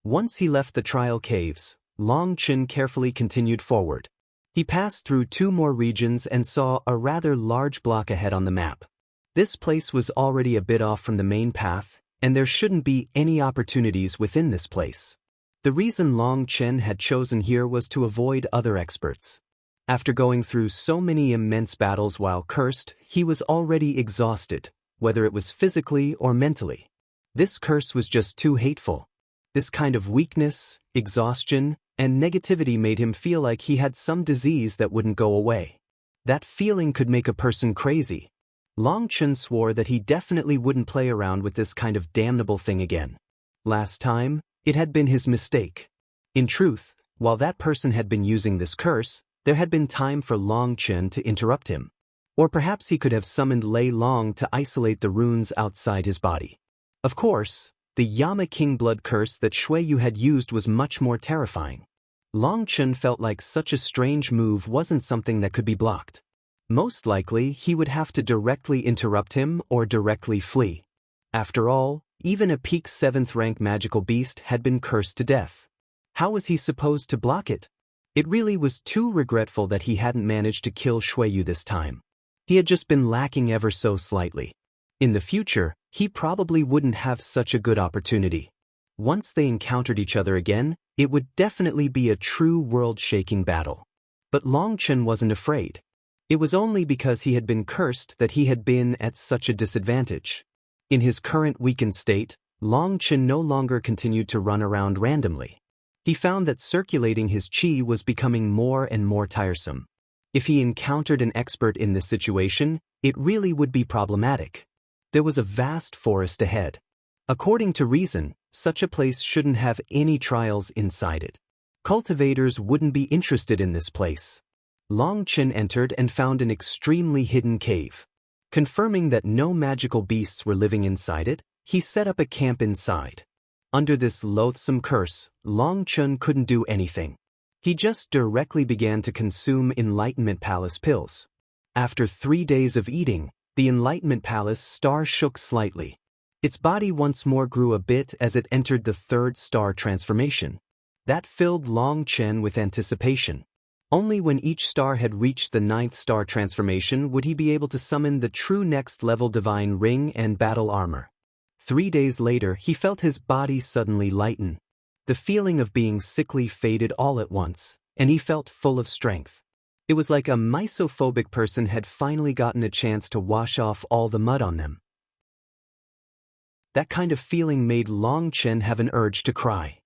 Once he left the trial caves, Long Chen carefully continued forward. He passed through 2 more regions and saw a rather large block ahead on the map. This place was already a bit off from the main path, and there shouldn't be any opportunities within this place. The reason Long Chen had chosen here was to avoid other experts. After going through so many immense battles while cursed, he was already exhausted, whether it was physically or mentally. This curse was just too hateful. This kind of weakness, exhaustion, and negativity made him feel like he had some disease that wouldn't go away. That feeling could make a person crazy. Long Chen swore that he definitely wouldn't play around with this kind of damnable thing again. Last time, it had been his mistake. In truth, while that person had been using this curse, there had been time for Long Chen to interrupt him. Or perhaps he could have summoned Lei Long to isolate the runes outside his body. Of course, the Yama King blood curse that Shui Yu had used was much more terrifying. Long Chen felt like such a strange move wasn't something that could be blocked. Most likely, he would have to directly interrupt him or directly flee. After all, even a peak 7th rank magical beast had been cursed to death. How was he supposed to block it? It really was too regretful that he hadn't managed to kill Shui Yu this time. He had just been lacking ever so slightly. In the future, he probably wouldn't have such a good opportunity. Once they encountered each other again, it would definitely be a true world-shaking battle. But Long Chen wasn't afraid. It was only because he had been cursed that he had been at such a disadvantage. In his current weakened state, Long Chen no longer continued to run around randomly. He found that circulating his qi was becoming more and more tiresome. If he encountered an expert in this situation, it really would be problematic. There was a vast forest ahead. According to reason, such a place shouldn't have any trials inside it. Cultivators wouldn't be interested in this place. Long Chen entered and found an extremely hidden cave. Confirming that no magical beasts were living inside it, he set up a camp inside. Under this loathsome curse, Long Chen couldn't do anything. He just directly began to consume Enlightenment Palace pills. After 3 days of eating, the Enlightenment Palace star shook slightly. Its body once more grew a bit as it entered the 3rd star transformation. That filled Long Chen with anticipation. Only when each star had reached the 9th star transformation would he be able to summon the true next-level divine ring and battle armor. 3 days later, he felt his body suddenly lighten. The feeling of being sickly faded all at once, and he felt full of strength. It was like a misophobic person had finally gotten a chance to wash off all the mud on them. That kind of feeling made Long Chen have an urge to cry.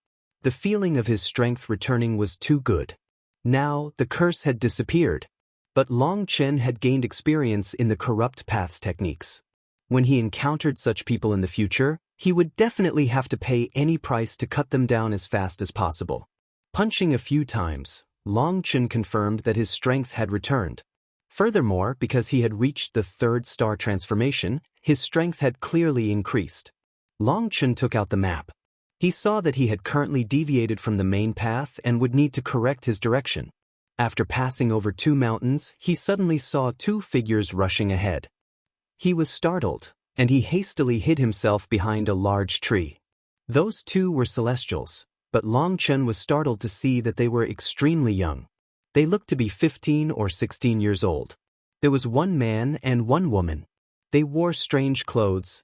The feeling of his strength returning was too good. Now, the curse had disappeared, but Long Chen had gained experience in the corrupt paths techniques. When he encountered such people in the future, he would definitely have to pay any price to cut them down as fast as possible. Punching a few times, Long Chen confirmed that his strength had returned. Furthermore, because he had reached the 3rd star transformation, his strength had clearly increased. Long Chen took out the map. He saw that he had currently deviated from the main path and would need to correct his direction. After passing over 2 mountains, he suddenly saw 2 figures rushing ahead. He was startled, and he hastily hid himself behind a large tree. Those 2 were celestials, but Long Chen was startled to see that they were extremely young. They looked to be 15 or 16 years old. There was 1 man and 1 woman. They wore strange clothes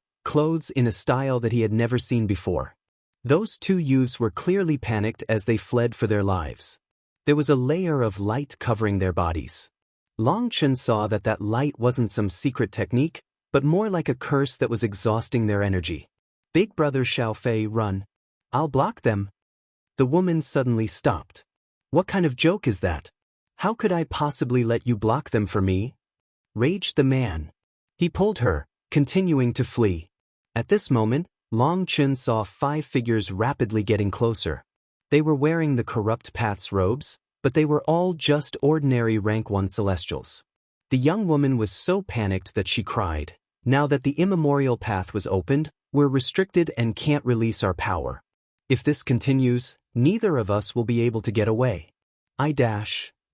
in a style that he had never seen before. Those 2 youths were clearly panicked as they fled for their lives. There was a layer of light covering their bodies. Long Chen saw that that light wasn't some secret technique, but more like a curse that was exhausting their energy. "Big brother Xiaofei, run. I'll block them." The woman suddenly stopped. "What kind of joke is that? How could I possibly let you block them for me?" Raged the man. He pulled her, continuing to flee. At this moment, Long Chen saw 5 figures rapidly getting closer. They were wearing the corrupt path's robes, but they were all just ordinary rank 1 celestials. The young woman was so panicked that she cried. "Now that the immemorial path was opened, we're restricted and can't release our power. If this continues, neither of us will be able to get away.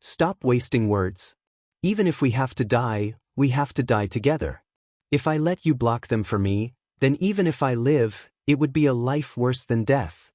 Stop wasting words. Even if we have to die, we have to die together. If I let you block them for me, then even if I live, it would be a life worse than death."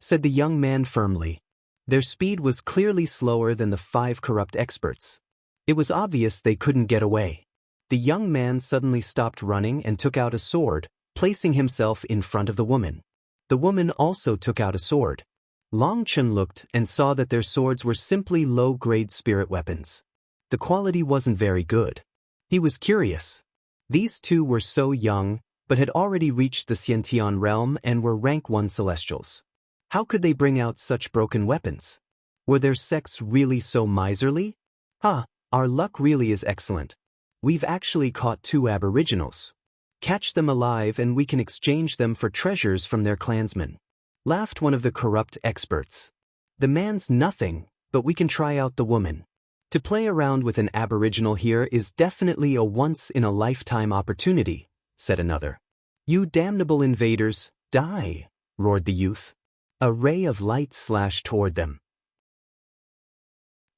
said the young man firmly. Their speed was clearly slower than the 5 corrupt experts. It was obvious they couldn't get away. The young man suddenly stopped running and took out a sword, placing himself in front of the woman. The woman also took out a sword. Long Chen looked and saw that their swords were simply low-grade spirit weapons. The quality wasn't very good. He was curious. These two were so young, but had already reached the Xiantian realm and were rank 1 celestials. How could they bring out such broken weapons? Were their sects really so miserly? Our luck really is excellent. We've actually caught 2 aboriginals. Catch them alive and we can exchange them for treasures from their clansmen. Laughed one of the corrupt experts. The man's nothing, but we can try out the woman. To play around with an aboriginal here is definitely a once-in-a-lifetime opportunity, said another. You damnable invaders, die, roared the youth. A ray of light slashed toward them.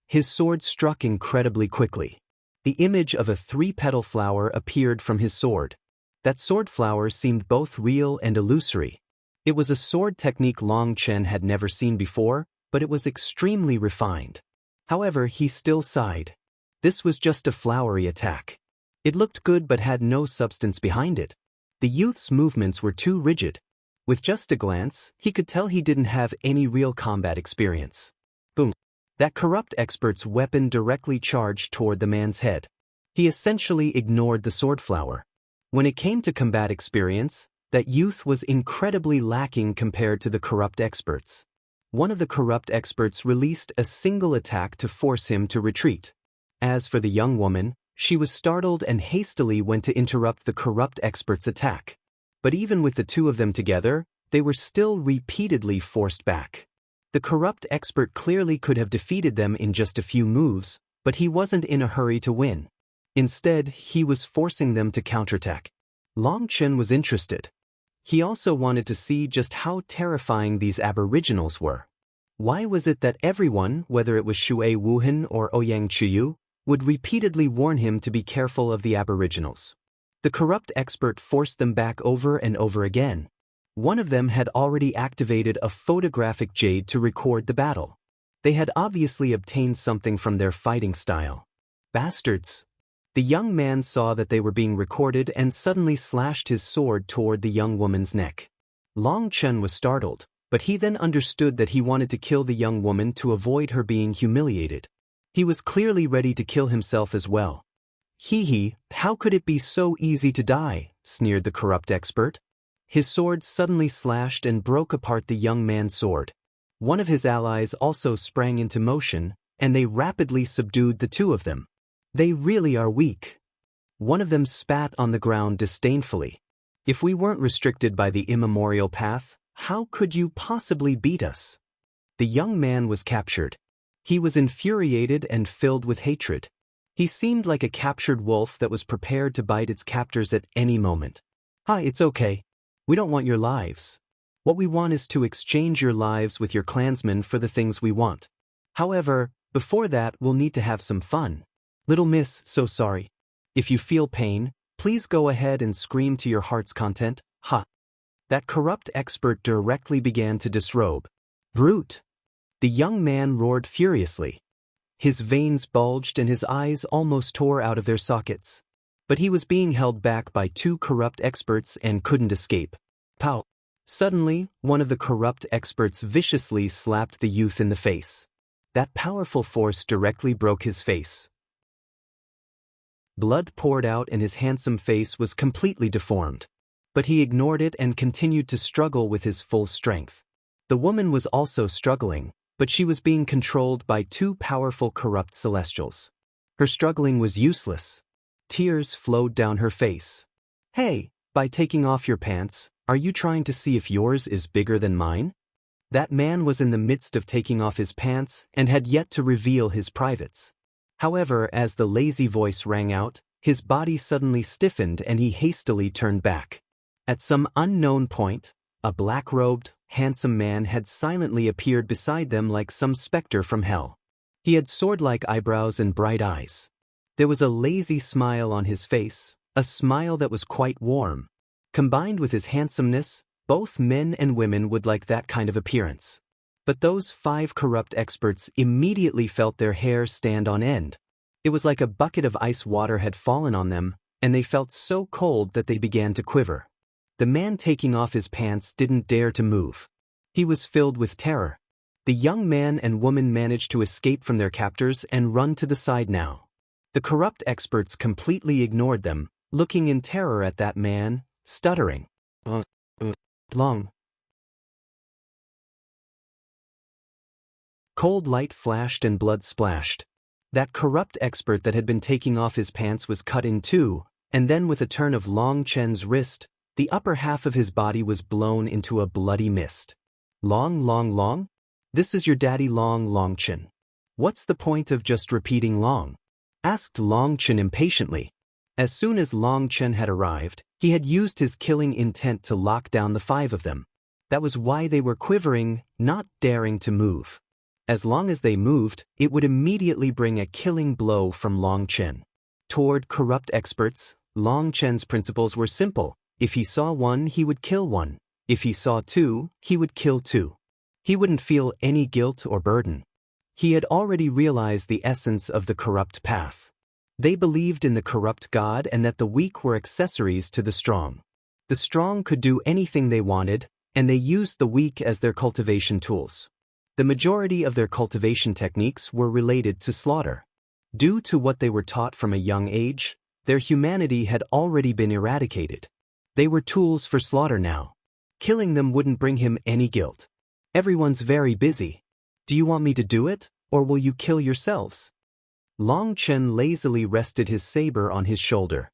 His sword struck incredibly quickly. The image of a 3-petal flower appeared from his sword. That sword flower seemed both real and illusory. It was a sword technique Long Chen had never seen before, but it was extremely refined. However, he still sighed. This was just a flowery attack. It looked good but had no substance behind it. The youth's movements were too rigid. With just a glance, he could tell he didn't have any real combat experience. Boom. That corrupt expert's weapon directly charged toward the man's head. He essentially ignored the sword flower. When it came to combat experience, that youth was incredibly lacking compared to the corrupt experts. One of the corrupt experts released a single attack to force him to retreat. As for the young woman, she was startled and hastily went to interrupt the corrupt expert's attack. But even with the 2 of them together, they were still repeatedly forced back. The corrupt expert clearly could have defeated them in just a few moves, but he wasn't in a hurry to win. Instead, he was forcing them to counterattack. Long Chen was interested. He also wanted to see just how terrifying these aboriginals were. Why was it that everyone, whether it was Shui Wuhan or Ouyang Chiyu, would repeatedly warn him to be careful of the aboriginals? The corrupt expert forced them back over and over again. One of them had already activated a photographic jade to record the battle. They had obviously obtained something from their fighting style. Bastards! The young man saw that they were being recorded and suddenly slashed his sword toward the young woman's neck. Long Chen was startled, but he then understood that he wanted to kill the young woman to avoid her being humiliated. He was clearly ready to kill himself as well. Hee, how could it be so easy to die? Sneered the corrupt expert. His sword suddenly slashed and broke apart the young man's sword. One of his allies also sprang into motion, and they rapidly subdued the 2 of them. They really are weak. One of them spat on the ground disdainfully. If we weren't restricted by the immemorial path, how could you possibly beat us? The young man was captured. He was infuriated and filled with hatred. He seemed like a captured wolf that was prepared to bite its captors at any moment. Hi, it's okay. We don't want your lives. What we want is to exchange your lives with your clansmen for the things we want. However, before that we'll need to have some fun. Little miss, so sorry. If you feel pain, please go ahead and scream to your heart's content. That corrupt expert directly began to disrobe. Brute! The young man roared furiously. His veins bulged and his eyes almost tore out of their sockets. But he was being held back by 2 corrupt experts and couldn't escape. Pow! Suddenly, one of the corrupt experts viciously slapped the youth in the face. That powerful force directly broke his face. Blood poured out and his handsome face was completely deformed. But he ignored it and continued to struggle with his full strength. The woman was also struggling, but she was being controlled by 2 powerful corrupt celestials. Her struggling was useless. Tears flowed down her face. Hey, by taking off your pants, are you trying to see if yours is bigger than mine? That man was in the midst of taking off his pants and had yet to reveal his privates. However, as the lazy voice rang out, his body suddenly stiffened and he hastily turned back. At some unknown point, a black-robed, handsome man had silently appeared beside them like some specter from hell. He had sword-like eyebrows and bright eyes. There was a lazy smile on his face, a smile that was quite warm. Combined with his handsomeness, both men and women would like that kind of appearance. But those 5 corrupt experts immediately felt their hair stand on end. It was like a bucket of ice water had fallen on them, and they felt so cold that they began to quiver. The man taking off his pants didn't dare to move. He was filled with terror. The young man and woman managed to escape from their captors and run to the side now. The corrupt experts completely ignored them, looking in terror at that man, stuttering. Long. Cold light flashed and blood splashed. That corrupt expert that had been taking off his pants was cut in two, and then with a turn of Long Chen's wrist, the upper half of his body was blown into a bloody mist. Long? This is your daddy Long Chen. What's the point of just repeating Long? Asked Long Chen impatiently. As soon as Long Chen had arrived, he had used his killing intent to lock down the 5 of them. That was why they were quivering, not daring to move. As long as they moved, it would immediately bring a killing blow from Long Chen. Toward corrupt experts, Long Chen's principles were simple. If he saw 1, he would kill 1. If he saw 2, he would kill 2. He wouldn't feel any guilt or burden. He had already realized the essence of the corrupt path. They believed in the corrupt God and that the weak were accessories to the strong. The strong could do anything they wanted, and they used the weak as their cultivation tools. The majority of their cultivation techniques were related to slaughter. Due to what they were taught from a young age, their humanity had already been eradicated. They were tools for slaughter now. Killing them wouldn't bring him any guilt. Everyone's very busy. Do you want me to do it, or will you kill yourselves? Long Chen lazily rested his saber on his shoulder.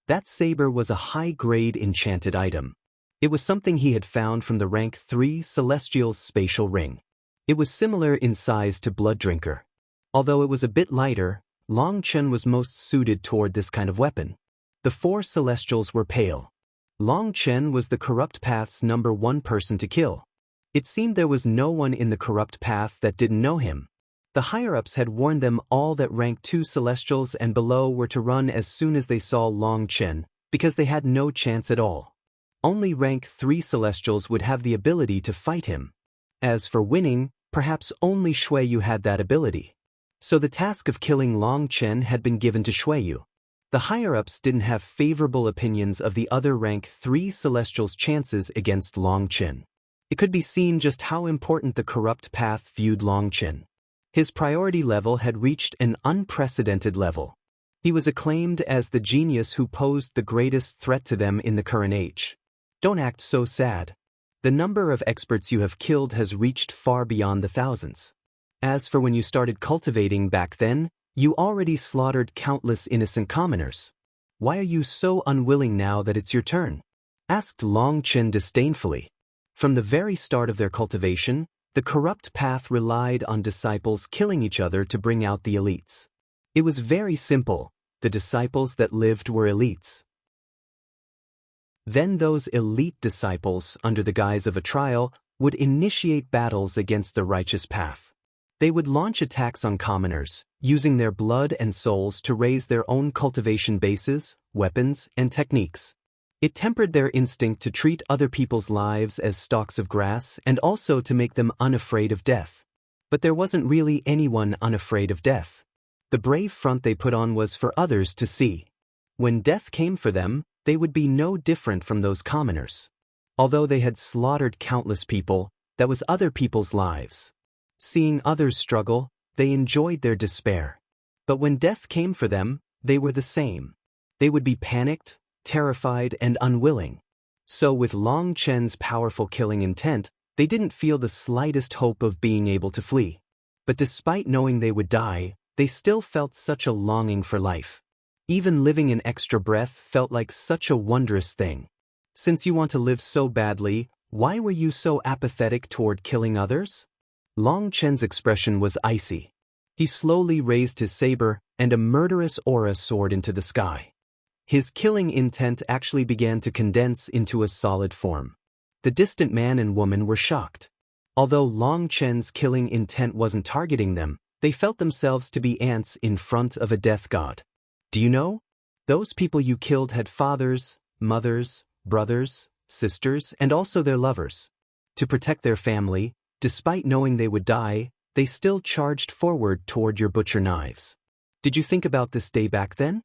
That saber was a high-grade enchanted item. It was something he had found from the rank 3 Celestial's spatial ring. It was similar in size to Blood Drinker. Although it was a bit lighter, Long Chen was most suited toward this kind of weapon. The 4 Celestials were pale. Long Chen was the corrupt path's #1 person to kill. It seemed there was no one in the corrupt path that didn't know him. The higher-ups had warned them all that rank 2 Celestials and below were to run as soon as they saw Long Chen, because they had no chance at all. Only rank 3 Celestials would have the ability to fight him. As for winning, perhaps only Shuiyu had that ability. So the task of killing Long Chen had been given to Shuiyu. The higher-ups didn't have favorable opinions of the other rank 3 Celestials' chances against Long Chen. It could be seen just how important the corrupt path viewed Long Chen. His priority level had reached an unprecedented level. He was acclaimed as the genius who posed the greatest threat to them in the current age. Don't act so sad. The number of experts you have killed has reached far beyond the thousands. As for when you started cultivating back then, you already slaughtered countless innocent commoners. Why are you so unwilling now that it's your turn? Asked Long Chen disdainfully. From the very start of their cultivation, the corrupt path relied on disciples killing each other to bring out the elites. It was very simple. The disciples that lived were elites. Then those elite disciples, under the guise of a trial, would initiate battles against the righteous path. They would launch attacks on commoners, using their blood and souls to raise their own cultivation bases, weapons, and techniques. It tempered their instinct to treat other people's lives as stalks of grass and also to make them unafraid of death. But there wasn't really anyone unafraid of death. The brave front they put on was for others to see. When death came for them, they would be no different from those commoners. Although they had slaughtered countless people, that was other people's lives. Seeing others struggle, they enjoyed their despair. But when death came for them, they were the same. They would be panicked, terrified, and unwilling. So with Long Chen's powerful killing intent, they didn't feel the slightest hope of being able to flee. But despite knowing they would die, they still felt such a longing for life. Even living an extra breath felt like such a wondrous thing. Since you want to live so badly, why were you so apathetic toward killing others? Long Chen's expression was icy. He slowly raised his saber, and a murderous aura soared into the sky. His killing intent actually began to condense into a solid form. The distant man and woman were shocked. Although Long Chen's killing intent wasn't targeting them, they felt themselves to be ants in front of a death god. Do you know? Those people you killed had fathers, mothers, brothers, sisters, and also their lovers. To protect their family, Despite knowing they would die, they still charged forward toward your butcher knives. Did you think about this day back then?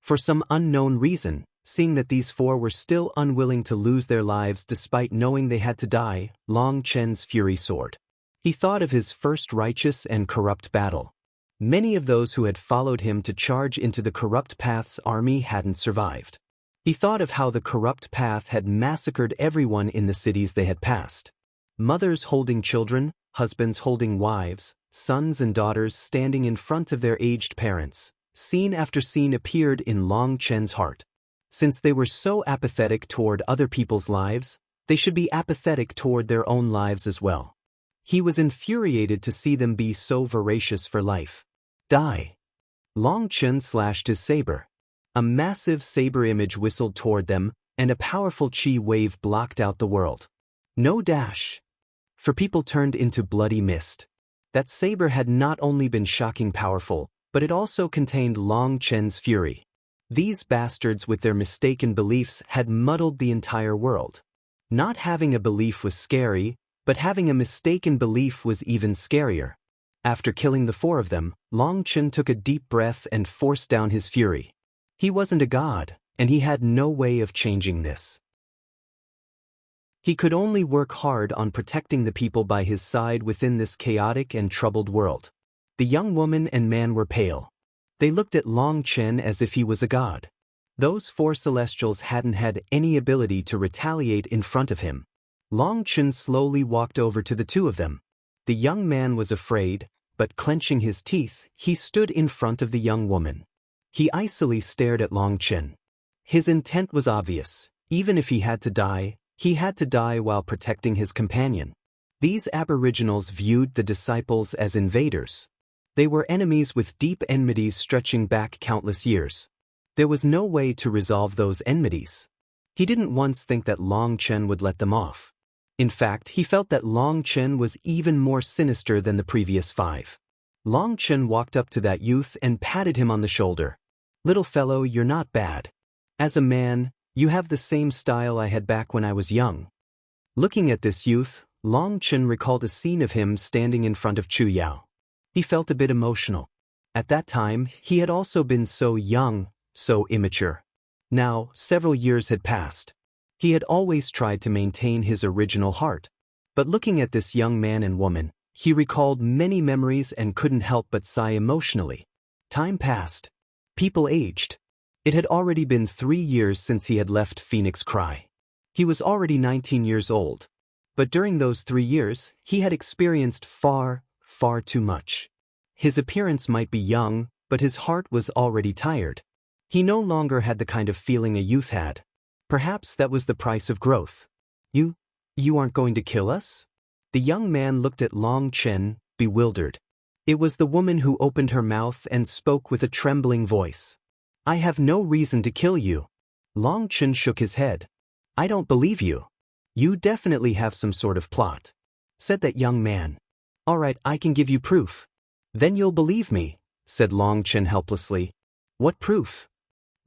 For some unknown reason, seeing that these four were still unwilling to lose their lives despite knowing they had to die, Long Chen's fury soared. He thought of his first righteous and corrupt battle. Many of those who had followed him to charge into the corrupt path's army hadn't survived. He thought of how the corrupt path had massacred everyone in the cities they had passed. Mothers holding children, husbands holding wives, sons and daughters standing in front of their aged parents. Scene after scene appeared in Long Chen's heart. Since they were so apathetic toward other people's lives, they should be apathetic toward their own lives as well. He was infuriated to see them be so voracious for life. Die. Long Chen slashed his saber. A massive saber image whistled toward them, and a powerful chi wave blocked out the world. No dash. For people turned into bloody mist. That saber had not only been shocking powerful, but it also contained Long Chen's fury. These bastards with their mistaken beliefs had muddled the entire world. Not having a belief was scary, but having a mistaken belief was even scarier. After killing the four of them, Long Chen took a deep breath and forced down his fury. He wasn't a god, and he had no way of changing this. He could only work hard on protecting the people by his side within this chaotic and troubled world. The young woman and man were pale. They looked at Long Chen as if he was a god. Those four celestials hadn't had any ability to retaliate in front of him. Long Chen slowly walked over to the two of them. The young man was afraid, but clenching his teeth, he stood in front of the young woman. He icily stared at Long Chen. His intent was obvious. Even if he had to die while protecting his companion. These aboriginals viewed the disciples as invaders. They were enemies with deep enmities stretching back countless years. There was no way to resolve those enmities. He didn't once think that Long Chen would let them off. In fact, he felt that Long Chen was even more sinister than the previous five. Long Chen walked up to that youth and patted him on the shoulder. "Little fellow, you're not bad. As a man, you have the same style I had back when I was young." Looking at this youth, Long Chen recalled a scene of him standing in front of Chu Yao. He felt a bit emotional. At that time, he had also been so young, so immature. Now, several years had passed. He had always tried to maintain his original heart. But looking at this young man and woman, he recalled many memories and couldn't help but sigh emotionally. Time passed. People aged. It had already been 3 years since he had left Phoenix Cry. He was already 19 years old. But during those 3 years, he had experienced far too much. His appearance might be young, but his heart was already tired. He no longer had the kind of feeling a youth had. Perhaps that was the price of growth. You aren't going to kill us?" The young man looked at Long Chen, bewildered. It was the woman who opened her mouth and spoke with a trembling voice. "I have no reason to kill you." Long Chen shook his head. "I don't believe you. You definitely have some sort of plot," said that young man. "All right, I can give you proof." "Then you'll believe me," said Long Chen helplessly. "What proof?"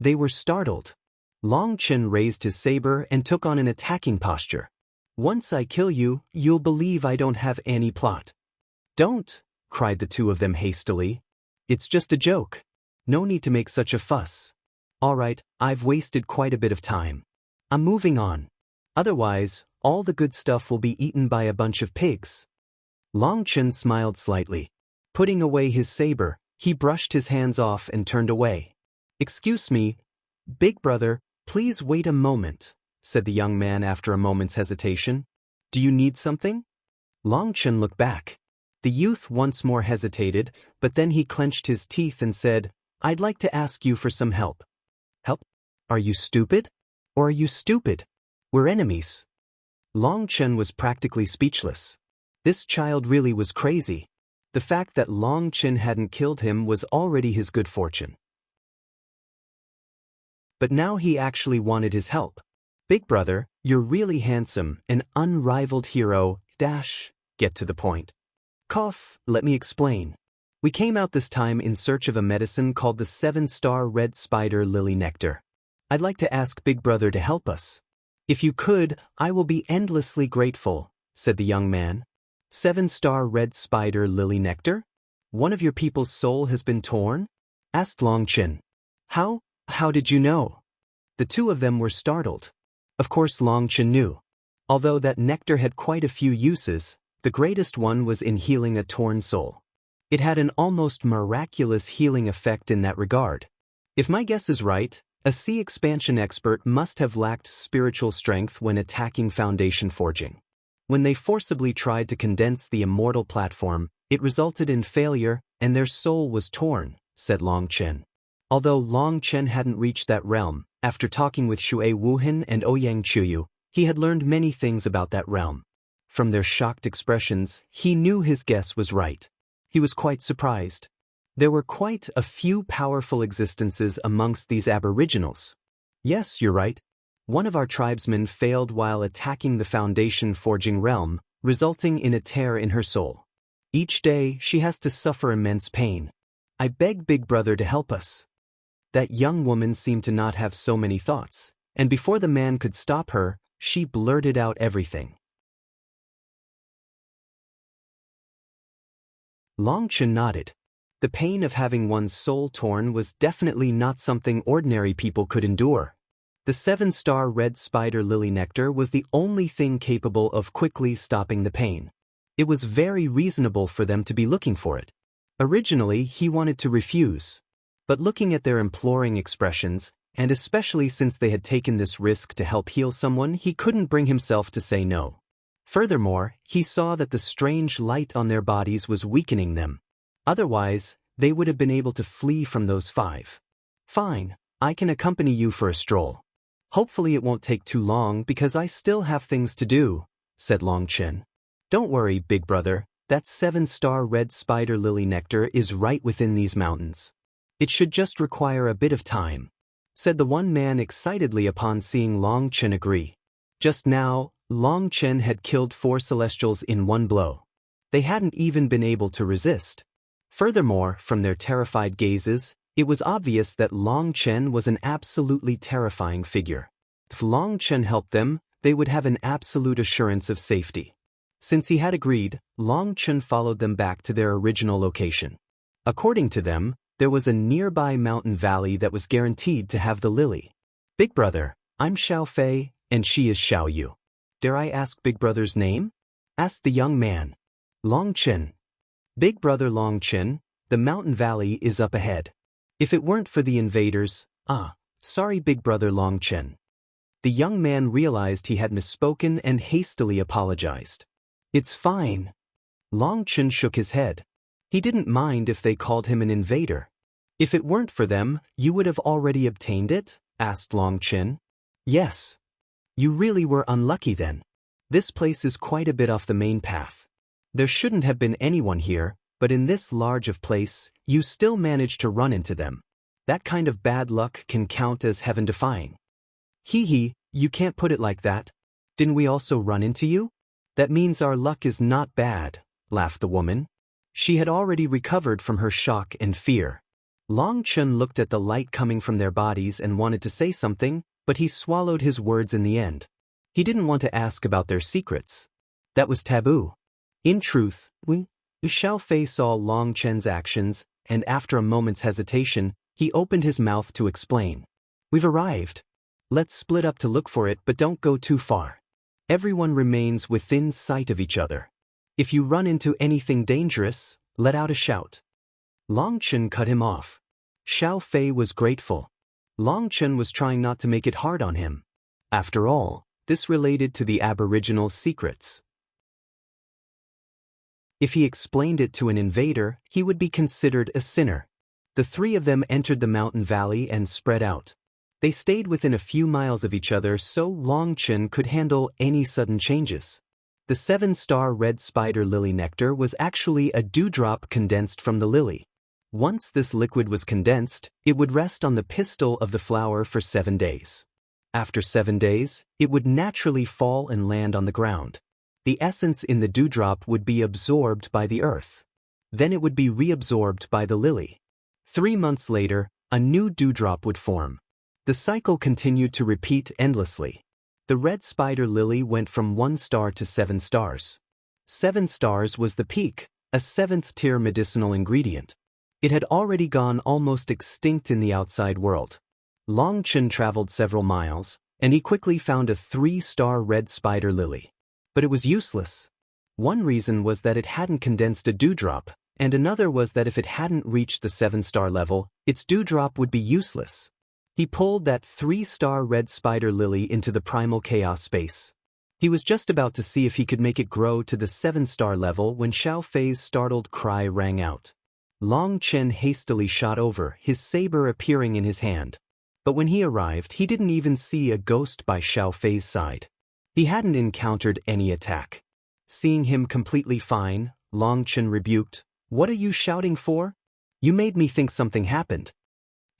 They were startled. Long Chen raised his saber and took on an attacking posture. "Once I kill you, you'll believe I don't have any plot." "Don't," cried the two of them hastily. "It's just a joke. No need to make such a fuss. All right, I've wasted quite a bit of time. I'm moving on. Otherwise, all the good stuff will be eaten by a bunch of pigs." Long Chen smiled slightly. Putting away his saber, he brushed his hands off and turned away. "Excuse me, big brother, please wait a moment," said the young man after a moment's hesitation. "Do you need something?" Long Chen looked back. The youth once more hesitated, but then he clenched his teeth and said, "I'd like to ask you for some help." "Help? Are you stupid? Or are you stupid? We're enemies." Long Chen was practically speechless. This child really was crazy. The fact that Long Chen hadn't killed him was already his good fortune. But now he actually wanted his help. "Big brother, you're really handsome, an unrivaled hero, get to the point." "Cough, let me explain. We came out this time in search of a medicine called the 7-star red spider lily nectar. I'd like to ask Big Brother to help us. If you could, I will be endlessly grateful," said the young man. 7-star red spider lily nectar? One of your people's soul has been torn? Asked Longchen. How did you know? The two of them were startled. Of course Longchen knew. Although that nectar had quite a few uses, the greatest one was in healing a torn soul. It had an almost miraculous healing effect in that regard. If my guess is right, a sea expansion expert must have lacked spiritual strength when attacking Foundation forging. When they forcibly tried to condense the immortal platform, it resulted in failure, and their soul was torn, said Longchen. Although Longchen hadn't reached that realm, after talking with Xue Wuhan and Ouyang Chuyu, he had learned many things about that realm. From their shocked expressions, he knew his guess was right. He was quite surprised. There were quite a few powerful existences amongst these aboriginals. Yes, you're right. One of our tribesmen failed while attacking the Foundation forging realm, resulting in a tear in her soul. Each day, she has to suffer immense pain. I beg Big Brother to help us. That young woman seemed to not have so many thoughts, and before the man could stop her, she blurted out everything. Longchen nodded. The pain of having one's soul torn was definitely not something ordinary people could endure. The 7-star red spider lily nectar was the only thing capable of quickly stopping the pain. It was very reasonable for them to be looking for it. Originally, he wanted to refuse. But looking at their imploring expressions, and especially since they had taken this risk to help heal someone, he couldn't bring himself to say no. Furthermore, he saw that the strange light on their bodies was weakening them. Otherwise, they would have been able to flee from those 5. Fine, I can accompany you for a stroll. Hopefully it won't take too long because I still have things to do, said Longchen. Don't worry, Big Brother, that 7-star red spider lily nectar is right within these mountains. It should just require a bit of time, said the one man excitedly upon seeing Longchen agree. Just now, Longchen had killed 4 celestials in one blow. They hadn't even been able to resist. Furthermore, from their terrified gazes, it was obvious that Longchen was an absolutely terrifying figure. If Longchen helped them, they would have an absolute assurance of safety. Since he had agreed, Longchen followed them back to their original location. According to them, there was a nearby mountain valley that was guaranteed to have the lily. Big Brother, I'm Xiao Fei, and she is Xiao Yu. Dare I ask Big Brother's name? Asked the young man. Longchen. Big Brother Longchen, the mountain valley is up ahead. If it weren't for the invaders, sorry Big Brother Longchen. The young man realized he had misspoken and hastily apologized. It's fine. Longchen shook his head. He didn't mind if they called him an invader. If it weren't for them, you would have already obtained it? Asked Longchen. Yes. You really were unlucky then. This place is quite a bit off the main path. There shouldn't have been anyone here, but in this large of place, you still managed to run into them. That kind of bad luck can count as heaven-defying. Hee, you can't put it like that. Didn't we also run into you? That means our luck is not bad, laughed the woman. She had already recovered from her shock and fear. Longchen looked at the light coming from their bodies and wanted to say something, but he swallowed his words in the end. He didn't want to ask about their secrets. That was taboo. In truth, Xiao Fei saw Longchen's actions, and after a moment's hesitation, he opened his mouth to explain. We've arrived. Let's split up to look for it, but don't go too far. Everyone remains within sight of each other. If you run into anything dangerous, let out a shout. Longchen cut him off. Xiao Fei was grateful. Longchen was trying not to make it hard on him. After all, this related to the Aboriginals' secrets. If he explained it to an invader, he would be considered a sinner. The 3 of them entered the mountain valley and spread out. They stayed within a few miles of each other so Longchen could handle any sudden changes. The 7-star red spider lily nectar was actually a dewdrop condensed from the lily. Once this liquid was condensed, it would rest on the pistil of the flower for 7 days. After 7 days, it would naturally fall and land on the ground. The essence in the dewdrop would be absorbed by the earth. Then it would be reabsorbed by the lily. 3 months later, a new dewdrop would form. The cycle continued to repeat endlessly. The red spider lily went from 1 star to 7 stars. 7 stars was the peak, a 7th-tier medicinal ingredient. It had already gone almost extinct in the outside world. Long Chen traveled several miles, and he quickly found a 3-star red spider lily. But it was useless. One reason was that it hadn't condensed a dewdrop, and another was that if it hadn't reached the 7-star level, its dewdrop would be useless. He pulled that 3-star red spider lily into the primal chaos space. He was just about to see if he could make it grow to the 7-star level when Xiao Fei's startled cry rang out. Long Chen hastily shot over, his saber appearing in his hand. But when he arrived, he didn't even see a ghost by Xiao Fei's side. He hadn't encountered any attack. Seeing him completely fine, Long Chen rebuked, "What are you shouting for? You made me think something happened."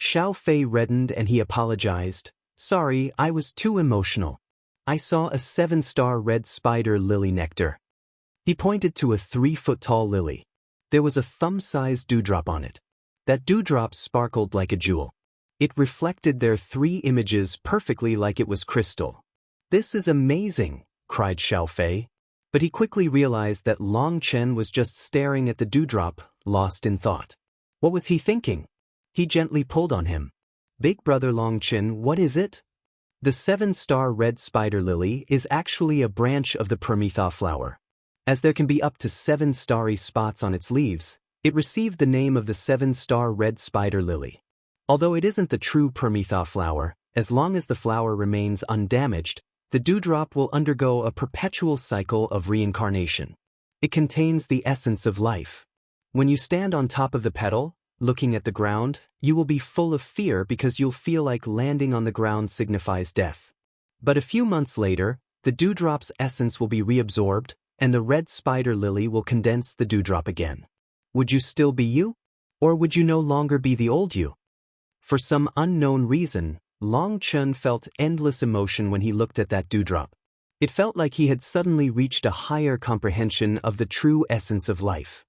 Xiao Fei reddened and he apologized, "Sorry, I was too emotional. I saw a 7-star red spider lily nectar." He pointed to a 3-foot-tall lily. There was a thumb-sized dewdrop on it. That dewdrop sparkled like a jewel. It reflected their 3 images perfectly like it was crystal. "This is amazing," cried Xiao Fei. But he quickly realized that Long Chen was just staring at the dewdrop, lost in thought. What was he thinking? He gently pulled on him. "Big brother Long Chen, what is it?" The 7-star red spider lily is actually a branch of the Prometha flower. As there can be up to 7 starry spots on its leaves, it received the name of the 7-star red spider lily. Although it isn't the true Prometha flower, as long as the flower remains undamaged, the dewdrop will undergo a perpetual cycle of reincarnation. It contains the essence of life. When you stand on top of the petal, looking at the ground, you will be full of fear because you'll feel like landing on the ground signifies death. But a few months later, the dewdrop's essence will be reabsorbed, and the red spider lily will condense the dewdrop again. Would you still be you? Or would you no longer be the old you? For some unknown reason, Long Chen felt endless emotion when he looked at that dewdrop. It felt like he had suddenly reached a higher comprehension of the true essence of life.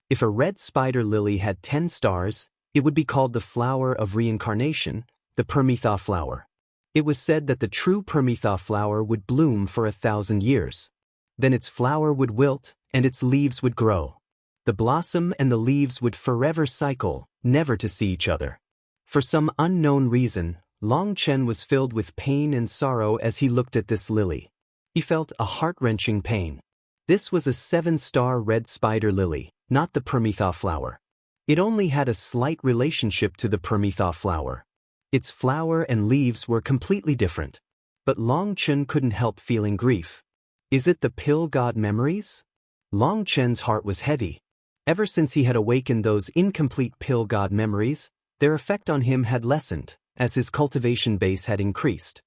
If a red spider lily had 10 stars, it would be called the flower of reincarnation, the Prometha flower. It was said that the true Prometha flower would bloom for 1,000 years. Then its flower would wilt, and its leaves would grow. The blossom and the leaves would forever cycle, never to see each other. For some unknown reason, Long Chen was filled with pain and sorrow as he looked at this lily. He felt a heart-wrenching pain. This was a 7-star red spider lily, not the Prometha flower. It only had a slight relationship to the Prometha flower. Its flower and leaves were completely different. But Long Chen couldn't help feeling grief. Is it the pill god memories? Long Chen's heart was heavy. Ever since he had awakened those incomplete pill god memories, their effect on him had lessened, as his cultivation base had increased.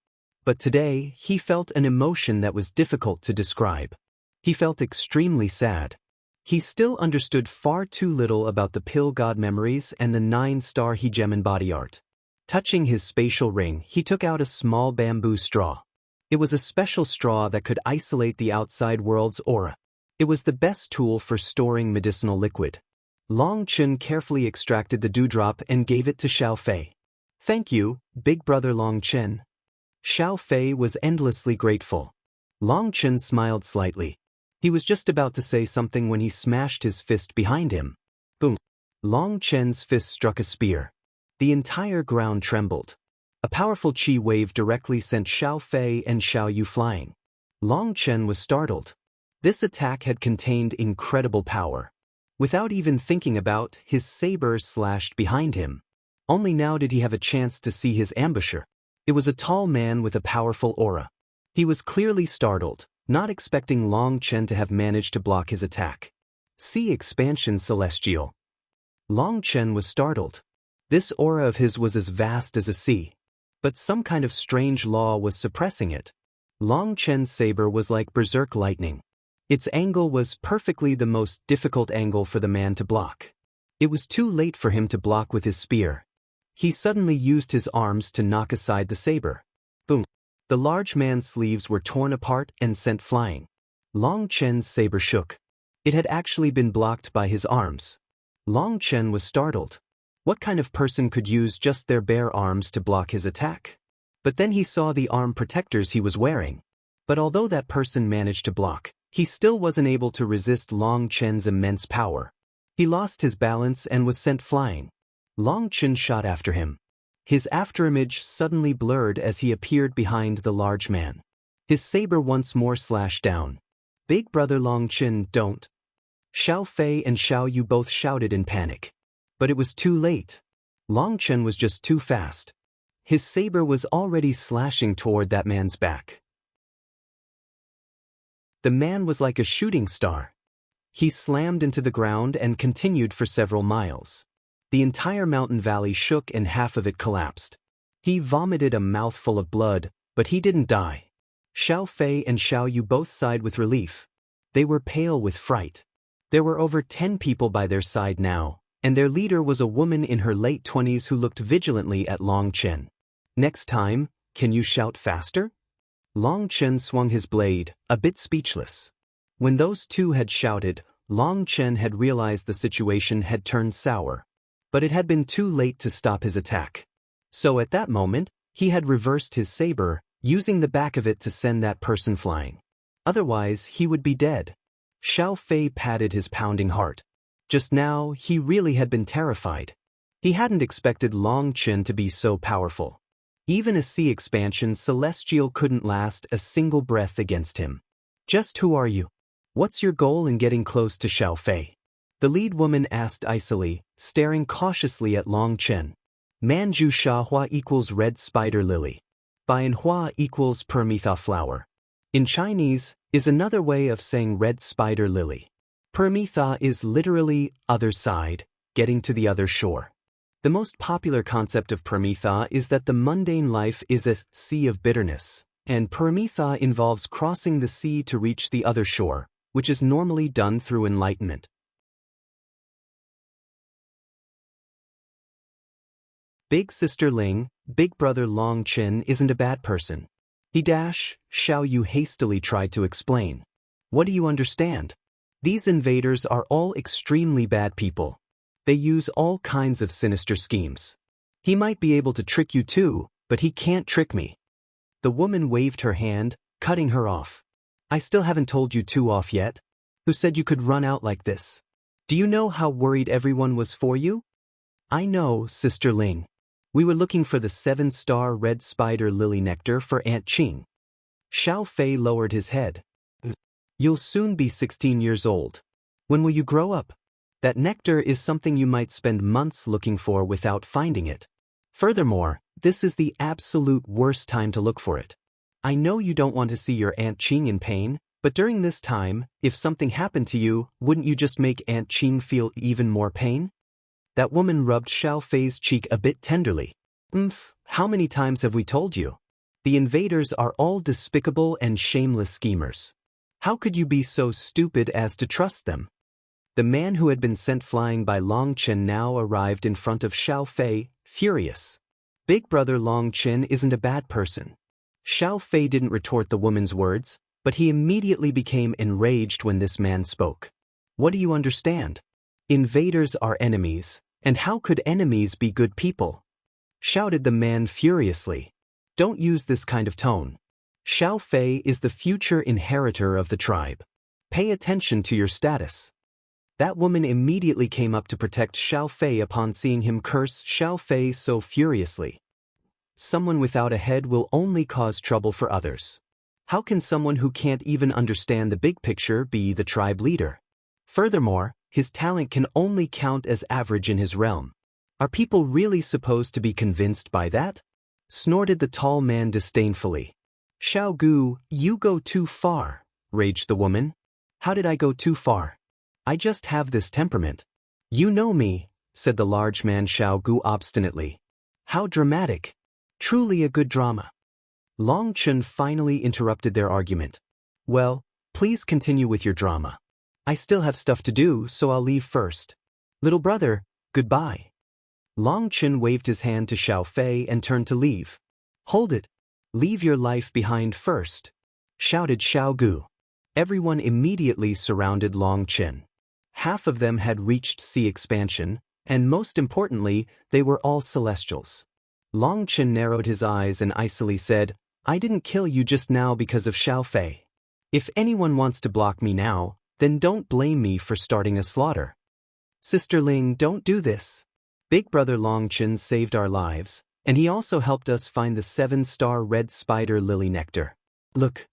But today, he felt an emotion that was difficult to describe. He felt extremely sad. He still understood far too little about the pill god memories and the 9-star hegemon body art. Touching his spatial ring, he took out a small bamboo straw. It was a special straw that could isolate the outside world's aura. It was the best tool for storing medicinal liquid. Long Chen carefully extracted the dewdrop and gave it to Xiao Fei. "Thank you, big brother Long Chen." Xiao Fei was endlessly grateful. Long Chen smiled slightly. He was just about to say something when he smashed his fist behind him. Boom! Long Chen's fist struck a spear. The entire ground trembled. A powerful qi wave directly sent Xiao Fei and Xiao Yu flying. Long Chen was startled. This attack had contained incredible power. Without even thinking about, his saber slashed behind him. Only now did he have a chance to see his ambusher. It was a tall man with a powerful aura. He was clearly startled, not expecting Long Chen to have managed to block his attack. "See expansion celestial." Long Chen was startled. This aura of his was as vast as a sea. But some kind of strange law was suppressing it. Long Chen's saber was like berserk lightning. Its angle was perfectly the most difficult angle for the man to block. It was too late for him to block with his spear. He suddenly used his arms to knock aside the saber. Boom! The large man's sleeves were torn apart and sent flying. Long Chen's saber shook. It had actually been blocked by his arms. Long Chen was startled. What kind of person could use just their bare arms to block his attack? But then he saw the arm protectors he was wearing. But although that person managed to block, he still wasn't able to resist Long Chen's immense power. He lost his balance and was sent flying. Long Chen shot after him. His afterimage suddenly blurred as he appeared behind the large man. His saber once more slashed down. "Big brother Long Chen, don't." Xiao Fei and Xiao Yu both shouted in panic. But it was too late. Long Chen was just too fast. His saber was already slashing toward that man's back. The man was like a shooting star. He slammed into the ground and continued for several miles. The entire mountain valley shook and half of it collapsed. He vomited a mouthful of blood, but he didn't die. Xiao Fei and Xiao Yu both sighed with relief. They were pale with fright. There were over 10 people by their side now, and their leader was a woman in her late 20s who looked vigilantly at Long Chen. "Next time, can you shout faster?" Long Chen swung his blade, a bit speechless. When those two had shouted, Long Chen had realized the situation had turned sour. But it had been too late to stop his attack. So at that moment, he had reversed his saber, using the back of it to send that person flying. Otherwise, he would be dead. Xiao Fei patted his pounding heart. Just now, he really had been terrified. He hadn't expected Long Chen to be so powerful. Even a sea expansion celestial couldn't last a single breath against him. "Just who are you? What's your goal in getting close to Xiao Fei?" The lead woman asked icily, staring cautiously at Long Chen. "Manju Sha Hua equals red spider lily. Bian Hua equals Permitha flower. In Chinese, is another way of saying red spider lily. Permitha is literally other side, getting to the other shore. The most popular concept of Permitha is that the mundane life is a sea of bitterness, and Permitha involves crossing the sea to reach the other shore, which is normally done through enlightenment. Big Sister Ling, Big Brother Long Chen isn't a bad person. Xiao Yu hastily tried to explain. "What do you understand? These invaders are all extremely bad people. They use all kinds of sinister schemes. He might be able to trick you too, but he can't trick me." The woman waved her hand, cutting her off. "I still haven't told you two off yet. Who said you could run out like this? Do you know how worried everyone was for you?" "I know, Sister Ling. We were looking for the 7-star red spider lily nectar for Aunt Qing." Xiao Fei lowered his head. "You'll soon be 16 years old. When will you grow up? That nectar is something you might spend months looking for without finding it. Furthermore, this is the absolute worst time to look for it. I know you don't want to see your Aunt Qing in pain, but during this time, if something happened to you, wouldn't you just make Aunt Qing feel even more pain?" That woman rubbed Xiao Fei's cheek a bit tenderly. How many times have we told you? The invaders are all despicable and shameless schemers. How could you be so stupid as to trust them?" The man who had been sent flying by Long Chen now arrived in front of Xiao Fei, furious. "Big brother Long Chen isn't a bad person." Xiao Fei didn't retort the woman's words, but he immediately became enraged when this man spoke. "What do you understand? Invaders are enemies, and how could enemies be good people?" shouted the man furiously. "Don't use this kind of tone. Xiao Fei is the future inheritor of the tribe. Pay attention to your status." That woman immediately came up to protect Xiao Fei upon seeing him curse Xiao Fei so furiously. "Someone without a head will only cause trouble for others. How can someone who can't even understand the big picture be the tribe leader? Furthermore, his talent can only count as average in his realm. Are people really supposed to be convinced by that?" snorted the tall man disdainfully. "Xiao Gu, you go too far," raged the woman. "How did I go too far? I just have this temperament." "You know me," said the large man Xiao Gu obstinately. "How dramatic. Truly a good drama." Long Chen finally interrupted their argument. "Well, please continue with your drama. I still have stuff to do, so I'll leave first. Little brother, goodbye." Long Chen waved his hand to Xiao Fei and turned to leave. "Hold it. Leave your life behind first," shouted Xiao Gu. Everyone immediately surrounded Long Chen. Half of them had reached sea expansion, and most importantly, they were all celestials. Long Chen narrowed his eyes and icily said, I didn't kill you just now because of Xiao Fei. If anyone wants to block me now, then don't blame me for starting a slaughter. Sister Ling, don't do this. Big brother Longchen saved our lives, and he also helped us find the 7-star red spider lily nectar. Look.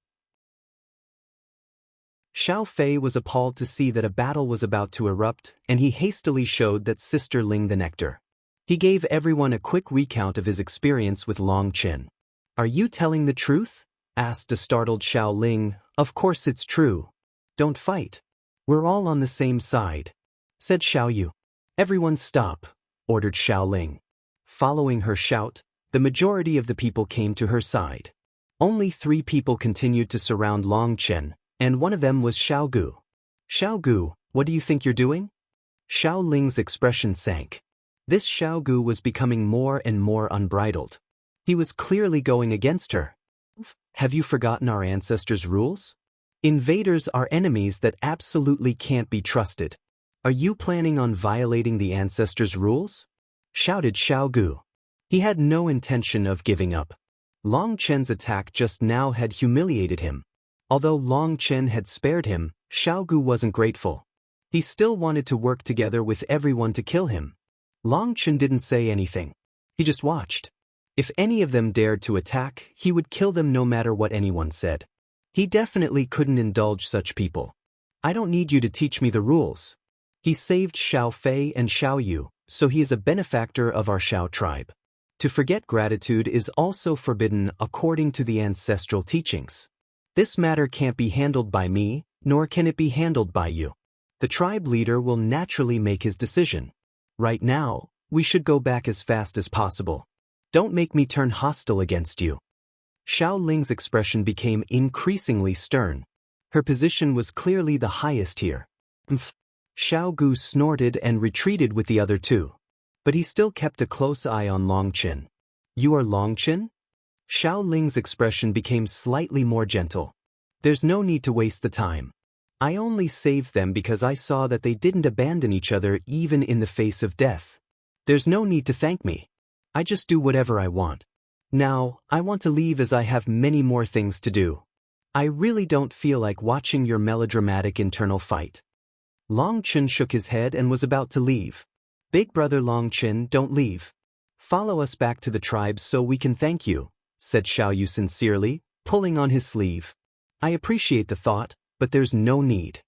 Xiao Fei was appalled to see that a battle was about to erupt, and he hastily showed that Sister Ling the nectar. He gave everyone a quick recount of his experience with Longchen. Are you telling the truth? Asked a startled Xiao Ling. Of course it's true. Don't fight. We're all on the same side, said Xiao Yu. Everyone stop, ordered Xiao Ling. Following her shout, the majority of the people came to her side. Only 3 people continued to surround Longchen, and one of them was Xiao Gu. Xiao Gu, what do you think you're doing? Xiao Ling's expression sank. This Xiao Gu was becoming more and more unbridled. He was clearly going against her. Have you forgotten our ancestors' rules? Invaders are enemies that absolutely can't be trusted. Are you planning on violating the ancestors' rules? Shouted Xiao Gu. He had no intention of giving up. Long Chen's attack just now had humiliated him. Although Long Chen had spared him, Xiao Gu wasn't grateful. He still wanted to work together with everyone to kill him. Long Chen didn't say anything. He just watched. If any of them dared to attack, he would kill them no matter what anyone said. He definitely couldn't indulge such people. I don't need you to teach me the rules. He saved Xiao Fei and Xiao Yu, so he is a benefactor of our Xiao tribe. To forget gratitude is also forbidden according to the ancestral teachings. This matter can't be handled by me, nor can it be handled by you. The tribe leader will naturally make his decision. Right now, we should go back as fast as possible. Don't make me turn hostile against you. Xiao Ling's expression became increasingly stern. Her position was clearly the highest here. Xiao Gu snorted and retreated with the other 2. But he still kept a close eye on Longchen. You are Longchen? Xiao Ling's expression became slightly more gentle. There's no need to waste the time. I only saved them because I saw that they didn't abandon each other even in the face of death. There's no need to thank me. I just do whatever I want. Now, I want to leave as I have many more things to do. I really don't feel like watching your melodramatic internal fight. Longchen shook his head and was about to leave. Big brother Longchen, don't leave. Follow us back to the tribe so we can thank you, said Xiao Yu sincerely, pulling on his sleeve. I appreciate the thought, but there's no need.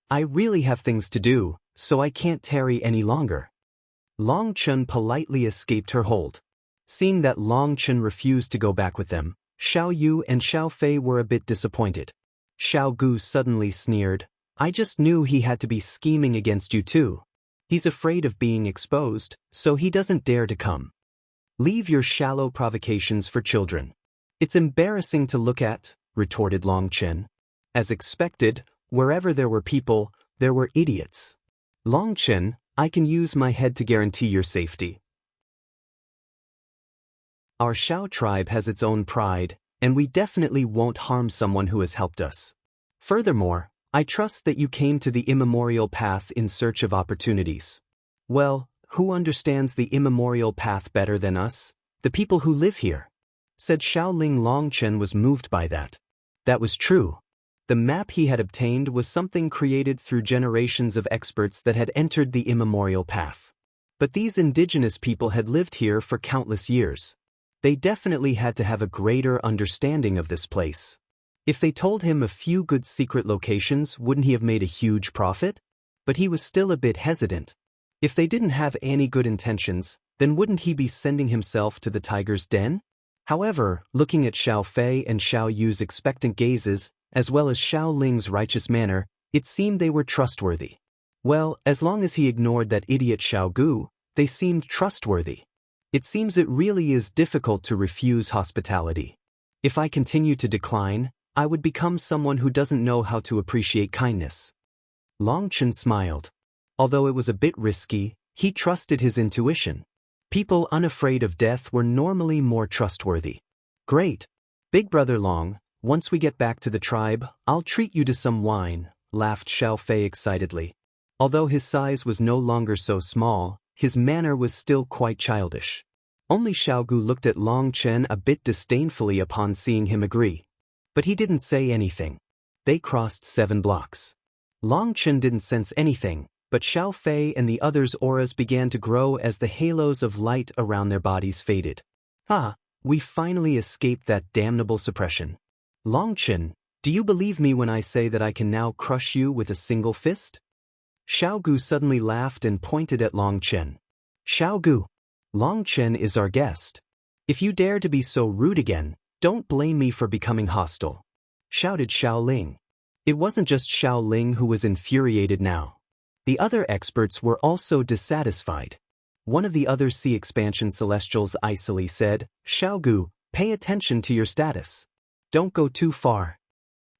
I really have things to do, so I can't tarry any longer. Longchen politely escaped her hold. Seeing that Longchen refused to go back with them, Xiao Yu and Xiao Fei were a bit disappointed. Xiao Gu suddenly sneered, I just knew he had to be scheming against you too. He's afraid of being exposed, so he doesn't dare to come. Leave your shallow provocations for children. It's embarrassing to look at, retorted Longchen. As expected, wherever there were people, there were idiots. Longchen, I can use my head to guarantee your safety. Our Xiao tribe has its own pride, and we definitely won't harm someone who has helped us. Furthermore, I trust that you came to the immemorial path in search of opportunities. Well, who understands the immemorial path better than us? The people who live here, said Xiaoling. Longchen was moved by that. That was true. The map he had obtained was something created through generations of experts that had entered the immemorial path. But these indigenous people had lived here for countless years. They definitely had to have a greater understanding of this place. If they told him a few good secret locations, wouldn't he have made a huge profit? But he was still a bit hesitant. If they didn't have any good intentions, then wouldn't he be sending himself to the tiger's den? However, looking at Xiao Fei and Xiao Yu's expectant gazes, as well as Xiao Ling's righteous manner, it seemed they were trustworthy. Well, as long as he ignored that idiot Xiao Gu, they seemed trustworthy. It seems it really is difficult to refuse hospitality. If I continue to decline, I would become someone who doesn't know how to appreciate kindness. Longchen smiled. Although it was a bit risky, he trusted his intuition. People unafraid of death were normally more trustworthy. Great. Big brother Long, once we get back to the tribe, I'll treat you to some wine, laughed Xiao Fei excitedly. Although his size was no longer so small, his manner was still quite childish. Only Xiaogu looked at Long Chen a bit disdainfully upon seeing him agree. But he didn't say anything. They crossed 7 blocks. Long Chen didn't sense anything, but Xiao Fei and the others' auras began to grow as the halos of light around their bodies faded. Ah, we finally escaped that damnable suppression. Long Chen, do you believe me when I say that I can now crush you with a single fist? Xiaogu suddenly laughed and pointed at Long Chen. Xiaogu, Long Chen is our guest. If you dare to be so rude again, don't blame me for becoming hostile, shouted Xiao Ling. It wasn't just Xiao Ling who was infuriated now. The other experts were also dissatisfied. One of the other sea expansion celestials icily said, Xiaogu, pay attention to your status. Don't go too far.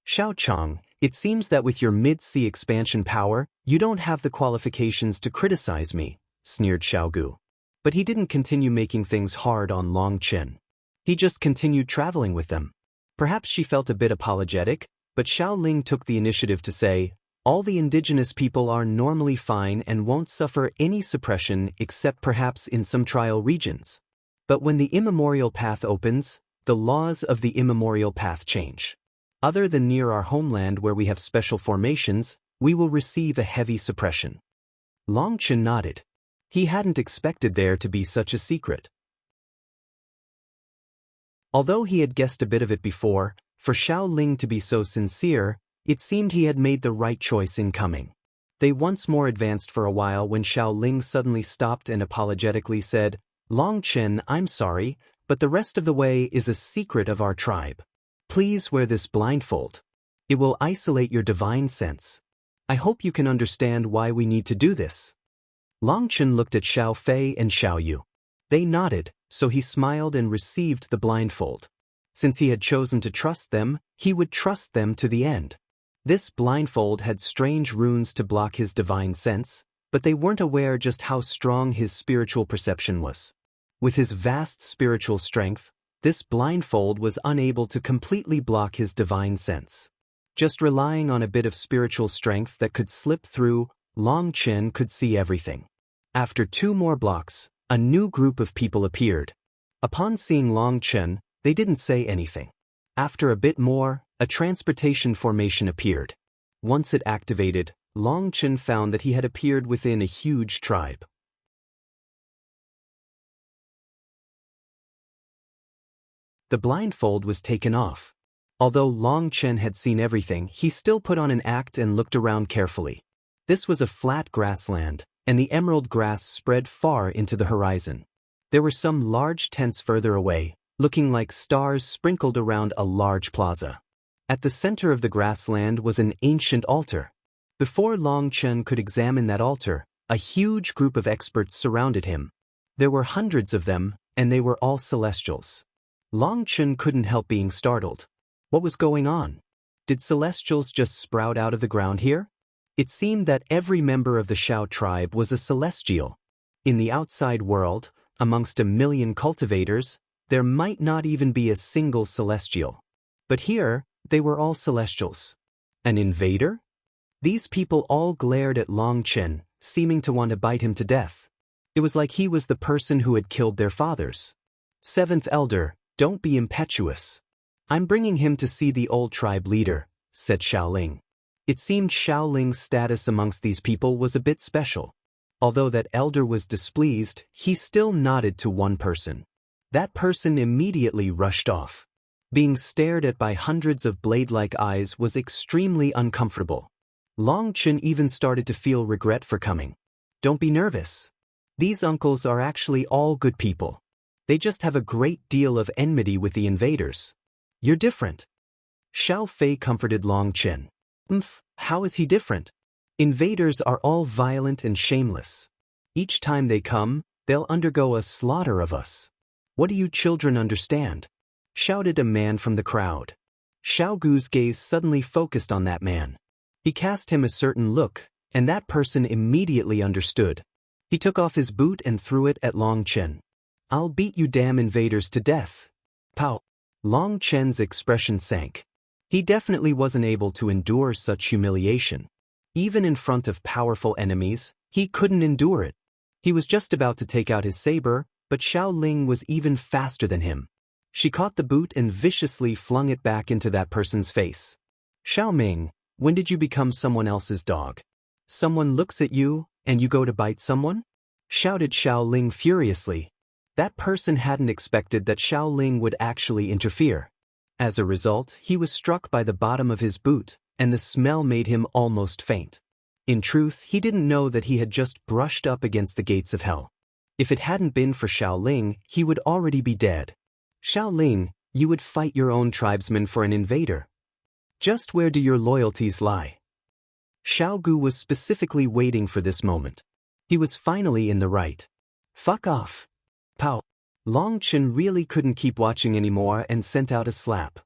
Xiao Chang, it seems that with your mid-sea expansion power, you don't have the qualifications to criticize me, sneered Xiaogu. But he didn't continue making things hard on Long Chen. He just continued traveling with them. Perhaps she felt a bit apologetic, but Xiao Ling took the initiative to say, all the indigenous people are normally fine and won't suffer any suppression except perhaps in some trial regions. But when the immemorial path opens, the laws of the immemorial path change. Other than near our homeland where we have special formations, we will receive a heavy suppression. Long Chen nodded. He hadn't expected there to be such a secret. Although he had guessed a bit of it before, for Xiao Ling to be so sincere, it seemed he had made the right choice in coming. They once more advanced for a while when Xiao Ling suddenly stopped and apologetically said, Long Chen, I'm sorry, but the rest of the way is a secret of our tribe. Please wear this blindfold. It will isolate your divine sense. I hope you can understand why we need to do this. Long Chen looked at Xiao Fei and Xiao Yu. They nodded, so he smiled and received the blindfold. Since he had chosen to trust them, he would trust them to the end. This blindfold had strange runes to block his divine sense, but they weren't aware just how strong his spiritual perception was. With his vast spiritual strength, this blindfold was unable to completely block his divine sense. Just relying on a bit of spiritual strength that could slip through, Long Chen could see everything. After 2 more blocks, a new group of people appeared. Upon seeing Long Chen, they didn't say anything. After a bit more, a transportation formation appeared. Once it activated, Long Chen found that he had appeared within a huge tribe. The blindfold was taken off. Although Long Chen had seen everything, he still put on an act and looked around carefully. This was a flat grassland, and the emerald grass spread far into the horizon. There were some large tents further away, looking like stars sprinkled around a large plaza. At the center of the grassland was an ancient altar. Before Long Chen could examine that altar, a huge group of experts surrounded him. There were hundreds of them, and they were all celestials. Long Chen couldn't help being startled. What was going on? Did celestials just sprout out of the ground here? It seemed that every member of the Xiao tribe was a celestial. In the outside world, amongst 1,000,000 cultivators, there might not even be a single celestial. But here, they were all celestials. An invader? These people all glared at Long Chen, seeming to want to bite him to death. It was like he was the person who had killed their fathers. 7th Elder, don't be impetuous. I'm bringing him to see the old tribe leader, said Xiao Ling. It seemed Xiao Ling's status amongst these people was a bit special. Although that elder was displeased, he still nodded to one person. That person immediately rushed off. Being stared at by hundreds of blade-like eyes was extremely uncomfortable. Long Chen even started to feel regret for coming. Don't be nervous. These uncles are actually all good people. They just have a great deal of enmity with the invaders. You're different. Xiao Fei comforted Long Chen. How is he different? Invaders are all violent and shameless. Each time they come, they'll undergo a slaughter of us. What do you children understand? Shouted a man from the crowd. Xiaogu's gaze suddenly focused on that man. He cast him a certain look, and that person immediately understood. He took off his boot and threw it at Long Chen. I'll beat you damn invaders to death. Pow! Long Chen's expression sank. He definitely wasn't able to endure such humiliation. Even in front of powerful enemies, he couldn't endure it. He was just about to take out his saber, But Xiao Ling was even faster than him. She caught the boot and viciously flung it back into that person's face. Xiao Ming, when did you become someone else's dog? Someone looks at you, and you go to bite someone? Shouted Xiao Ling furiously. That person hadn't expected that Xiao Ling would actually interfere. As a result, he was struck by the bottom of his boot, and the smell made him almost faint. In truth, he didn't know that he had just brushed up against the gates of hell. If it hadn't been for Xiao Ling, he would already be dead. Xiao Ling, you would fight your own tribesmen for an invader. Just where do your loyalties lie? Xiao Gu was specifically waiting for this moment. He was finally in the right. Fuck off. Pow. Long Chen really couldn't keep watching anymore and sent out a slap.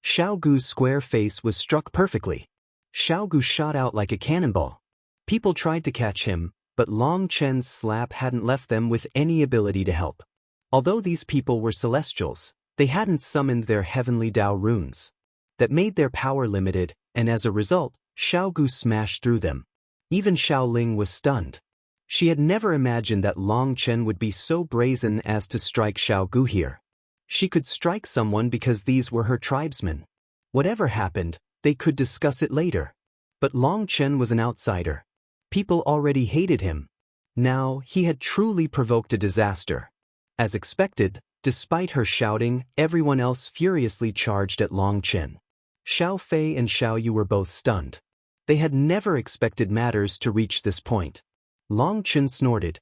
Xiao Gu's square face was struck perfectly. Xiao Gu shot out like a cannonball. People tried to catch him, but Long Chen's slap hadn't left them with any ability to help. Although these people were celestials, they hadn't summoned their heavenly Dao runes. That made their power limited, and as a result, Xiao Gu smashed through them. Even Xiao Ling was stunned. She had never imagined that Long Chen would be so brazen as to strike Xiao Gu here. She could strike someone because these were her tribesmen. Whatever happened, they could discuss it later. But Long Chen was an outsider. People already hated him. Now, he had truly provoked a disaster. As expected, despite her shouting, everyone else furiously charged at Long Chen. Xiao Fei and Xiao Yu were both stunned. They had never expected matters to reach this point. Long Chen snorted.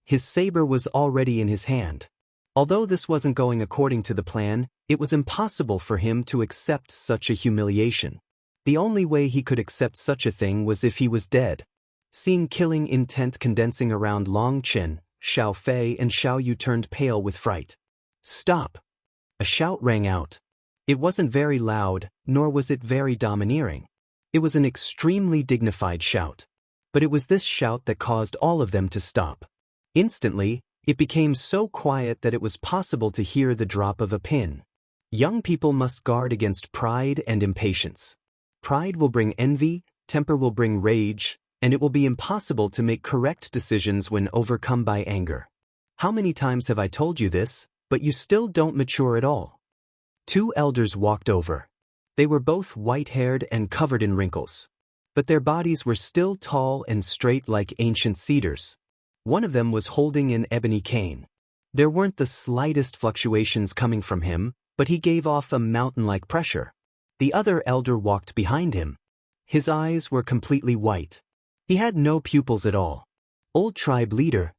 His saber was already in his hand. Although this wasn't going according to the plan, it was impossible for him to accept such a humiliation. The only way he could accept such a thing was if he was dead. Seeing killing intent condensing around Long Chen, Xiao Fei and Xiao Yu turned pale with fright. Stop! A shout rang out. It wasn't very loud, nor was it very domineering. It was an extremely dignified shout. But it was this shout that caused all of them to stop. Instantly, it became so quiet that it was possible to hear the drop of a pin. Young people must guard against pride and impatience. Pride will bring envy, temper will bring rage, and it will be impossible to make correct decisions when overcome by anger. How many times have I told you this, but you still don't mature at all? Two elders walked over. They were both white-haired and covered in wrinkles. But their bodies were still tall and straight like ancient cedars. One of them was holding an ebony cane. There weren't the slightest fluctuations coming from him, but he gave off a mountain-like pressure. The other elder walked behind him. His eyes were completely white. He had no pupils at all. Old tribe leader.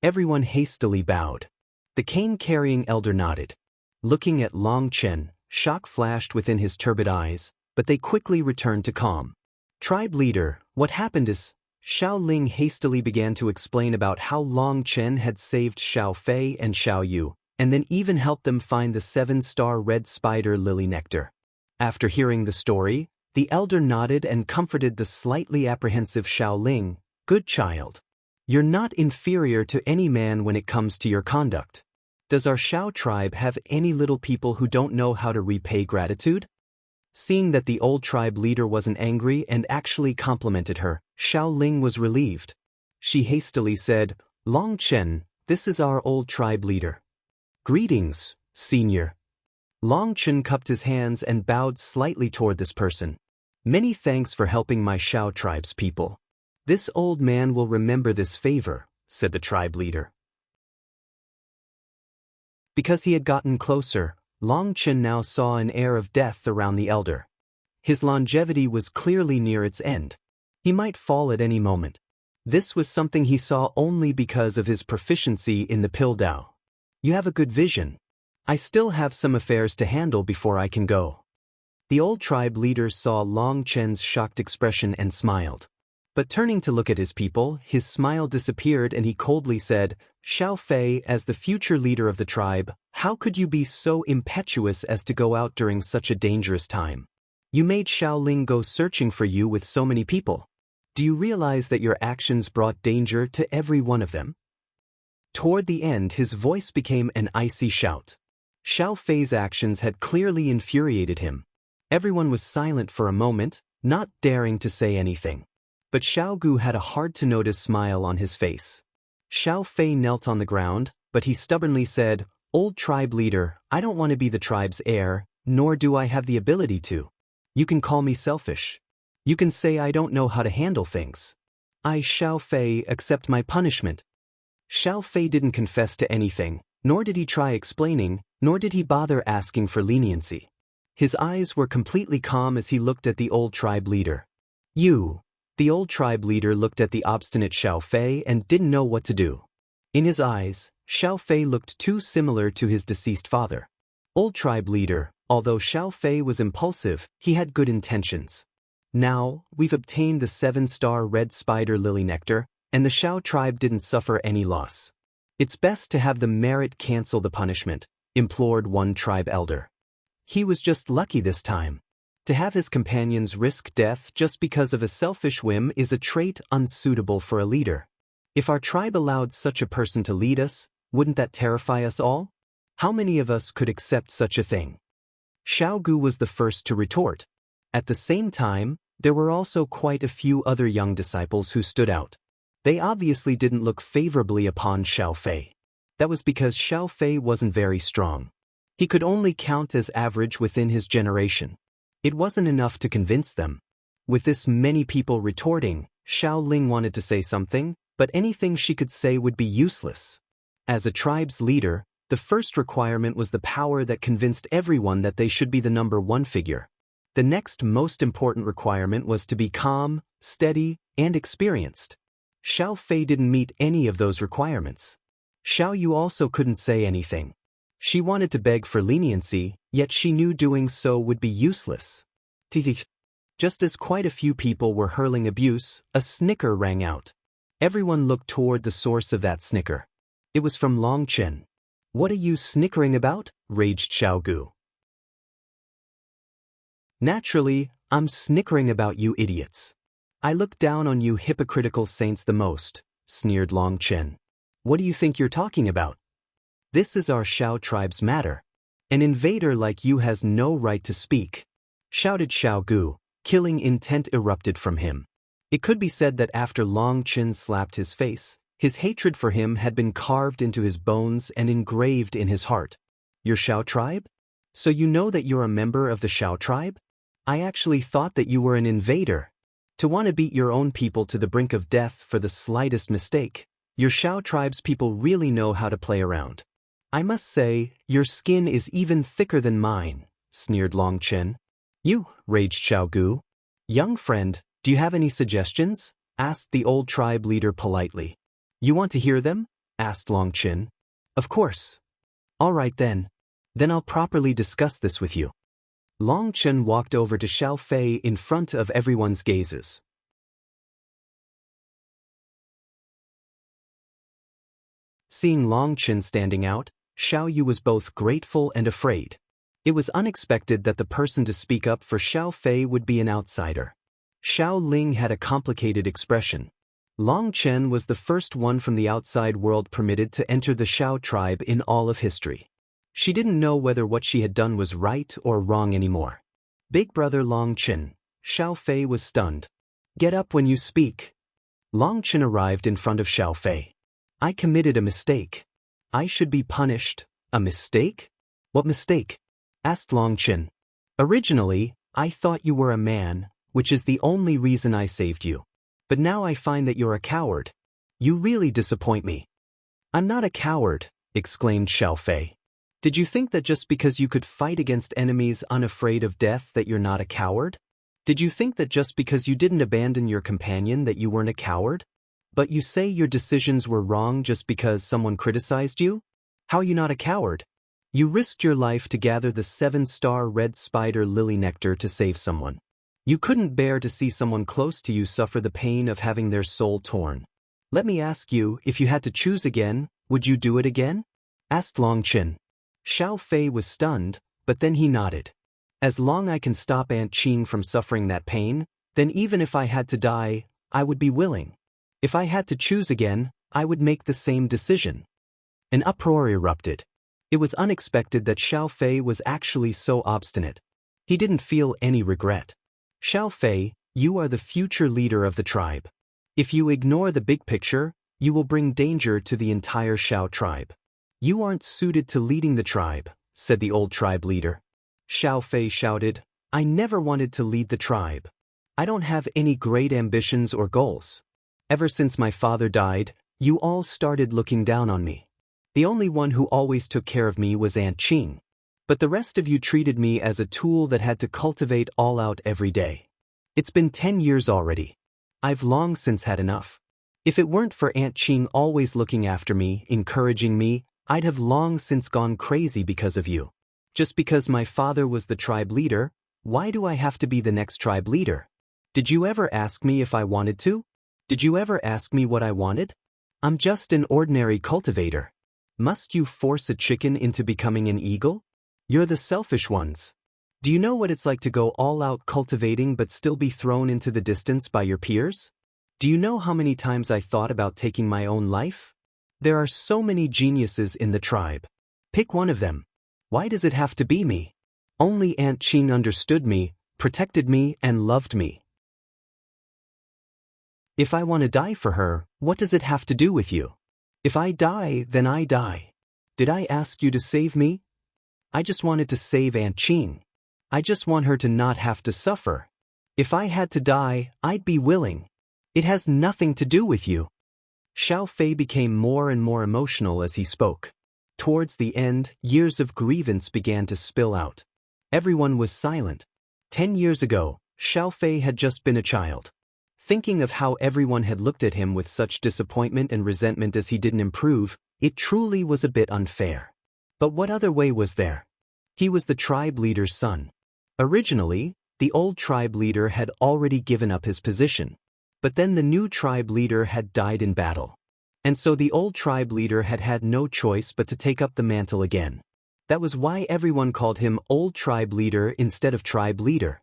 Everyone hastily bowed. The cane-carrying elder nodded. Looking at Long Chen, shock flashed within his turbid eyes, but they quickly returned to calm. Tribe leader, what happened is... Xiao Ling hastily began to explain about how Long Chen had saved Xiao Fei and Xiao Yu, and then even helped them find the 7-star red spider lily nectar. After hearing the story, the elder nodded and comforted the slightly apprehensive Xiao Ling. Good child. You're not inferior to any man when it comes to your conduct. Does our Xiao tribe have any little people who don't know how to repay gratitude? Seeing that the old tribe leader wasn't angry and actually complimented her, Xiao Ling was relieved. She hastily said, Long Chen, this is our old tribe leader. Greetings, senior. Long Chen cupped his hands and bowed slightly toward this person. Many thanks for helping my Xiao tribe's people. This old man will remember this favor, said the tribe leader. Because he had gotten closer, Long Chen now saw an air of death around the elder. His longevity was clearly near its end. He might fall at any moment. This was something he saw only because of his proficiency in the Pill Dao. You have a good vision. I still have some affairs to handle before I can go. The old tribe leader saw Long Chen's shocked expression and smiled. But turning to look at his people, his smile disappeared and he coldly said, Xiao Fei, as the future leader of the tribe, how could you be so impetuous as to go out during such a dangerous time? You made Xiao Ling go searching for you with so many people. Do you realize that your actions brought danger to every one of them? Toward the end, his voice became an icy shout. Xiao Fei's actions had clearly infuriated him. Everyone was silent for a moment, not daring to say anything. But Xiao Gu had a hard-to-notice smile on his face. Xiao Fei knelt on the ground, but he stubbornly said, "Old tribe leader, I don't want to be the tribe's heir, nor do I have the ability to. You can call me selfish. You can say I don't know how to handle things. I, Xiao Fei, accept my punishment." Xiao Fei didn't confess to anything, nor did he try explaining, nor did he bother asking for leniency. His eyes were completely calm as he looked at the old tribe leader. "You." The old tribe leader looked at the obstinate Xiao Fei and didn't know what to do. In his eyes, Xiao Fei looked too similar to his deceased father. Old tribe leader, although Xiao Fei was impulsive, he had good intentions. "Now, we've obtained the 7-star red spider lily nectar, and the Xiao tribe didn't suffer any loss. It's best to have the merit cancel the punishment," implored one tribe elder. He was just lucky this time. To have his companions risk death just because of a selfish whim is a trait unsuitable for a leader. If our tribe allowed such a person to lead us, wouldn't that terrify us all? How many of us could accept such a thing? Xiao Gu was the first to retort. At the same time, there were also quite a few other young disciples who stood out. They obviously didn't look favorably upon Xiao Fei. That was because Xiao Fei wasn't very strong. He could only count as average within his generation. It wasn't enough to convince them. With this many people retorting, Xiao Ling wanted to say something, but anything she could say would be useless. As a tribe's leader, the first requirement was the power that convinced everyone that they should be the number one figure. The next most important requirement was to be calm, steady, and experienced. Xiao Fei didn't meet any of those requirements. Xiao Yu also couldn't say anything. She wanted to beg for leniency, yet she knew doing so would be useless. Just as quite a few people were hurling abuse, a snicker rang out. Everyone looked toward the source of that snicker. It was from Long Chen. "What are you snickering about?" raged Xiao Gu. "Naturally, I'm snickering about you idiots. I look down on you hypocritical saints the most," sneered Long Chen. "What do you think you're talking about? This is our Xiao tribe's matter. An invader like you has no right to speak," shouted Xiao Gu. Killing intent erupted from him. It could be said that after Long Chen slapped his face, his hatred for him had been carved into his bones and engraved in his heart. "Your Xiao tribe? So you know that you're a member of the Xiao tribe? I actually thought that you were an invader. To want to beat your own people to the brink of death for the slightest mistake. Your Xiao tribe's people really know how to play around. I must say, your skin is even thicker than mine," sneered Long Chen. "You," raged Xiao Gu. "Young friend, do you have any suggestions?" asked the old tribe leader politely. "You want to hear them?" asked Long Chen. "Of course." "All right then. Then I'll properly discuss this with you." Long Chen walked over to Xiao Fei in front of everyone's gazes. Seeing Long Chen standing out, Xiao Yu was both grateful and afraid. It was unexpected that the person to speak up for Xiao Fei would be an outsider. Xiao Ling had a complicated expression. Long Chen was the first one from the outside world permitted to enter the Xiao tribe in all of history. She didn't know whether what she had done was right or wrong anymore. "Big brother Long Chen," Xiao Fei was stunned. "Get up when you speak." Long Chen arrived in front of Xiao Fei. "I committed a mistake. I should be punished." "A mistake? What mistake?" asked Long Chen. "Originally, I thought you were a man, which is the only reason I saved you. But now I find that you're a coward. You really disappoint me." "I'm not a coward," exclaimed Xiao Fei. "Did you think that just because you could fight against enemies unafraid of death that you're not a coward? Did you think that just because you didn't abandon your companion that you weren't a coward? But you say your decisions were wrong just because someone criticized you? How are you not a coward? You risked your life to gather the 7-star red spider lily nectar to save someone. You couldn't bear to see someone close to you suffer the pain of having their soul torn. Let me ask you, if you had to choose again, would you do it again?" asked Long Chen. Xiao Fei was stunned, but then he nodded. "As long as I can stop Aunt Qing from suffering that pain, then even if I had to die, I would be willing. If I had to choose again, I would make the same decision." An uproar erupted. It was unexpected that Xiao Fei was actually so obstinate. He didn't feel any regret. "Xiao Fei, you are the future leader of the tribe. If you ignore the big picture, You will bring danger to the entire Xiao tribe. You aren't suited to leading the tribe, said the old tribe leader. Xiao Fei shouted, I never wanted to lead the tribe. I don't have any great ambitions or goals. Ever since my father died, you all started looking down on me. The only one who always took care of me was Aunt Qing. But the rest of you treated me as a tool that had to cultivate all out every day. It's been 10 years already. I've long since had enough. If it weren't for Aunt Qing always looking after me, encouraging me, I'd have long since gone crazy because of you. Just because my father was the tribe leader, why do I have to be the next tribe leader? Did you ever ask me if I wanted to? Did you ever ask me what I wanted? I'm just an ordinary cultivator. Must you force a chicken into becoming an eagle? You're the selfish ones. Do you know what it's like to go all out cultivating but still be thrown into the distance by your peers? Do you know how many times I thought about taking my own life? There are so many geniuses in the tribe. Pick one of them. Why does it have to be me? Only Aunt Qing understood me, protected me, and loved me. If I want to die for her, what does it have to do with you? If I die, then I die. Did I ask you to save me? I just wanted to save Aunt Qing. I just want her to not have to suffer. If I had to die, I'd be willing. It has nothing to do with you. Xiao Fei became more and more emotional as he spoke. Towards the end, years of grievance began to spill out. Everyone was silent. 10 years ago, Xiao Fei had just been a child. Thinking of how everyone had looked at him with such disappointment and resentment as he didn't improve, it truly was a bit unfair. But what other way was there? He was the tribe leader's son. Originally, the old tribe leader had already given up his position. But then the new tribe leader had died in battle. And so the old tribe leader had had no choice but to take up the mantle again. That was why everyone called him old tribe leader instead of tribe leader.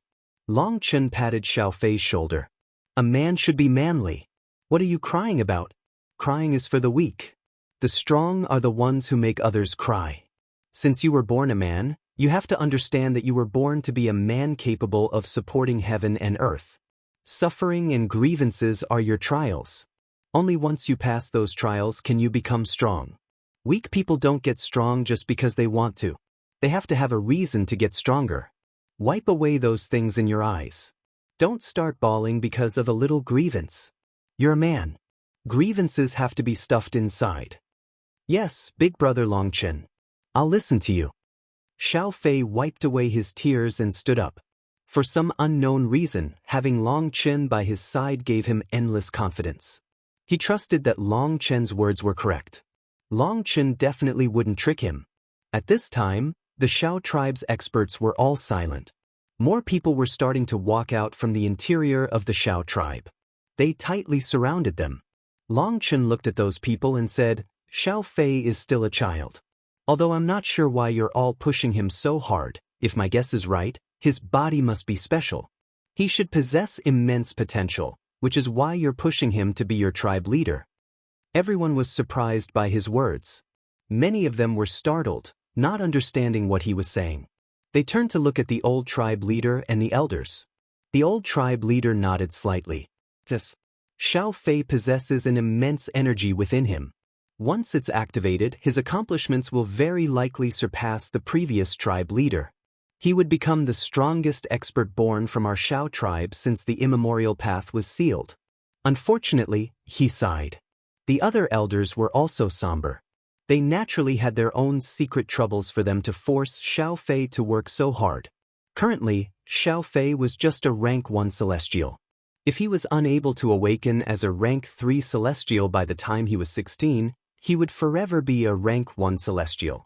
Long Chen patted Xiao Fei's shoulder. A man should be manly. What are you crying about? Crying is for the weak. The strong are the ones who make others cry. Since you were born a man, you have to understand that you were born to be a man capable of supporting heaven and earth. Suffering and grievances are your trials. Only once you pass those trials can you become strong. Weak people don't get strong just because they want to. They have to have a reason to get stronger. Wipe away those things in your eyes. Don't start bawling because of a little grievance. You're a man. Grievances have to be stuffed inside. Yes, big brother Longchen. I'll listen to you. Xiao Fei wiped away his tears and stood up. For some unknown reason, having Long Chen by his side gave him endless confidence. He trusted that Long Chen's words were correct. Long Chen definitely wouldn't trick him. At this time, the Xiao tribe's experts were all silent. More people were starting to walk out from the interior of the Xiao tribe. They tightly surrounded them. Long Chen looked at those people and said, Xiao Fei is still a child. Although I'm not sure why you're all pushing him so hard, if my guess is right, his body must be special. He should possess immense potential, which is why you're pushing him to be your tribe leader. Everyone was surprised by his words. Many of them were startled, not understanding what he was saying. They turned to look at the old tribe leader and the elders. The old tribe leader nodded slightly. Yes. Xiao Fei possesses an immense energy within him. Once it's activated, his accomplishments will very likely surpass the previous tribe leader. He would become the strongest expert born from our Xiao tribe since the immemorial path was sealed. Unfortunately, he sighed. The other elders were also somber. They naturally had their own secret troubles for them to force Xiao Fei to work so hard. Currently, Xiao Fei was just a rank 1 celestial. If he was unable to awaken as a rank 3 celestial by the time he was 16, he would forever be a rank 1 celestial.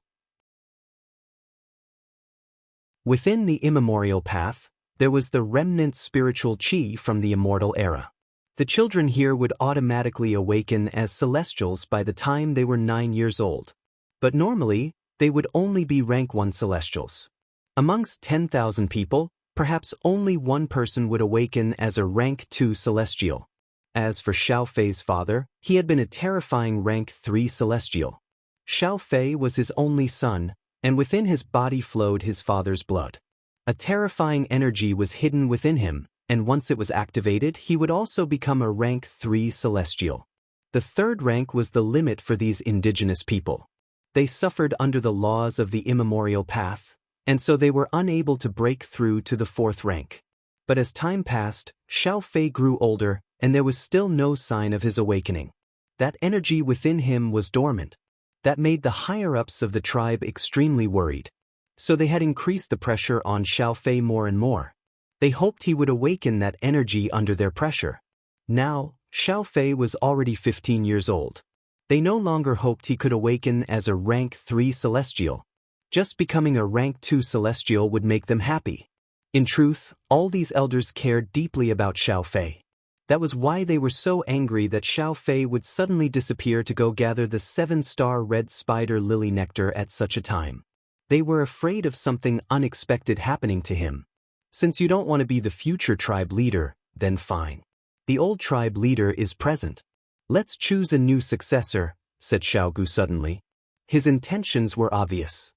Within the immemorial path, there was the remnant spiritual chi from the immortal era. The children here would automatically awaken as celestials by the time they were 9 years old. But normally, they would only be rank 1 celestials. Amongst 10,000 people, perhaps only one person would awaken as a rank 2 celestial. As for Xiao Fei's father, he had been a terrifying rank 3 celestial. Xiao Fei was his only son, and within his body flowed his father's blood. A terrifying energy was hidden within him, and once it was activated, he would also become a rank 3 celestial. The third rank was the limit for these indigenous people. They suffered under the laws of the immemorial path, and so they were unable to break through to the fourth rank. But as time passed, Xiao Fei grew older, and there was still no sign of his awakening. That energy within him was dormant. That made the higher-ups of the tribe extremely worried. So they had increased the pressure on Xiao Fei more and more. They hoped he would awaken that energy under their pressure. Now, Xiao Fei was already 15 years old. They no longer hoped he could awaken as a rank 3 celestial. Just becoming a rank 2 celestial would make them happy. In truth, all these elders cared deeply about Xiao Fei. That was why they were so angry that Xiao Fei would suddenly disappear to go gather the 7-star red spider lily nectar at such a time. They were afraid of something unexpected happening to him. Since you don't want to be the future tribe leader, then fine. The old tribe leader is present. Let's choose a new successor, said Xiaogu suddenly. His intentions were obvious.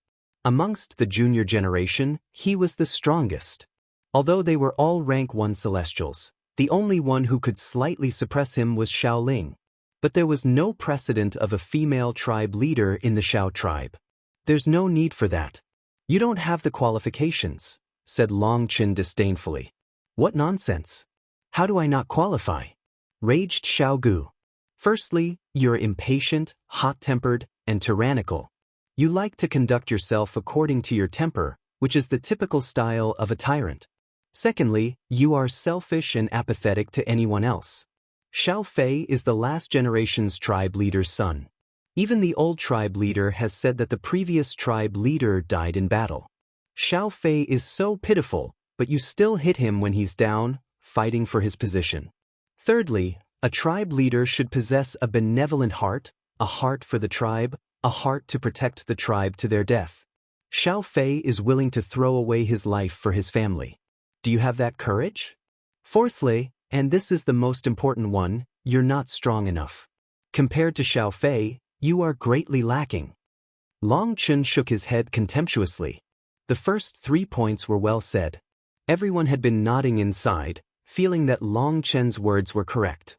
Amongst the junior generation, he was the strongest. Although they were all rank 1 celestials, the only one who could slightly suppress him was Xiaoling. But there was no precedent of a female tribe leader in the Xiao tribe. There's no need for that. You don't have the qualifications, said Long Qin disdainfully. What nonsense! How do I not qualify? Raged Xiaogu. Firstly, you're impatient, hot-tempered, and tyrannical. You like to conduct yourself according to your temper, which is the typical style of a tyrant. Secondly, you are selfish and apathetic to anyone else. Xiao Fei is the last generation's tribe leader's son. Even the old tribe leader has said that the previous tribe leader died in battle. Xiao Fei is so pitiful, but you still hit him when he's down, fighting for his position. Thirdly, a tribe leader should possess a benevolent heart, a heart for the tribe, a heart to protect the tribe to their death. Xiao Fei is willing to throw away his life for his family. Do you have that courage? Fourthly, and this is the most important one, you're not strong enough. Compared to Xiao Fei, you are greatly lacking. Long Qin shook his head contemptuously. The first 3 points were well said. Everyone had been nodding inside, feeling that Long Qin's words were correct.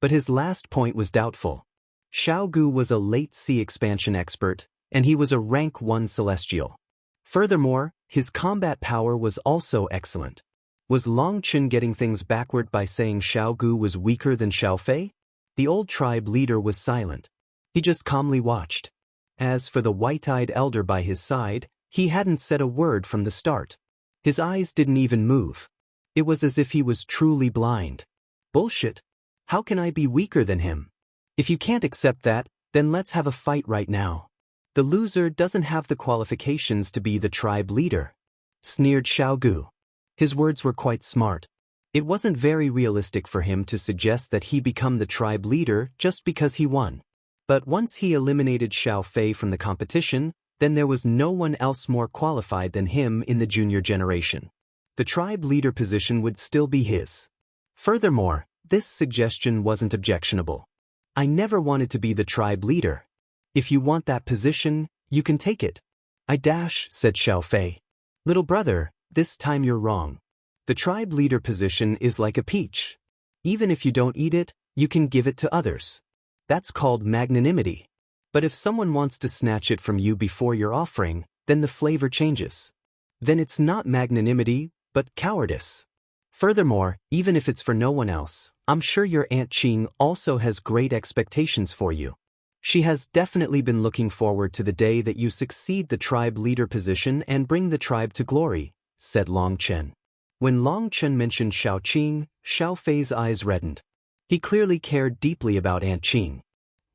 But his last point was doubtful. Xiaogu was a late sea expansion expert, and he was a rank 1 celestial. Furthermore, his combat power was also excellent. Was Long Qin getting things backward by saying Xiaogu was weaker than Xiao Fei? The old tribe leader was silent. He just calmly watched. As for the white-eyed elder by his side, he hadn't said a word from the start. His eyes didn't even move. It was as if he was truly blind. Bullshit. How can I be weaker than him? If you can't accept that, then let's have a fight right now. The loser doesn't have the qualifications to be the tribe leader, sneered Xiaogu. His words were quite smart. It wasn't very realistic for him to suggest that he become the tribe leader just because he won. But once he eliminated Xiao Fei from the competition, then there was no one else more qualified than him in the junior generation. The tribe leader position would still be his. Furthermore, this suggestion wasn't objectionable. I never wanted to be the tribe leader. If you want that position, you can take it. Said Xiao Fei. Little brother, this time you're wrong. The tribe leader position is like a peach. Even if you don't eat it, you can give it to others. That's called magnanimity. But if someone wants to snatch it from you before your offering, then the flavor changes. Then it's not magnanimity, but cowardice. Furthermore, even if it's for no one else, I'm sure your Aunt Qing also has great expectations for you. She has definitely been looking forward to the day that you succeed the tribe leader position and bring the tribe to glory, said Long Qin. When Long Qin mentioned Xiao Qing, Xiao Fei's eyes reddened. He clearly cared deeply about Aunt Qing.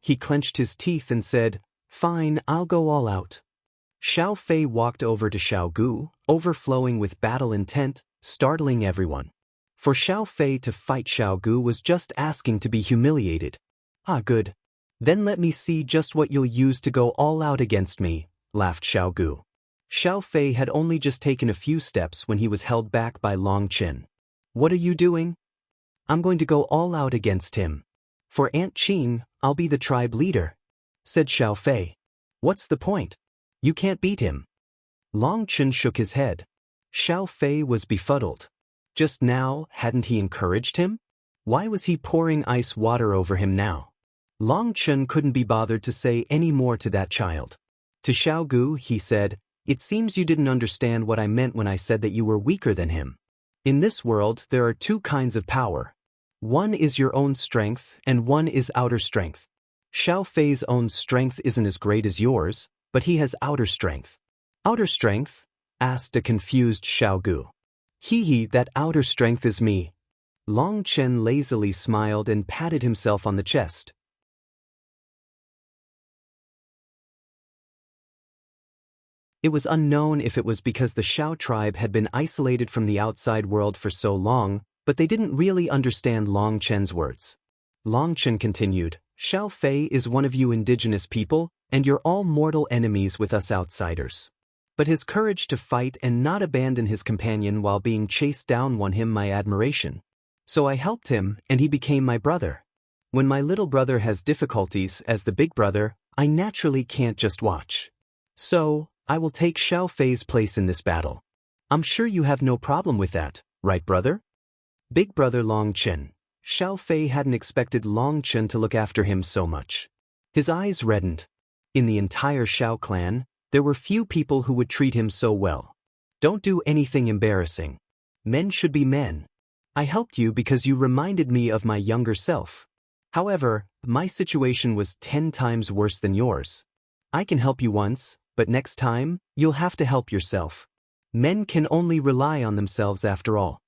He clenched his teeth and said, "Fine, I'll go all out." Xiao Fei walked over to Xiaogu, overflowing with battle intent, startling everyone. For Xiao Fei to fight Xiaogu was just asking to be humiliated. Ah, good. Then let me see just what you'll use to go all out against me, laughed Xiaogu. Xiao Fei had only just taken a few steps when he was held back by Long Qin. What are you doing? I'm going to go all out against him. For Aunt Qing, I'll be the tribe leader, said Xiao Fei. What's the point? You can't beat him. Long Qin shook his head. Xiao Fei was befuddled. Just now, hadn't he encouraged him? Why was he pouring ice water over him now? Long Chen couldn't be bothered to say any more to that child. To Xiaogu, he said, "It seems you didn't understand what I meant when I said that you were weaker than him. In this world, there are two kinds of power. One is your own strength, and one is outer strength. Xiao Fei's own strength isn't as great as yours, but he has outer strength." "Outer strength?" asked a confused Xiaogu. "Hee, that outer strength is me." Long Chen lazily smiled and patted himself on the chest. It was unknown if it was because the Xiao tribe had been isolated from the outside world for so long, but they didn't really understand Long Chen's words. Long Chen continued, "Xiao Fei is one of you indigenous people, and you're all mortal enemies with us outsiders. But his courage to fight and not abandon his companion while being chased down won him my admiration. So I helped him, and he became my brother. When my little brother has difficulties as the big brother, I naturally can't just watch. So, I will take Xiao Fei's place in this battle. I'm sure you have no problem with that, right, brother?" Big brother Long Chen. Xiao Fei hadn't expected Long Chen to look after him so much. His eyes reddened. In the entire Xiao clan, there were few people who would treat him so well. "Don't do anything embarrassing. Men should be men. I helped you because you reminded me of my younger self. However, my situation was 10 times worse than yours. I can help you once, but next time, you'll have to help yourself. Men can only rely on themselves after all."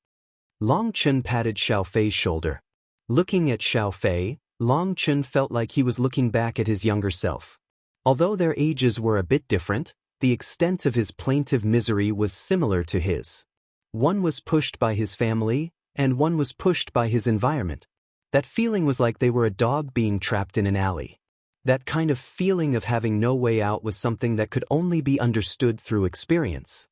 Long Chen patted Xiao Fei's shoulder. Looking at Xiao Fei, Long Chen felt like he was looking back at his younger self. Although their ages were a bit different, the extent of his plaintive misery was similar to his. One was pushed by his family, and one was pushed by his environment. That feeling was like they were a dog being trapped in an alley. That kind of feeling of having no way out was something that could only be understood through experience.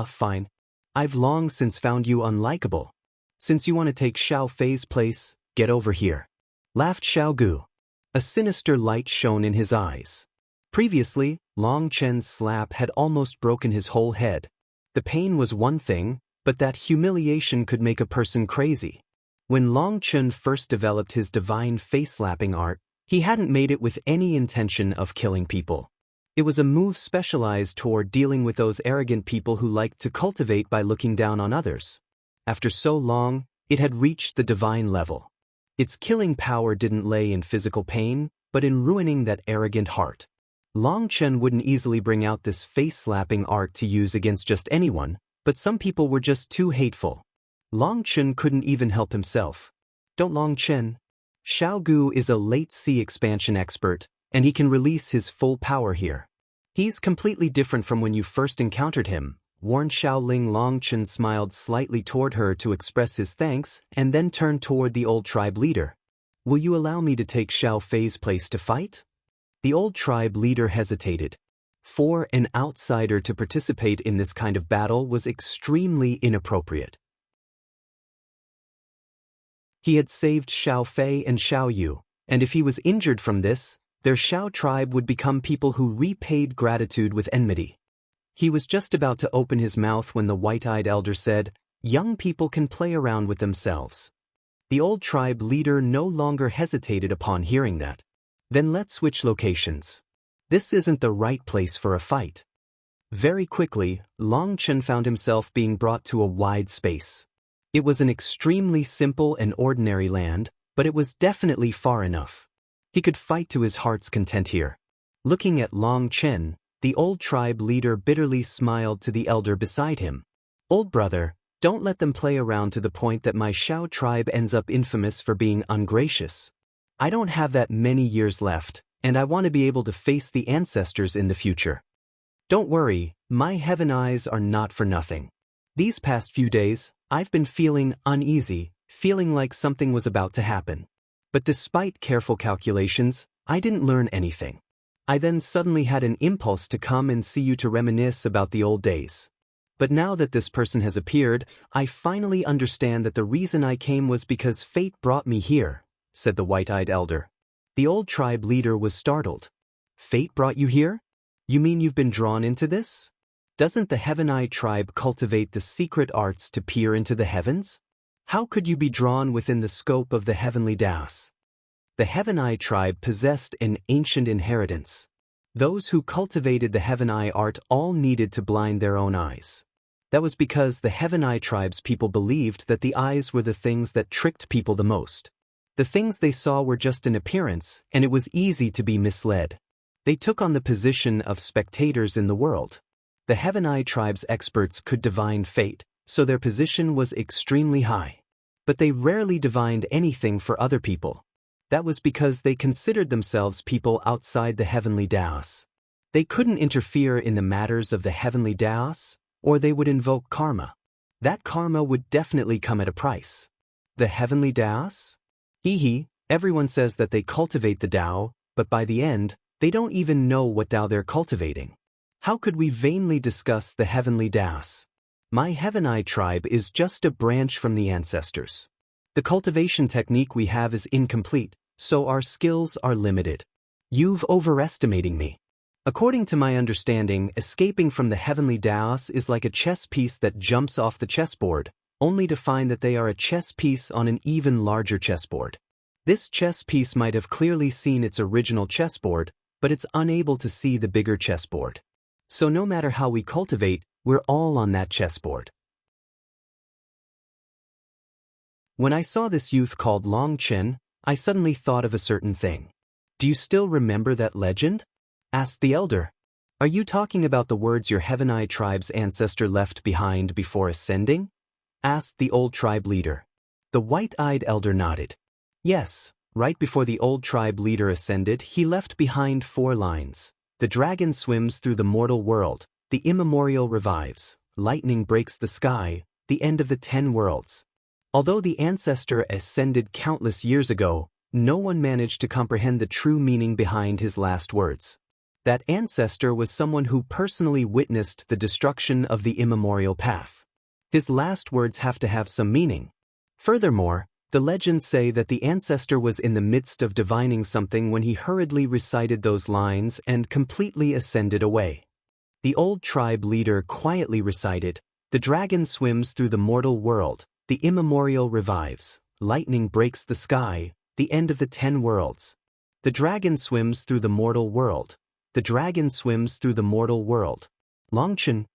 Fine. I've long since found you unlikable. Since you want to take Xiao Fei's place, get over here," laughed Xiaogu. A sinister light shone in his eyes. Previously, Long Chen's slap had almost broken his whole head. The pain was one thing, but that humiliation could make a person crazy. When Long Chen first developed his divine face-slapping art, he hadn't made it with any intention of killing people. It was a move specialized toward dealing with those arrogant people who liked to cultivate by looking down on others. After so long, it had reached the divine level. Its killing power didn't lay in physical pain, but in ruining that arrogant heart. Long Chen wouldn't easily bring out this face-slapping art to use against just anyone, but some people were just too hateful. Long Chen couldn't even help himself. "Don't Long Chen. Xiaogu is a late sea expansion expert, and he can release his full power here. He's completely different from when you first encountered him," warned Xiaoling. Long Chen smiled slightly toward her to express his thanks and then turned toward the old tribe leader. "Will you allow me to take Xiao Fei's place to fight?" The old tribe leader hesitated. For an outsider to participate in this kind of battle was extremely inappropriate. He had saved Xiao Fei and Xiao Yu, and if he was injured from this, their Xiao tribe would become people who repaid gratitude with enmity. He was just about to open his mouth when the white-eyed elder said, "Young people can play around with themselves." The old tribe leader no longer hesitated upon hearing that. "Then let's switch locations. This isn't the right place for a fight." Very quickly, Long Chen found himself being brought to a wide space. It was an extremely simple and ordinary land, but it was definitely far enough. He could fight to his heart's content here. Looking at Long Chen, the old tribe leader bitterly smiled to the elder beside him. "Old brother, don't let them play around to the point that my Xiao tribe ends up infamous for being ungracious. I don't have that many years left, and I want to be able to face the ancestors in the future. Don't worry, my heaven eyes are not for nothing. These past few days, I've been feeling uneasy, feeling like something was about to happen. But despite careful calculations, I didn't learn anything. I then suddenly had an impulse to come and see you to reminisce about the old days. But now that this person has appeared, I finally understand that the reason I came was because fate brought me here," said the white-eyed elder. The old tribe leader was startled. "Fate brought you here? You mean you've been drawn into this? Doesn't the Heaven Eye tribe cultivate the secret arts to peer into the heavens?" How could you be drawn within the scope of the heavenly Daos? The Heaven Eye tribe possessed an ancient inheritance. Those who cultivated the Heaven Eye art all needed to blind their own eyes. That was because the Heaven Eye tribe's people believed that the eyes were the things that tricked people the most. The things they saw were just an appearance, and it was easy to be misled. They took on the position of spectators in the world. The Heaven Eye tribe's experts could divine fate, so their position was extremely high. But they rarely divined anything for other people. That was because they considered themselves people outside the heavenly Daos. They couldn't interfere in the matters of the heavenly Daos, or they would invoke karma. That karma would definitely come at a price. The heavenly Daos? Everyone says that they cultivate the Tao, but by the end, they don't even know what Tao they're cultivating. How could we vainly discuss the heavenly Daos? My Heaven Eye tribe is just a branch from the ancestors. The cultivation technique we have is incomplete, so our skills are limited. You've overestimating me. According to my understanding, escaping from the heavenly Daos is like a chess piece that jumps off the chessboard, only to find that they are a chess piece on an even larger chessboard. This chess piece might have clearly seen its original chessboard, but it's unable to see the bigger chessboard. So no matter how we cultivate, we're all on that chessboard. When I saw this youth called Long Chen, I suddenly thought of a certain thing. Do you still remember that legend? Asked the elder. Are you talking about the words your Heaven Eye tribe's ancestor left behind before ascending? Asked the old tribe leader. The white-eyed elder nodded. Yes, right before the old tribe leader ascended, he left behind 4 lines. The dragon swims through the mortal world, the immemorial revives, lightning breaks the sky, the end of the 10 worlds. Although the ancestor ascended countless years ago, no one managed to comprehend the true meaning behind his last words. That ancestor was someone who personally witnessed the destruction of the immemorial path. His last words have to have some meaning. Furthermore, the legends say that the ancestor was in the midst of divining something when he hurriedly recited those lines and completely ascended away. The old tribe leader quietly recited, "The dragon swims through the mortal world, the immemorial revives, lightning breaks the sky, the end of the 10 worlds. The dragon swims through the mortal world. The dragon swims through the mortal world." Longchen?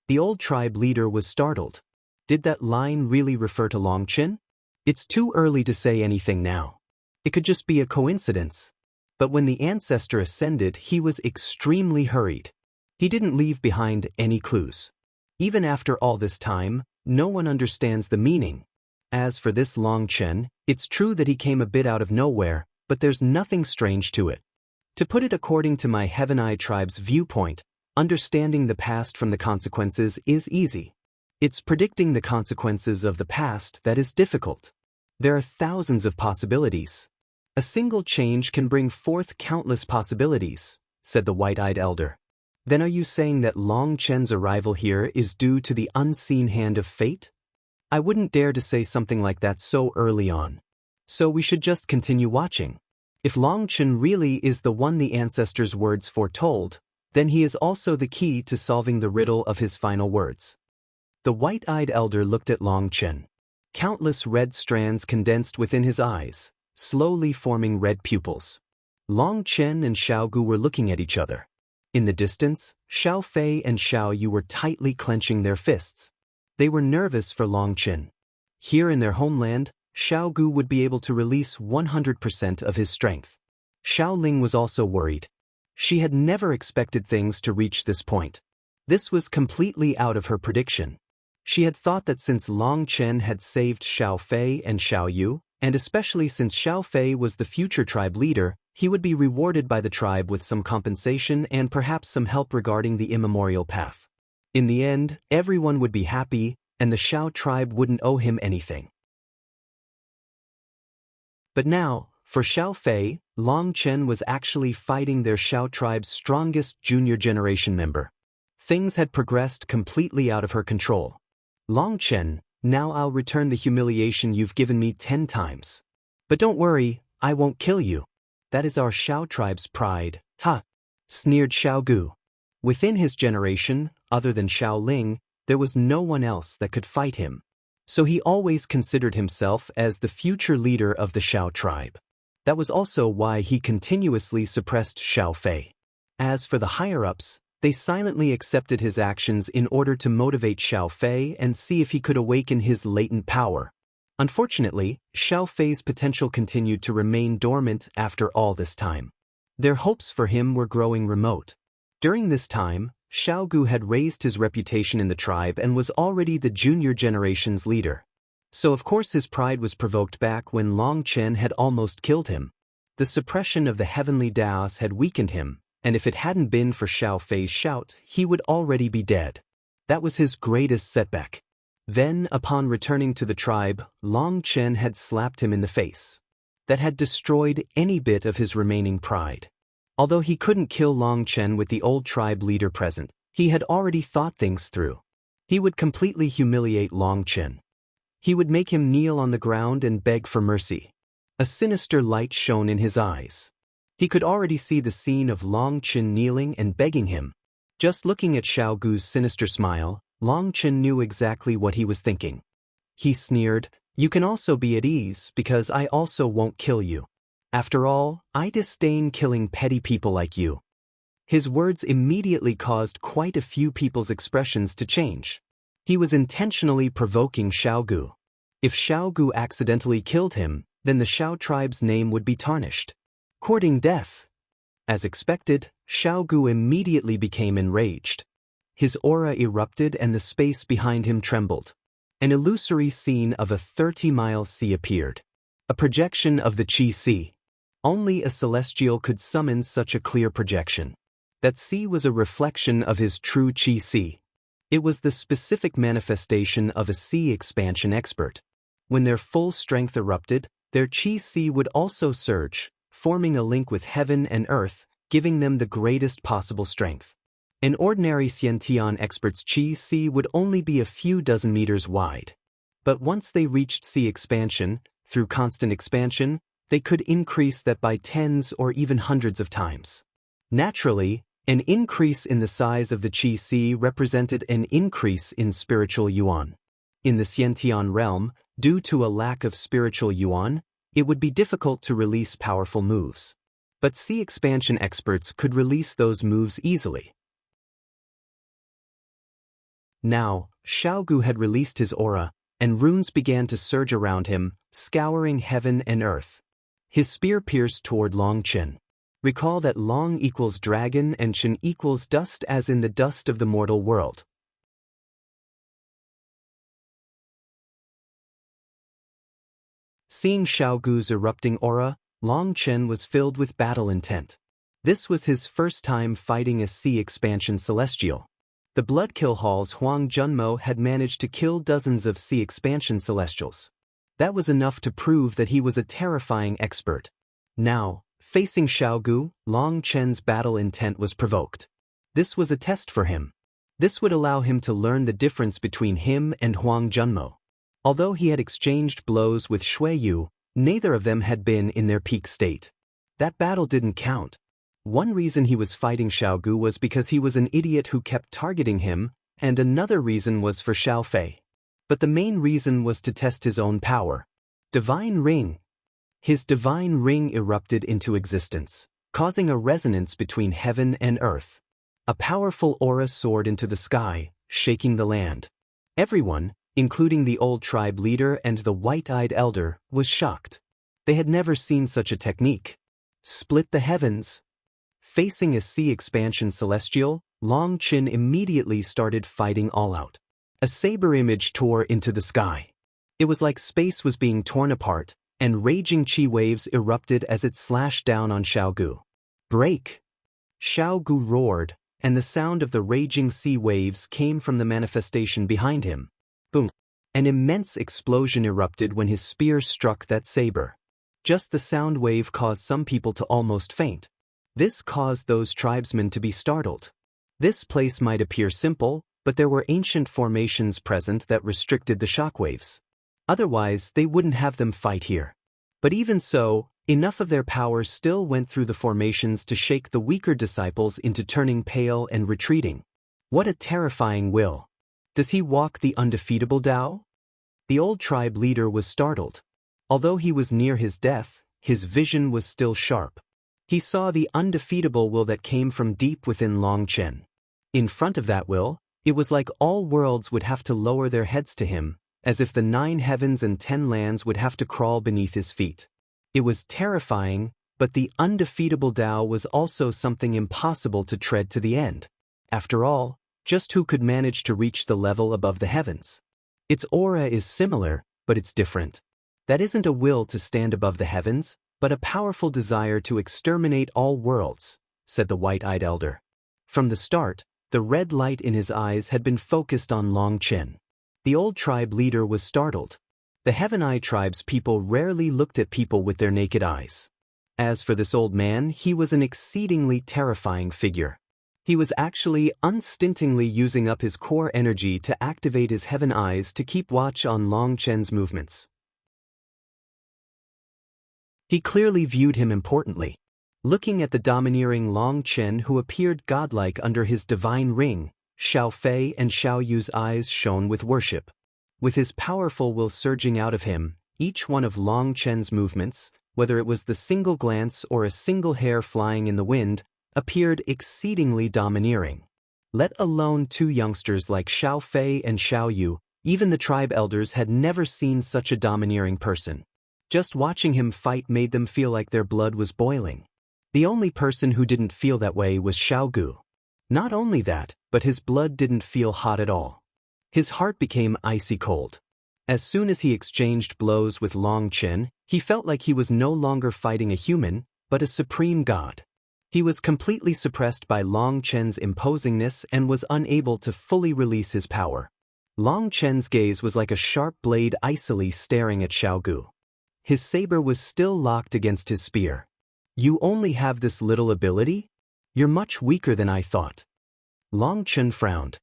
The old tribe leader was startled. Did that line really refer to Longchen? It's too early to say anything now. It could just be a coincidence. But when the ancestor ascended, he was extremely hurried. He didn't leave behind any clues. Even after all this time, no one understands the meaning. As for this Long Chen, it's true that he came a bit out of nowhere, but there's nothing strange to it. To put it according to my Heaven Eye tribe's viewpoint, understanding the past from the consequences is easy. It's predicting the consequences of the past that is difficult. There are thousands of possibilities. A single change can bring forth countless possibilities, said the white-eyed elder. Then are you saying that Long Chen's arrival here is due to the unseen hand of fate? I wouldn't dare to say something like that so early on. So we should just continue watching. If Long Chen really is the one the ancestors' words foretold, then he is also the key to solving the riddle of his final words. The white-eyed elder looked at Long Chen. Countless red strands condensed within his eyes, slowly forming red pupils. Long Chen and Xiao Gu were looking at each other. In the distance, Xiao Fei and Xiao Yu were tightly clenching their fists. They were nervous for Long Chen. Here in their homeland, Xiao Gu would be able to release 100% of his strength. Xiao Ling was also worried. She had never expected things to reach this point. This was completely out of her prediction. She had thought that since Long Chen had saved Xiao Fei and Xiao Yu, and especially since Xiao Fei was the future tribe leader, he would be rewarded by the tribe with some compensation and perhaps some help regarding the immemorial path. In the end, everyone would be happy, and the Xiao tribe wouldn't owe him anything. But now, for Xiao Fei, Long Chen was actually fighting their Xiao tribe's strongest junior generation member. Things had progressed completely out of her control. Long Chen, now I'll return the humiliation you've given me 10 times. But don't worry, I won't kill you. That is our Xiao tribe's pride. Ha! Sneered Xiao Gu. Within his generation, other than Xiao Ling, there was no one else that could fight him. so he always considered himself as the future leader of the Shao tribe. That was also why he continuously suppressed Shao Fei. As for the higher-ups, they silently accepted his actions in order to motivate Shao Fei and see if he could awaken his latent power. Unfortunately, Shao Fei's potential continued to remain dormant after all this time. Their hopes for him were growing remote. During this time, Shao Gu had raised his reputation in the tribe and was already the junior generation's leader. So of course his pride was provoked back when Long Chen had almost killed him. The suppression of the heavenly Daos had weakened him, and if it hadn't been for Shao Fei's shout, he would already be dead. That was his greatest setback. Then, upon returning to the tribe, Long Chen had slapped him in the face. That had destroyed any bit of his remaining pride. Although he couldn't kill Long Chen with the old tribe leader present, he had already thought things through. He would completely humiliate Long Chen. He would make him kneel on the ground and beg for mercy. A sinister light shone in his eyes. He could already see the scene of Long Chen kneeling and begging him. Just looking at Shao Gu's sinister smile, Long Chen knew exactly what he was thinking. He sneered, "You can also be at ease because I also won't kill you. After all, I disdain killing petty people like you." His words immediately caused quite a few people's expressions to change. He was intentionally provoking Shao Gu. If Shao Gu accidentally killed him, then the Shao tribe's name would be tarnished. Courting death. As expected, Shao Gu immediately became enraged. His aura erupted and the space behind him trembled. An illusory scene of a 30-mile sea appeared. A projection of the Qi Sea. Only a celestial could summon such a clear projection. That sea was a reflection of his true Qi Sea. It was the specific manifestation of a sea expansion expert. When their full strength erupted, their Qi Sea would also surge, forming a link with heaven and earth, giving them the greatest possible strength. An ordinary Xiantian expert's Qi Sea would only be a few dozen meters wide. But once they reached sea expansion, through constant expansion, they could increase that by tens or even hundreds of times. Naturally, an increase in the size of the Qi Sea represented an increase in spiritual yuan. In the Xiantian realm, due to a lack of spiritual yuan, it would be difficult to release powerful moves. But sea expansion experts could release those moves easily. Now, Shao Gu had released his aura, and runes began to surge around him, scouring heaven and earth. His spear pierced toward Long Chen. Recall that Long equals dragon and Chen equals dust, as in the dust of the mortal world. Seeing Shao Gu's erupting aura, Long Chen was filled with battle intent. This was his first time fighting a sea expansion celestial. The Bloodkill Hall's Huang Junmo had managed to kill dozens of sea expansion celestials. That was enough to prove that he was a terrifying expert. Now, facing Shao Gu, Long Chen's battle intent was provoked. This was a test for him. This would allow him to learn the difference between him and Huang Junmo. Although he had exchanged blows with Shui Yu, neither of them had been in their peak state. That battle didn't count. One reason he was fighting Shao Gu was because he was an idiot who kept targeting him, and another reason was for Shao Fei. But the main reason was to test his own power. Divine Ring. His divine ring erupted into existence, causing a resonance between heaven and earth. A powerful aura soared into the sky, shaking the land. Everyone, including the old tribe leader and the white-eyed elder, was shocked. They had never seen such a technique. Split the heavens. Facing a sea expansion celestial, Long Chen immediately started fighting all out. A saber image tore into the sky. It was like space was being torn apart, and raging chi waves erupted as it slashed down on Shao Gu. Break! Shao Gu roared, and the sound of the raging sea waves came from the manifestation behind him. Boom! An immense explosion erupted when his spear struck that saber. Just the sound wave caused some people to almost faint. This caused those tribesmen to be startled. This place might appear simple, but there were ancient formations present that restricted the shockwaves. Otherwise, they wouldn't have them fight here. But even so, enough of their power still went through the formations to shake the weaker disciples into turning pale and retreating. What a terrifying will! Does he walk the undefeatable Tao? The old tribe leader was startled. Although he was near his death, his vision was still sharp. He saw the undefeatable will that came from deep within Long Chen. In front of that will, it was like all worlds would have to lower their heads to him, as if the 9 heavens and 10 lands would have to crawl beneath his feet. It was terrifying, but the undefeatable Tao was also something impossible to tread to the end. After all, just who could manage to reach the level above the heavens? Its aura is similar, but it's different. That isn't a will to stand above the heavens, but a powerful desire to exterminate all worlds, said the white-eyed elder. From the start, the red light in his eyes had been focused on Long Chen. The old tribe leader was startled. The Heaven Eye tribe's people rarely looked at people with their naked eyes. As for this old man, he was an exceedingly terrifying figure. He was actually unstintingly using up his core energy to activate his Heaven Eyes to keep watch on Long Chen's movements. He clearly viewed him importantly. Looking at the domineering Long Chen who appeared godlike under his divine ring, Xiao Fei and Xiao Yu's eyes shone with worship. With his powerful will surging out of him, each one of Long Chen's movements, whether it was the single glance or a single hair flying in the wind, appeared exceedingly domineering. Let alone 2 youngsters like Xiao Fei and Xiao Yu, even the tribe elders had never seen such a domineering person. Just watching him fight made them feel like their blood was boiling. The only person who didn't feel that way was Xiao Gu. Not only that, but his blood didn't feel hot at all. His heart became icy cold. As soon as he exchanged blows with Long Chen, he felt like he was no longer fighting a human, but a supreme god. He was completely suppressed by Long Chen's imposingness and was unable to fully release his power. Long Chen's gaze was like a sharp blade icily staring at Xiao Gu. His saber was still locked against his spear. You only have this little ability? You're much weaker than I thought. Long Chen frowned.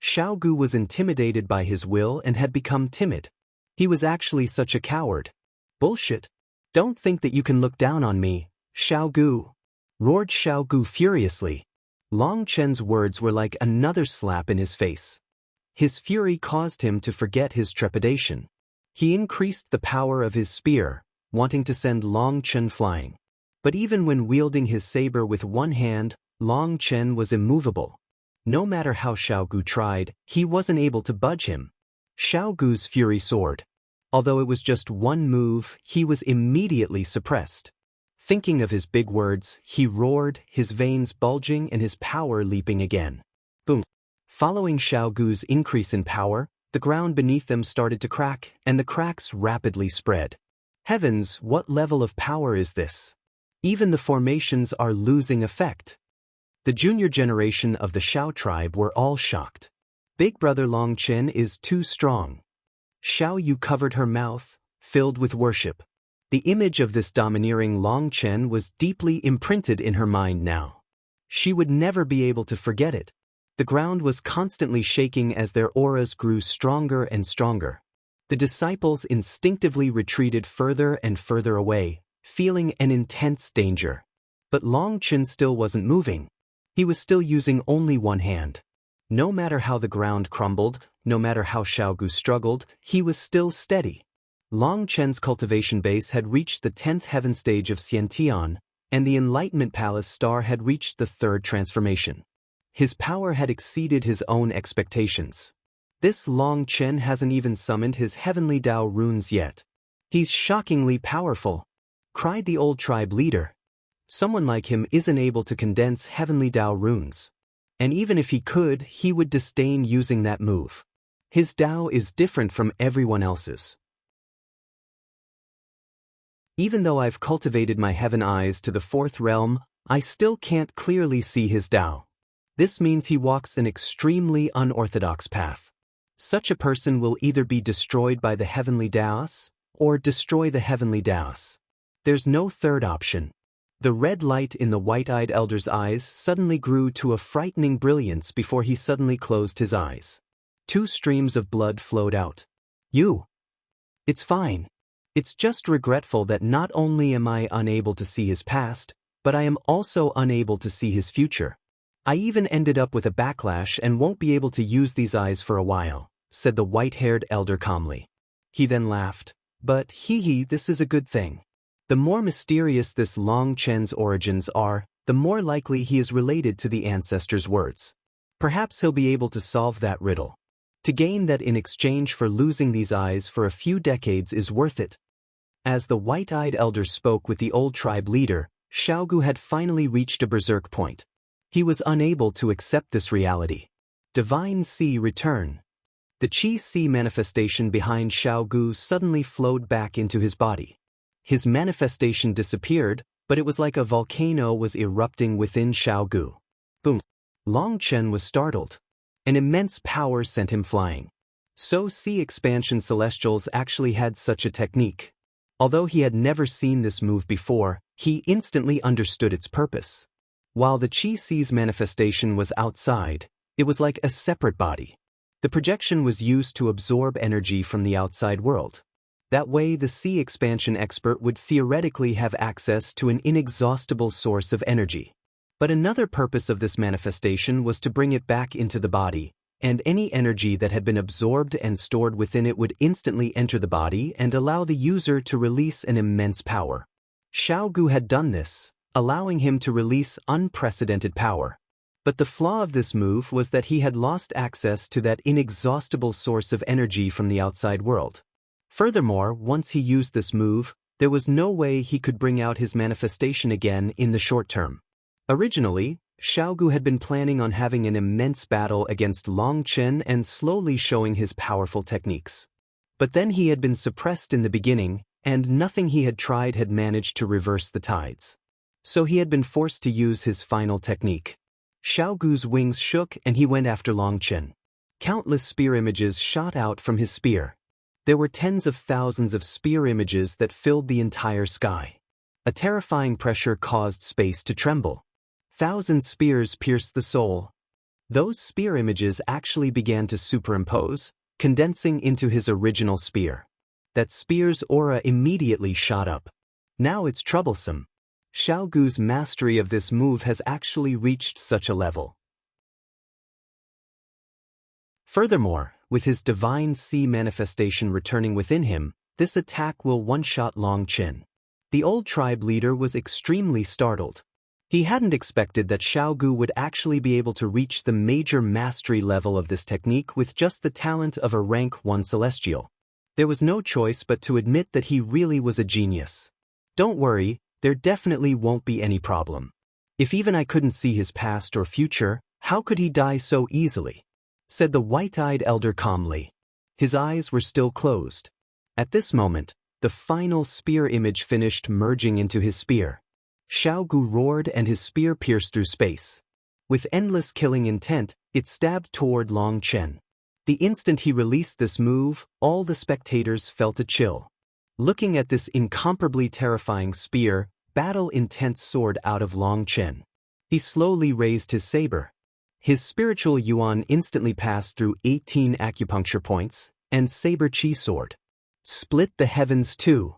Xiao Gu was intimidated by his will and had become timid. He was actually such a coward. Bullshit. Don't think that you can look down on me, Xiao Gu, roared Xiao Gu furiously. Long Chen's words were like another slap in his face. His fury caused him to forget his trepidation. He increased the power of his spear, wanting to send Long Chen flying. But even when wielding his saber with one hand, Long Chen was immovable. No matter how Xiao Gu tried, he wasn't able to budge him. Xiao Gu's fury soared. Although it was just one move, he was immediately suppressed. Thinking of his big words, he roared, his veins bulging and his power leaping again. Boom. Following Xiao Gu's increase in power, the ground beneath them started to crack, and the cracks rapidly spread. Heavens, what level of power is this? Even the formations are losing effect. The junior generation of the Xiao tribe were all shocked. Big brother Long Chen is too strong. Xiao Yu covered her mouth, filled with worship. The image of this domineering Long Chen was deeply imprinted in her mind now. She would never be able to forget it. The ground was constantly shaking as their auras grew stronger and stronger. The disciples instinctively retreated further and further away, feeling an intense danger. But Long Chen still wasn't moving. He was still using only one hand. No matter how the ground crumbled, no matter how Xiao Gu struggled, he was still steady. Long Chen's cultivation base had reached the 10th heaven stage of Xiantian, and the Enlightenment Palace star had reached the 3rd transformation. His power had exceeded his own expectations. This Long Chen hasn't even summoned his heavenly Tao runes yet. He's shockingly powerful, cried the old tribe leader. Someone like him isn't able to condense heavenly Tao runes. And even if he could, he would disdain using that move. His Tao is different from everyone else's. Even though I've cultivated my heaven eyes to the 4th realm, I still can't clearly see his Tao. This means he walks an extremely unorthodox path. Such a person will either be destroyed by the heavenly Taos, or destroy the heavenly Taos. There's no third option. The red light in the white-eyed elder's eyes suddenly grew to a frightening brilliance before he suddenly closed his eyes. 2 streams of blood flowed out. It's fine. It's just regretful that not only am I unable to see his past, but I am also unable to see his future. I even ended up with a backlash and won't be able to use these eyes for a while, said the white-haired elder calmly. He then laughed. But this is a good thing. The more mysterious this Long Chen's origins are, the more likely he is related to the ancestor's words. Perhaps he'll be able to solve that riddle. To gain that in exchange for losing these eyes for a few decades is worth it. As the white-eyed elder spoke with the old tribe leader, Xiaogu had finally reached a berserk point. He was unable to accept this reality. Divine Sea return. The Qi Sea manifestation behind Xiaogu suddenly flowed back into his body. His manifestation disappeared, but it was like a volcano was erupting within Xiaogu. Boom! Long Chen was startled. An immense power sent him flying. So Sea expansion celestials actually had such a technique. Although he had never seen this move before, he instantly understood its purpose. While the Qi Sea's manifestation was outside, it was like a separate body. The projection was used to absorb energy from the outside world. That way, the Sea expansion expert would theoretically have access to an inexhaustible source of energy. But another purpose of this manifestation was to bring it back into the body, and any energy that had been absorbed and stored within it would instantly enter the body and allow the user to release an immense power. Xiaogu had done this, allowing him to release unprecedented power. But the flaw of this move was that he had lost access to that inexhaustible source of energy from the outside world. Furthermore, once he used this move, there was no way he could bring out his manifestation again in the short term. Originally, Xiaogu had been planning on having an immense battle against Long Chen and slowly showing his powerful techniques. But then he had been suppressed in the beginning, and nothing he had tried had managed to reverse the tides. So he had been forced to use his final technique. Xiaogu's wings shook and he went after Long Chen. Countless spear images shot out from his spear. There were tens of thousands of spear images that filled the entire sky. A terrifying pressure caused space to tremble. 1,000 spears pierced the soul. Those spear images actually began to superimpose, condensing into his original spear. That spear's aura immediately shot up. Now it's troublesome. Xiaogu's mastery of this move has actually reached such a level. Furthermore, with his Divine Sea manifestation returning within him, this attack will one-shot Long Chen. The old tribe leader was extremely startled. He hadn't expected that Xiaogu would actually be able to reach the major mastery level of this technique with just the talent of a rank 1 celestial. There was no choice but to admit that he really was a genius. Don't worry, there definitely won't be any problem. If even I couldn't see his past or future, how could he die so easily? Said the white-eyed elder calmly. His eyes were still closed. At this moment, the final spear image finished merging into his spear. Xiaogu roared and his spear pierced through space. With endless killing intent, it stabbed toward Long Chen. The instant he released this move, all the spectators felt a chill. Looking at this incomparably terrifying spear, battle intent soared out of Long Chen. He slowly raised his saber. His spiritual yuan instantly passed through 18 acupuncture points, and saber chi sword split the heavens too.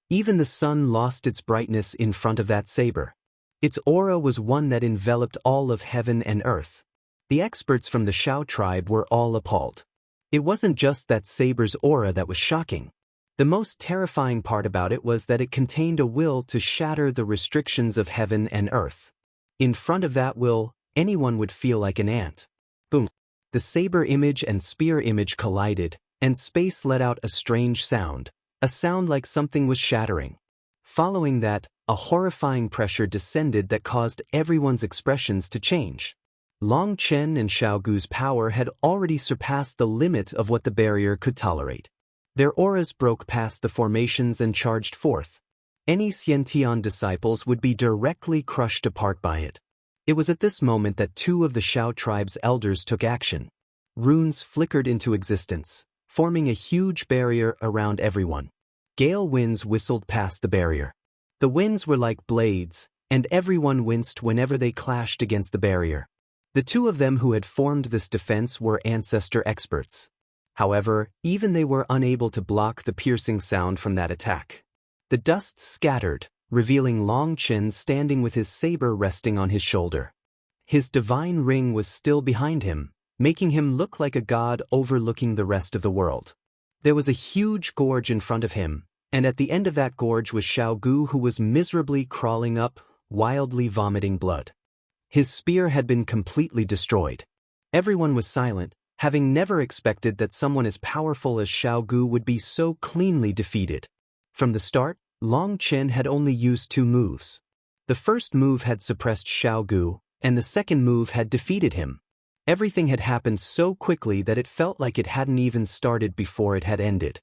Even the sun lost its brightness in front of that saber. Its aura was one that enveloped all of heaven and earth. The experts from the Shao tribe were all appalled. It wasn't just that saber's aura that was shocking. The most terrifying part about it was that it contained a will to shatter the restrictions of heaven and earth. In front of that will, anyone would feel like an ant. Boom! The saber image and spear image collided, and space let out a strange sound. A sound like something was shattering. Following that, a horrifying pressure descended that caused everyone's expressions to change. Long Chen and Xiaogu's power had already surpassed the limit of what the barrier could tolerate. Their auras broke past the formations and charged forth. Any Xiantian disciples would be directly crushed apart by it. It was at this moment that 2 of the Shao tribe's elders took action. Runes flickered into existence, forming a huge barrier around everyone. Gale winds whistled past the barrier. The winds were like blades, and everyone winced whenever they clashed against the barrier. The 2 of them who had formed this defense were ancestor experts. However, even they were unable to block the piercing sound from that attack. The dust scattered, revealing Long Chen standing with his saber resting on his shoulder. his divine ring was still behind him, making him look like a god overlooking the rest of the world. There was a huge gorge in front of him, and at the end of that gorge was Xiao Gu, who was miserably crawling up, wildly vomiting blood. His spear had been completely destroyed. Everyone was silent, having never expected that someone as powerful as Xiao Gu would be so cleanly defeated. From the start, Long Chen had only used 2 moves. The first move had suppressed Xiao Gu, and the second move had defeated him. Everything had happened so quickly that it felt like it hadn't even started before it had ended.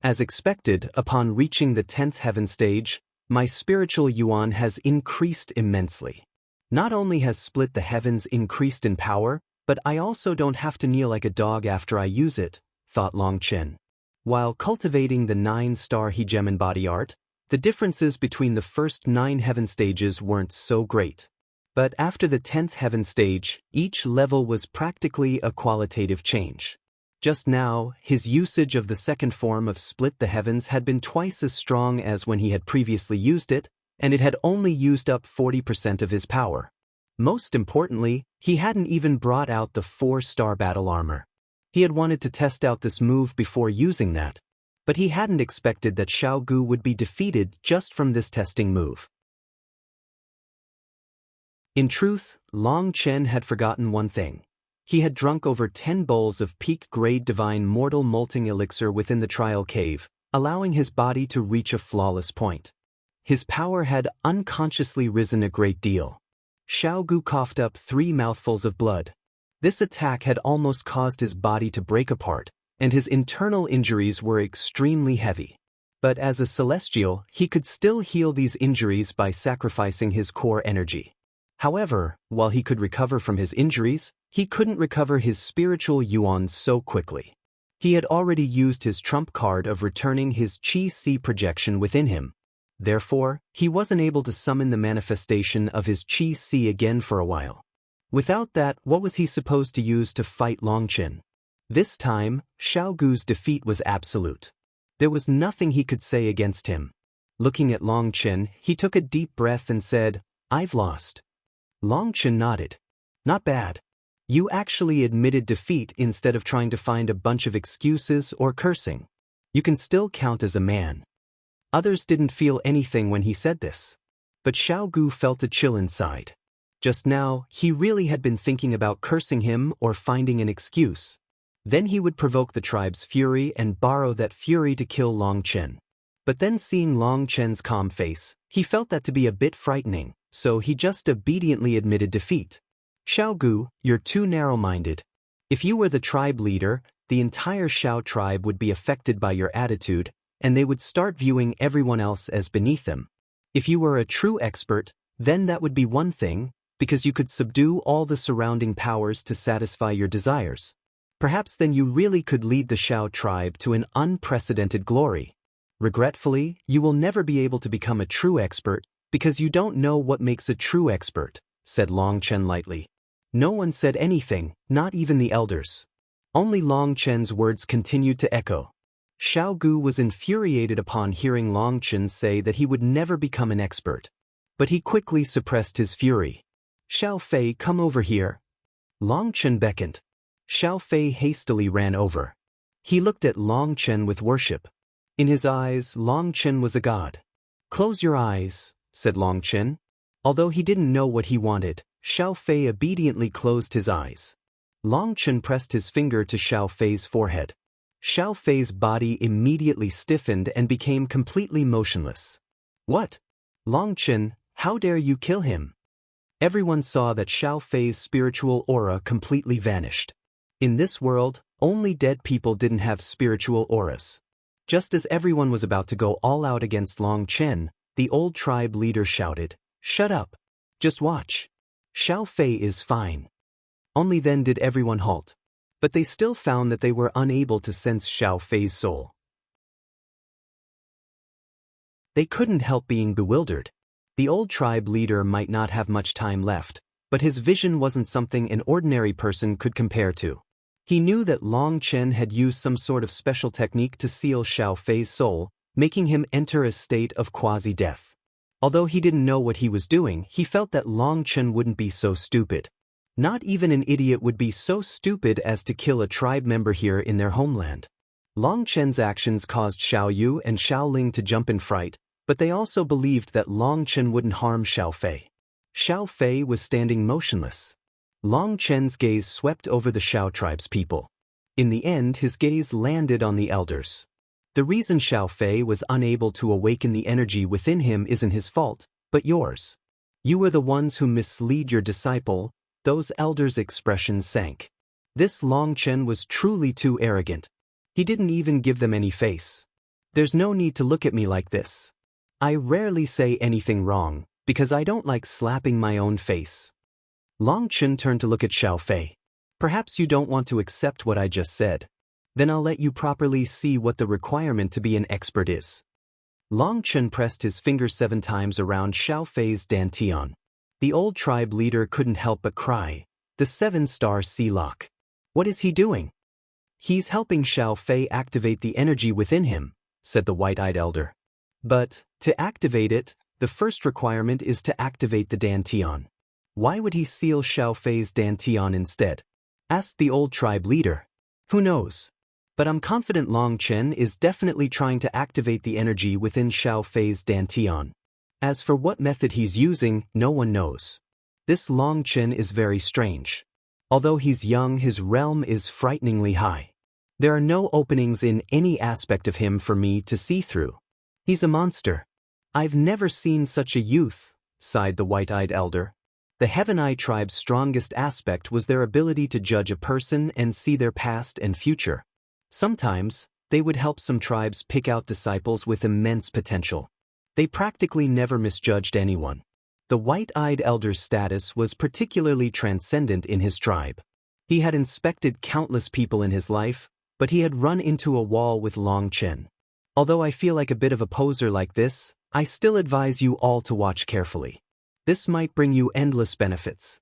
As expected, upon reaching the 10th heaven stage, my spiritual yuan has increased immensely. Not only has Split the Heavens increased in power, but I also don't have to kneel like a dog after I use it, thought Long Chen. While cultivating the 9-star Hegemon body art, the differences between the first 9 heaven stages weren't so great. But after the 10th heaven stage, each level was practically a qualitative change. Just now, his usage of the second form of Split the Heavens had been twice as strong as when he had previously used it, and it had only used up 40% of his power. Most importantly, he hadn't even brought out the 4-star battle armor. He had wanted to test out this move before using that, but he hadn't expected that Xiao Gu would be defeated just from this testing move. In truth, Long Chen had forgotten one thing. He had drunk over 10 bowls of peak-grade divine mortal molting elixir within the trial cave, allowing his body to reach a flawless point. His power had unconsciously risen a great deal. Xiao Gu coughed up 3 mouthfuls of blood. This attack had almost caused his body to break apart, and his internal injuries were extremely heavy. But as a celestial, he could still heal these injuries by sacrificing his core energy. However, while he could recover from his injuries, he couldn't recover his spiritual yuan so quickly. He had already used his trump card of returning his Qi-Si projection within him. Therefore, he wasn't able to summon the manifestation of his Qi-Si again for a while. Without that, what was he supposed to use to fight Long Chen? This time, Xiao Gu's defeat was absolute. There was nothing he could say against him. Looking at Long Chen, he took a deep breath and said, "I've lost." Long Chen nodded. "Not bad. You actually admitted defeat instead of trying to find a bunch of excuses or cursing. You can still count as a man." Others didn't feel anything when he said this. But Xiao Gu felt a chill inside. Just now, he really had been thinking about cursing him or finding an excuse. Then he would provoke the tribe's fury and borrow that fury to kill Long Chen. But then seeing Long Chen's calm face, he felt that to be a bit frightening, so he just obediently admitted defeat. "Xiao Gu, you're too narrow-minded. If you were the tribe leader, the entire Xiao tribe would be affected by your attitude, and they would start viewing everyone else as beneath them. If you were a true expert, then that would be one thing, because you could subdue all the surrounding powers to satisfy your desires. Perhaps then you really could lead the Xiao tribe to an unprecedented glory. Regretfully, you will never be able to become a true expert, because you don't know what makes a true expert," said Long Chen lightly. No one said anything, not even the elders. Only Long Chen's words continued to echo. Xiao Gu was infuriated upon hearing Long Chen say that he would never become an expert. But he quickly suppressed his fury. "Xiao Fei, come over here." Long Chen beckoned. Xiao Fei hastily ran over. He looked at Long Chen with worship. In his eyes, Long Chen was a god. "Close your eyes," said Long Chen. Although he didn't know what he wanted, Xiao Fei obediently closed his eyes. Long Chen pressed his finger to Xiao Fei's forehead. Xiao Fei's body immediately stiffened and became completely motionless. "What? Long Chen, how dare you kill him?" Everyone saw that Xiao Fei's spiritual aura completely vanished. In this world, only dead people didn't have spiritual auras. Just as everyone was about to go all out against Long Chen, the old tribe leader shouted, "Shut up. Just watch. Xiao Fei is fine." Only then did everyone halt. But they still found that they were unable to sense Xiao Fei's soul. They couldn't help being bewildered. The old tribe leader might not have much time left, but his vision wasn't something an ordinary person could compare to. He knew that Long Chen had used some sort of special technique to seal Xiao Fei's soul, making him enter a state of quasi-death. Although he didn't know what he was doing, he felt that Long Chen wouldn't be so stupid. Not even an idiot would be so stupid as to kill a tribe member here in their homeland. Long Chen's actions caused Xiao Yu and Xiao Ling to jump in fright, but they also believed that Long Chen wouldn't harm Xiao Fei. Xiao Fei was standing motionless. Long Chen's gaze swept over the Xiao tribe's people. In the end, his gaze landed on the elders. The reason Xiao Fei was unable to awaken the energy within him isn't his fault, but yours. You were the ones who mislead your disciple. Those elders' expressions sank. This Long Chen was truly too arrogant. He didn't even give them any face. There's no need to look at me like this. I rarely say anything wrong, because I don't like slapping my own face. Long Chen turned to look at Xiao Fei. Perhaps you don't want to accept what I just said. Then I'll let you properly see what the requirement to be an expert is. Long Chen pressed his fingers 7 times around Xiao Fei's dantian. The old tribe leader couldn't help but cry. The 7-star sea lock. What is he doing? He's helping Xiao Fei activate the energy within him, said the white-eyed elder. But, to activate it, the first requirement is to activate the dantian. Why would he seal Xiao Fei's dantian instead? Asked the old tribe leader. Who knows? But I'm confident Long Chen is definitely trying to activate the energy within Xiao Fei's dantian. As for what method he's using, no one knows. This Long Chen is very strange. Although he's young, his realm is frighteningly high. There are no openings in any aspect of him for me to see through. He's a monster. I've never seen such a youth, sighed the white-eyed elder. The Heaven Eye tribe's strongest aspect was their ability to judge a person and see their past and future. Sometimes, they would help some tribes pick out disciples with immense potential. They practically never misjudged anyone. The white-eyed elder's status was particularly transcendent in his tribe. He had inspected countless people in his life, but he had run into a wall with Long Chen. Although I feel like a bit of a poser like this, I still advise you all to watch carefully. This might bring you endless benefits.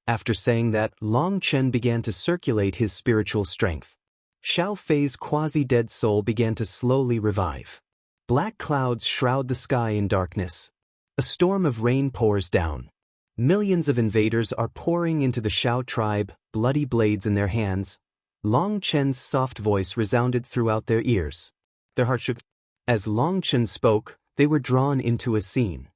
After saying that, Long Chen began to circulate his spiritual strength. Xiao Fei's quasi-dead soul began to slowly revive. Black clouds shroud the sky in darkness. A storm of rain pours down. Millions of invaders are pouring into the Xiao tribe, bloody blades in their hands. Long Chen's soft voice resounded throughout their ears. Their hearts shook. As Long Chen spoke, they were drawn into a scene.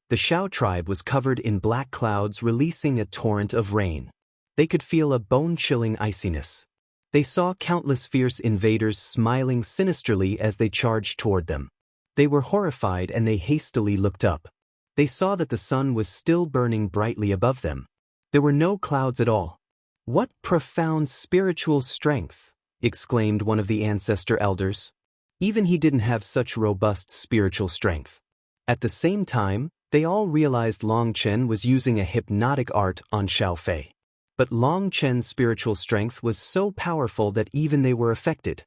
The Xiao tribe was covered in black clouds releasing a torrent of rain. They could feel a bone-chilling iciness. They saw countless fierce invaders smiling sinisterly as they charged toward them. They were horrified and they hastily looked up. They saw that the sun was still burning brightly above them. There were no clouds at all. What profound spiritual strength, exclaimed one of the ancestor elders. Even he didn't have such robust spiritual strength. At the same time, they all realized Long Chen was using a hypnotic art on Xiao Fei. But Long Chen's spiritual strength was so powerful that even they were affected.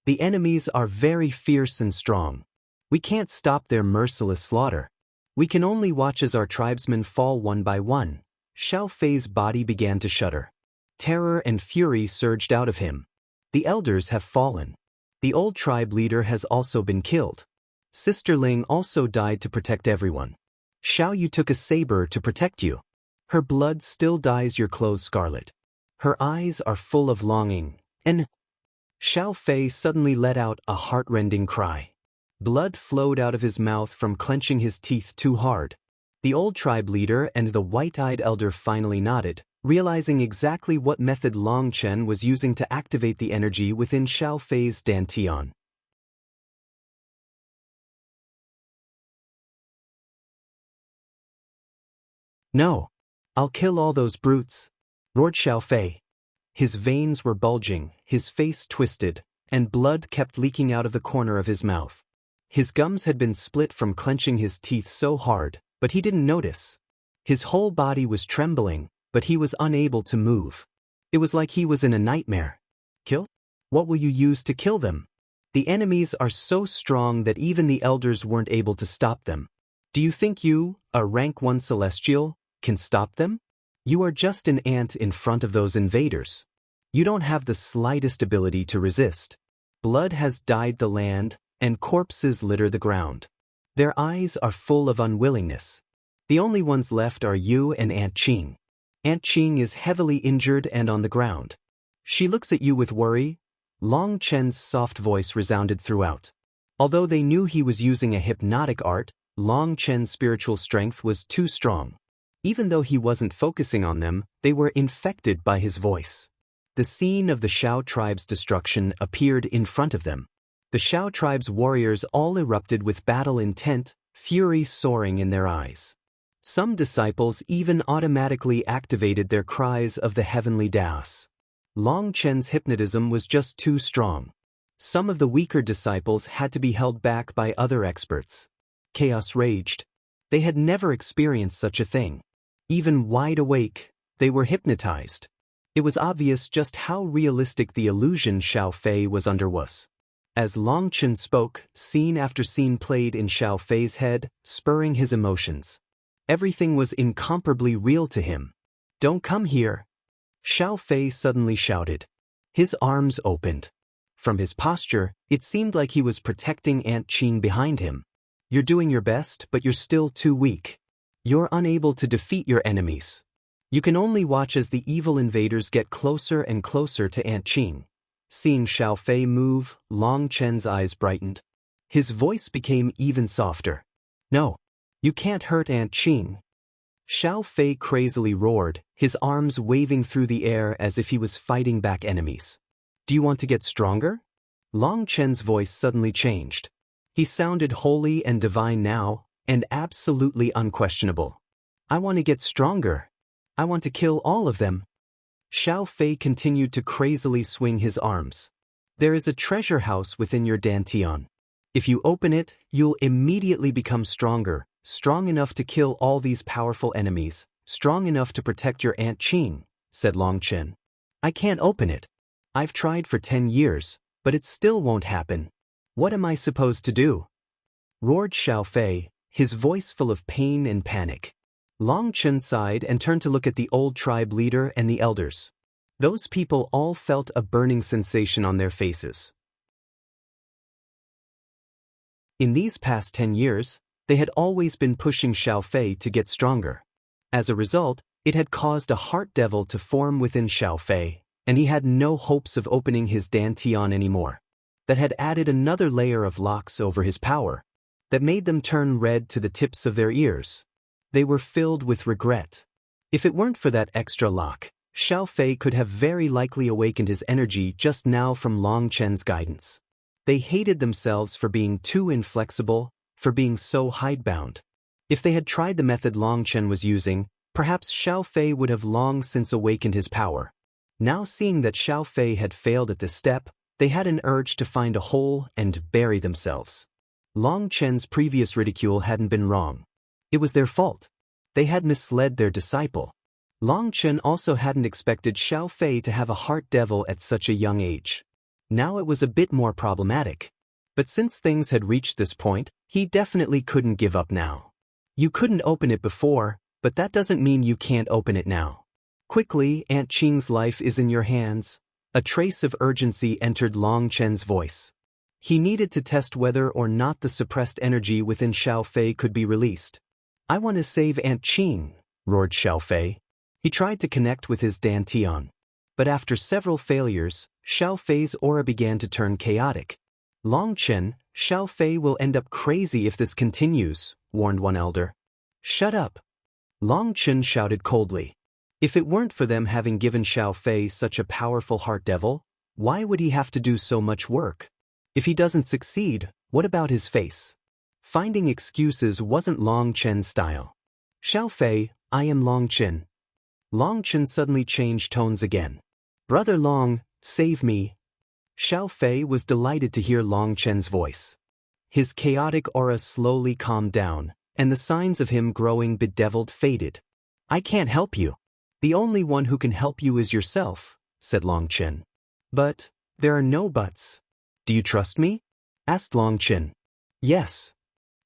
The enemies are very fierce and strong. We can't stop their merciless slaughter. We can only watch as our tribesmen fall one by one. Xiao Fei's body began to shudder. Terror and fury surged out of him. The elders have fallen. The old tribe leader has also been killed. Sister Ling also died to protect everyone. Xiao Yu took a saber to protect you. Her blood still dyes your clothes scarlet. Her eyes are full of longing, and Xiao Fei suddenly let out a heart-rending cry. Blood flowed out of his mouth from clenching his teeth too hard. The old tribe leader and the white-eyed elder finally nodded, realizing exactly what method Long Chen was using to activate the energy within Xiao Fei's dantian. No. I'll kill all those brutes, roared Xiao Fei. His veins were bulging, his face twisted, and blood kept leaking out of the corner of his mouth. His gums had been split from clenching his teeth so hard, but he didn't notice. His whole body was trembling, but he was unable to move. It was like he was in a nightmare. Kill? What will you use to kill them? The enemies are so strong that even the elders weren't able to stop them. Do you think you, a rank 1 celestial, can stop them? You are just an ant in front of those invaders. You don't have the slightest ability to resist. Blood has dyed the land, and corpses litter the ground. Their eyes are full of unwillingness. The only ones left are you and Aunt Qing. Aunt Qing is heavily injured and on the ground. She looks at you with worry. Long Chen's soft voice resounded throughout. Although they knew he was using a hypnotic art, Long Chen's spiritual strength was too strong. Even though he wasn't focusing on them, they were infected by his voice. The scene of the Shao tribe's destruction appeared in front of them. The Shao tribe's warriors all erupted with battle intent, fury soaring in their eyes. Some disciples even automatically activated their cries of the heavenly Daos. Long Chen's hypnotism was just too strong. Some of the weaker disciples had to be held back by other experts. Chaos raged. They had never experienced such a thing. Even wide awake, they were hypnotized. It was obvious just how realistic the illusion Xiao Fei was under was. As Long Chen spoke, scene after scene played in Xiao Fei's head, spurring his emotions. Everything was incomparably real to him. "Don't come here!" Xiao Fei suddenly shouted. His arms opened. From his posture, it seemed like he was protecting Aunt Qing behind him. "You're doing your best, but you're still too weak. You're unable to defeat your enemies. You can only watch as the evil invaders get closer and closer to Aunt Qing." Seeing Xiao Fei move, Long Chen's eyes brightened. His voice became even softer. "No, you can't hurt Aunt Qing." Xiao Fei crazily roared, his arms waving through the air as if he was fighting back enemies. "Do you want to get stronger?" Long Chen's voice suddenly changed. He sounded holy and divine now, and absolutely unquestionable. "I want to get stronger. I want to kill all of them." Xiao Fei continued to crazily swing his arms. "There is a treasure house within your dantian. If you open it, you'll immediately become stronger, strong enough to kill all these powerful enemies, strong enough to protect your Aunt Qing," said Long Chen. "I can't open it. I've tried for 10 years, but it still won't happen. What am I supposed to do?" roared Xiao Fei, his voice full of pain and panic. Long Chen sighed and turned to look at the old tribe leader and the elders. Those people all felt a burning sensation on their faces. In these past 10 years, they had always been pushing Xiao Fei to get stronger. As a result, it had caused a heart devil to form within Xiao Fei, and he had no hopes of opening his dantian anymore. That had added another layer of locks over his power, that made them turn red to the tips of their ears. They were filled with regret. If it weren't for that extra lock, Xiao Fei could have very likely awakened his energy just now from Long Chen's guidance. They hated themselves for being too inflexible, for being so hidebound. If they had tried the method Long Chen was using, perhaps Xiao Fei would have long since awakened his power. Now seeing that Xiao Fei had failed at this step, they had an urge to find a hole and bury themselves. Long Chen's previous ridicule hadn't been wrong. It was their fault. They had misled their disciple. Long Chen also hadn't expected Xiao Fei to have a heart devil at such a young age. Now it was a bit more problematic. But since things had reached this point, he definitely couldn't give up now. "You couldn't open it before, but that doesn't mean you can't open it now. Quickly, Aunt Qing's life is in your hands." A trace of urgency entered Long Chen's voice. He needed to test whether or not the suppressed energy within Xiao Fei could be released. "I want to save Aunt Qing," roared Xiao Fei. He tried to connect with his dantian. But after several failures, Xiao Fei's aura began to turn chaotic. "Long Chen, Xiao Fei will end up crazy if this continues," warned one elder. "Shut up!" Long Chen shouted coldly. If it weren't for them having given Xiao Fei such a powerful heart devil, why would he have to do so much work? If he doesn't succeed, what about his face? Finding excuses wasn't Long Chen's style. "Xiao Fei, I am Long Chen." Long Chen suddenly changed tones again. "Brother Long, save me." Xiao Fei was delighted to hear Long Chen's voice. His chaotic aura slowly calmed down, and the signs of him growing bedeviled faded. "I can't help you. The only one who can help you is yourself," said Long Chen. "But there are no buts." "Do you trust me?" asked Long Chen. "Yes."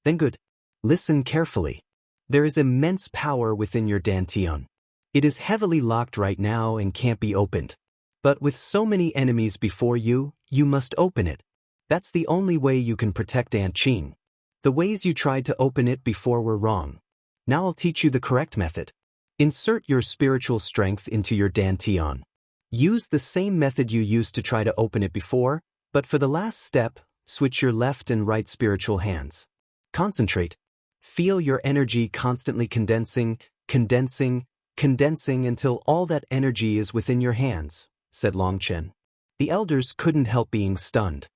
"Then good. Listen carefully. There is immense power within your dantian. It is heavily locked right now and can't be opened. But with so many enemies before you, you must open it. That's the only way you can protect Aunt Qing. The ways you tried to open it before were wrong. Now I'll teach you the correct method. Insert your spiritual strength into your dantian. Use the same method you used to try to open it before, but for the last step, switch your left and right spiritual hands. Concentrate. Feel your energy constantly condensing until all that energy is within your hands, said Long Chen. The elders couldn't help being stunned.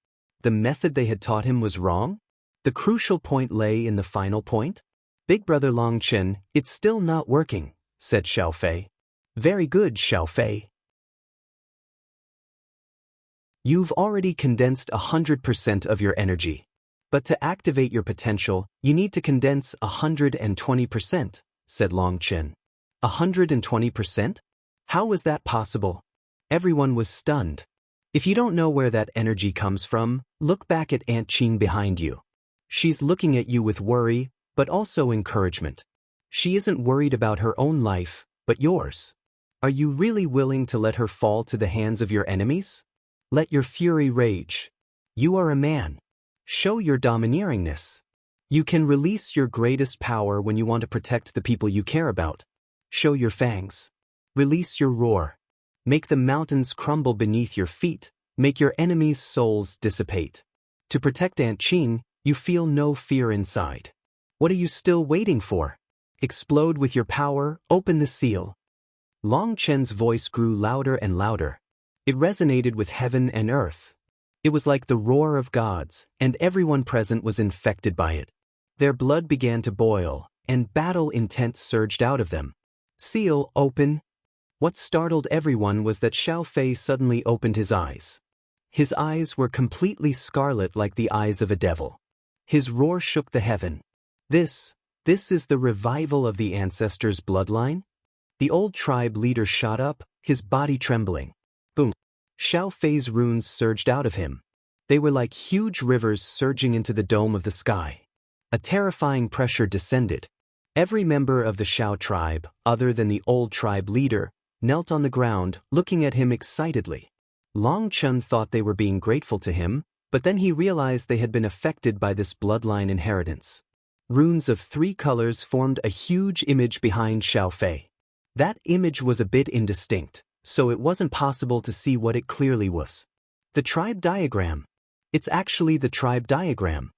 The method they had taught him was wrong? The crucial point lay in the final point? Big brother Long Chen, it's still not working, said Xiao Fei. Very good, Xiao Fei. You've already condensed 100% of your energy. But to activate your potential, you need to condense 120%, said Long Chen. 120%? How was that possible? Everyone was stunned. If you don't know where that energy comes from, look back at Aunt Qing behind you. She's looking at you with worry, but also encouragement. She isn't worried about her own life, but yours. Are you really willing to let her fall to the hands of your enemies? Let your fury rage. You are a man. Show your domineeringness. You can release your greatest power when you want to protect the people you care about. Show your fangs. Release your roar. Make the mountains crumble beneath your feet. Make your enemies' souls dissipate. To protect Aunt Qing, you feel no fear inside. What are you still waiting for? Explode with your power, open the seal. Long Chen's voice grew louder and louder. It resonated with heaven and earth. It was like the roar of gods, and everyone present was infected by it. Their blood began to boil, and battle intent surged out of them. Seal, open. What startled everyone was that Xiao Fei suddenly opened his eyes. His eyes were completely scarlet like the eyes of a devil. His roar shook the heaven. This is the revival of the ancestors' bloodline? The old tribe leader shot up, his body trembling. Boom. Xiao Fei's runes surged out of him. They were like huge rivers surging into the dome of the sky. A terrifying pressure descended. Every member of the Xiao tribe, other than the old tribe leader, knelt on the ground, looking at him excitedly. Long Chen thought they were being grateful to him, but then he realized they had been affected by this bloodline inheritance. Runes of 3 colors formed a huge image behind Xiao Fei. That image was a bit indistinct, so it wasn't possible to see what it clearly was. The tribe diagram. It's actually the tribe diagram.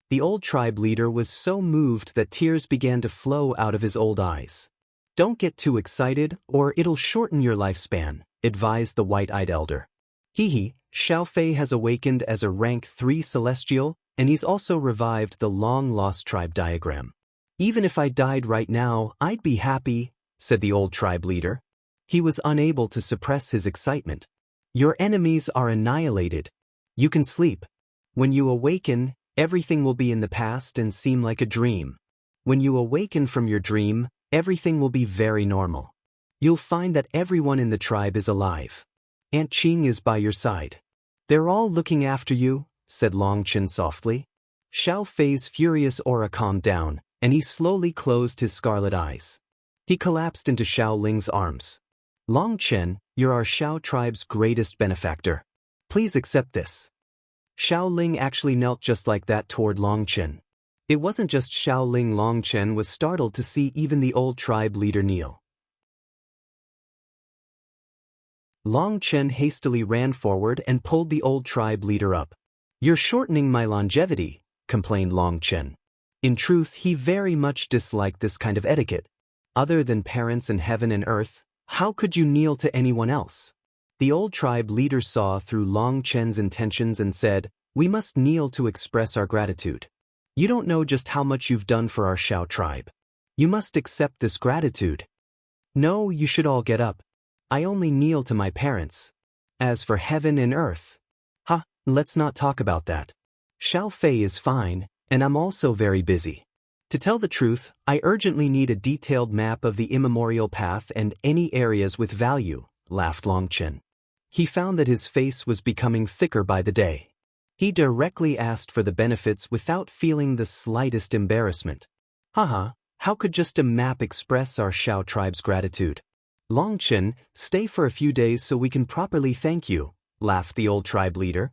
The old tribe leader was so moved that tears began to flow out of his old eyes. Don't get too excited, or it'll shorten your lifespan, advised the white-eyed elder. Xiao Fei has awakened as a rank 3 celestial, and he's also revived the long-lost tribe diagram. Even if I died right now, I'd be happy, said the old tribe leader. He was unable to suppress his excitement. Your enemies are annihilated. You can sleep. When you awaken, everything will be in the past and seem like a dream. When you awaken from your dream, everything will be very normal. You'll find that everyone in the tribe is alive. Aunt Qing is by your side. They're all looking after you, said Long Chen softly. Xiao Fei's furious aura calmed down, and he slowly closed his scarlet eyes. He collapsed into Xiao Ling's arms. Long Chen, you're our Xiao tribe's greatest benefactor. Please accept this. Xiao Ling actually knelt just like that toward Long Chen. It wasn't just Xiao Ling. Long Chen was startled to see even the old tribe leader kneel. Long Chen hastily ran forward and pulled the old tribe leader up. You're shortening my longevity, complained Long Chen. In truth, he very much disliked this kind of etiquette. Other than parents and heaven and earth, how could you kneel to anyone else? The old tribe leader saw through Long Chen's intentions and said, we must kneel to express our gratitude. You don't know just how much you've done for our Xiao tribe. You must accept this gratitude. No, you should all get up. I only kneel to my parents. As for heaven and earth, let's not talk about that. Xiao Fei is fine, and I'm also very busy. To tell the truth, I urgently need a detailed map of the immemorial path and any areas with value, laughed Long Chen. He found that his face was becoming thicker by the day. He directly asked for the benefits without feeling the slightest embarrassment. How could just a map express our Xiao tribe's gratitude? Long Chen, stay for a few days so we can properly thank you, laughed the old tribe leader.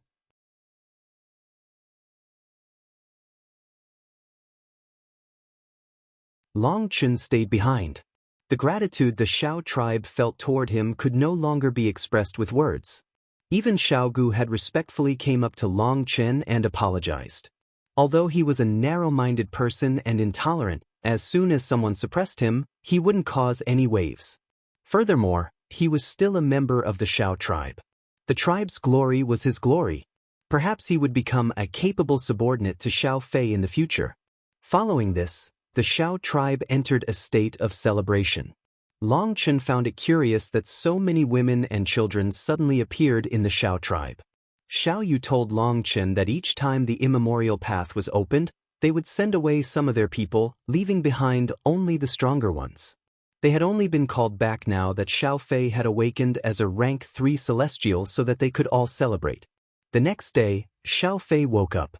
Long Chen stayed behind. The gratitude the Xiao tribe felt toward him could no longer be expressed with words. Even Xiaogu had respectfully came up to Long Chen and apologized. Although he was a narrow-minded person and intolerant, as soon as someone suppressed him, he wouldn't cause any waves. Furthermore, he was still a member of the Xiao tribe. The tribe's glory was his glory. Perhaps he would become a capable subordinate to Xiao Fei in the future. Following this, the Xiao tribe entered a state of celebration. Long Chen found it curious that so many women and children suddenly appeared in the Xiao tribe. Xiao Yu told Long Chen that each time the immemorial path was opened, they would send away some of their people, leaving behind only the stronger ones. They had only been called back now that Xiao Fei had awakened as a rank 3 celestial so that they could all celebrate. The next day, Xiao Fei woke up.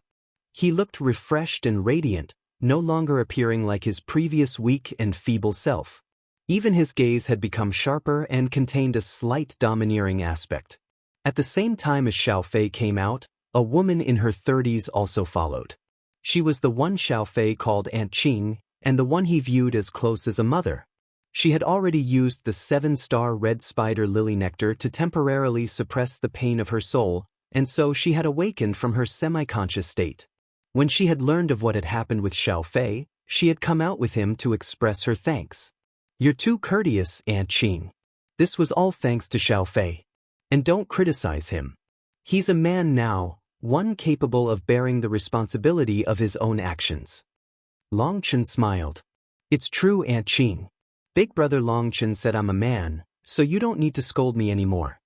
He looked refreshed and radiant, no longer appearing like his previous weak and feeble self. Even his gaze had become sharper and contained a slight domineering aspect. At the same time as Xiao Fei came out, a woman in her 30s also followed. She was the one Xiao Fei called Aunt Qing, and the one he viewed as close as a mother. She had already used the 7-star red spider lily nectar to temporarily suppress the pain of her soul, and so she had awakened from her semi-conscious state. When she had learned of what had happened with Xiao Fei, she had come out with him to express her thanks. "You're too courteous, Aunt Qing." This was all thanks to Xiao Fei. "And don't criticize him. He's a man now, one capable of bearing the responsibility of his own actions." Long Chen smiled. "It's true, Aunt Qing. Big brother Long Chen said I'm a man, so you don't need to scold me anymore."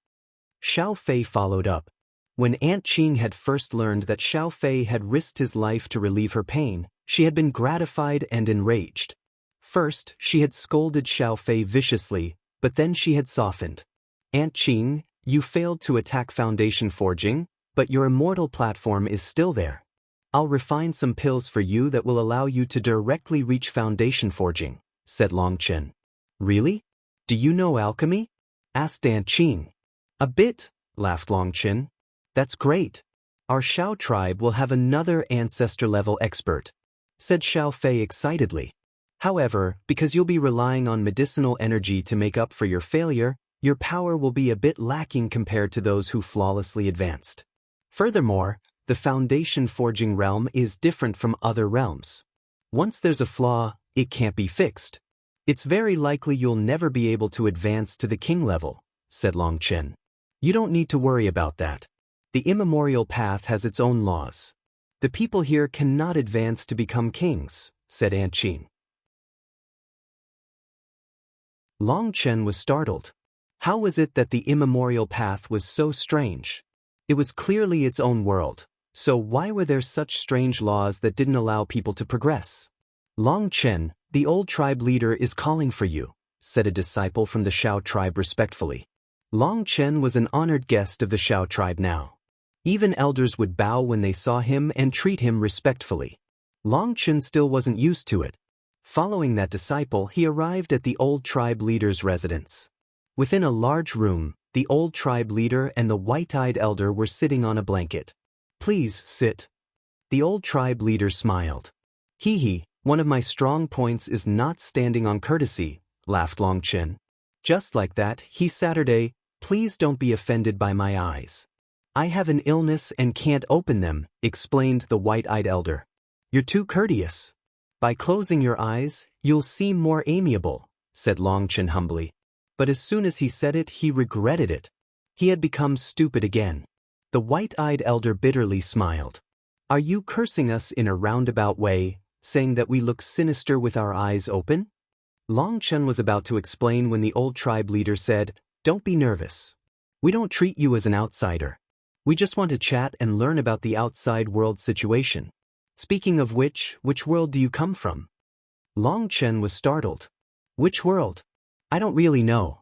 Xiao Fei followed up. When Aunt Qing had first learned that Xiao Fei had risked his life to relieve her pain, she had been gratified and enraged. First, she had scolded Xiao Fei viciously, but then she had softened. "Aunt Qing, you failed to attack foundation forging, but your immortal platform is still there. I'll refine some pills for you that will allow you to directly reach foundation forging," said Long Chen. "Really? Do you know alchemy?" asked Aunt Qing. "A bit," laughed Long Chen. "That's great. Our Xiao tribe will have another ancestor-level expert," said Xiao Fei excitedly. "However, because you'll be relying on medicinal energy to make up for your failure, your power will be a bit lacking compared to those who flawlessly advanced. Furthermore, the foundation forging realm is different from other realms. Once there's a flaw, it can't be fixed. It's very likely you'll never be able to advance to the king level," said Long Chen. "You don't need to worry about that. The immemorial path has its own laws. The people here cannot advance to become kings," said Aunt Qing. Long Chen was startled. How was it that the immemorial path was so strange? It was clearly its own world, so why were there such strange laws that didn't allow people to progress? "Long Chen, the old tribe leader is calling for you," said a disciple from the Xiao tribe respectfully. Long Chen was an honored guest of the Xiao tribe now. Even elders would bow when they saw him and treat him respectfully. Long Chen still wasn't used to it. Following that disciple, he arrived at the old tribe leader's residence. Within a large room, the old tribe leader and the white-eyed elder were sitting on a blanket. "Please sit." The old tribe leader smiled. "Hee, one of my strong points is not standing on courtesy," laughed Long Chen. "Just like that, Saturday, please don't be offended by my eyes. I have an illness and can't open them," explained the white-eyed elder. "You're too courteous. By closing your eyes, you'll seem more amiable," said Long Chen humbly. But as soon as he said it, he regretted it. He had become stupid again. The white-eyed elder bitterly smiled. "Are you cursing us in a roundabout way, saying that we look sinister with our eyes open?" Long Chen was about to explain when the old tribe leader said, "Don't be nervous. We don't treat you as an outsider. We just want to chat and learn about the outside world situation. Speaking of which world do you come from?" Long Chen was startled. "Which world? I don't really know."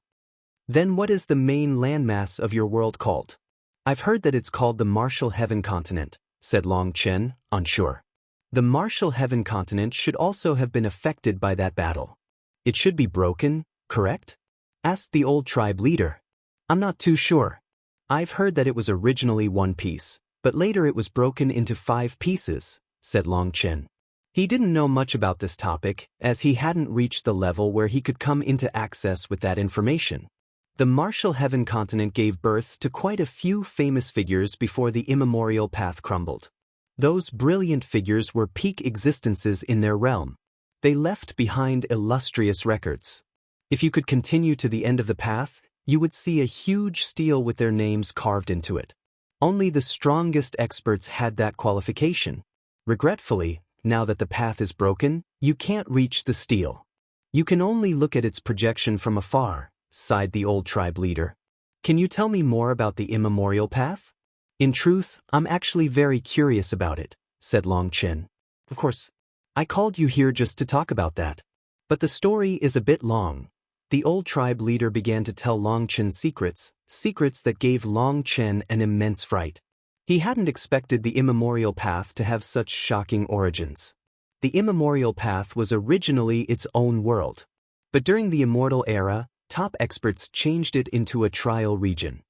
"Then what is the main landmass of your world called?" "I've heard that it's called the Martial Heaven Continent," said Long Chen, unsure. "The Martial Heaven Continent should also have been affected by that battle. It should be broken, correct?" asked the old tribe leader. "I'm not too sure. I've heard that it was originally one piece, but later it was broken into 5 pieces," said Long Chen. He didn't know much about this topic, as he hadn't reached the level where he could come into access with that information. The Martial Heaven continent gave birth to quite a few famous figures before the immemorial path crumbled. Those brilliant figures were peak existences in their realm. They left behind illustrious records. If you could continue to the end of the path, you would see a huge stele with their names carved into it. Only the strongest experts had that qualification. Regretfully, now that the path is broken, you can't reach the stele. You can only look at its projection from afar, sighed the old tribe leader. Can you tell me more about the immemorial path? In truth, I'm actually very curious about it, said Long Chen. Of course, I called you here just to talk about that. But the story is a bit long. The old tribe leader began to tell Long Chen secrets that gave Long Chen an immense fright. He hadn't expected the immemorial path to have such shocking origins. The immemorial path was originally its own world. But during the immortal era, top experts changed it into a trial region.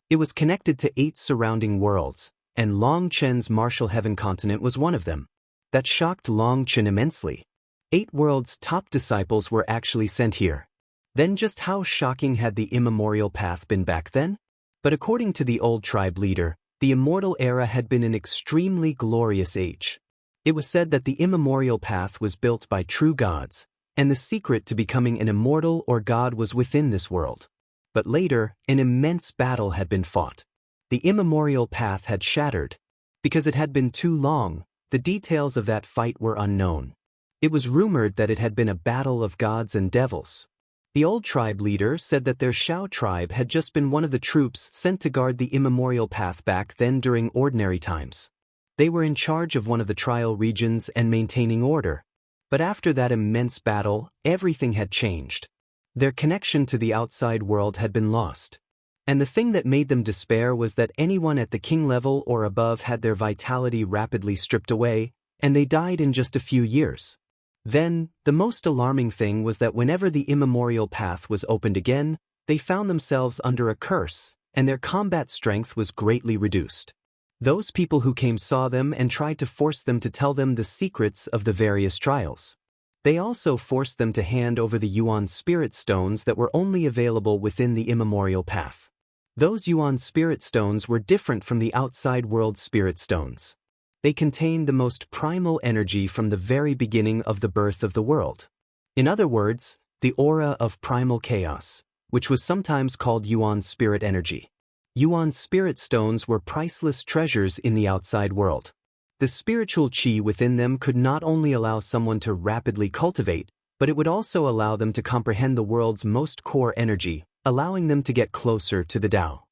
It was connected to 8 surrounding worlds, and Long Chen's Martial Heaven continent was one of them. That shocked Long Chen immensely. 8 worlds' top disciples were actually sent here. Then just how shocking had the immemorial path been back then? But according to the old tribe leader, the immortal era had been an extremely glorious age. It was said that the immemorial path was built by true gods, and the secret to becoming an immortal or god was within this world. But later, an immense battle had been fought. The immemorial path had shattered. Because it had been too long, the details of that fight were unknown. It was rumored that it had been a battle of gods and devils. The old tribe leader said that their Shao tribe had just been one of the troops sent to guard the immemorial path back then during ordinary times. They were in charge of one of the trial regions and maintaining order. But after that immense battle, everything had changed. Their connection to the outside world had been lost. And the thing that made them despair was that anyone at the king level or above had their vitality rapidly stripped away, and they died in just a few years. Then, the most alarming thing was that whenever the immemorial path was opened again, they found themselves under a curse, and their combat strength was greatly reduced. Those people who came saw them and tried to force them to tell them the secrets of the various trials. They also forced them to hand over the Yuan Spirit Stones that were only available within the immemorial path. Those Yuan Spirit Stones were different from the outside world Spirit Stones. They contained the most primal energy from the very beginning of the birth of the world. In other words, the aura of primal chaos, which was sometimes called Yuan spirit energy. Yuan spirit stones were priceless treasures in the outside world. The spiritual qi within them could not only allow someone to rapidly cultivate, but it would also allow them to comprehend the world's most core energy, allowing them to get closer to the Tao.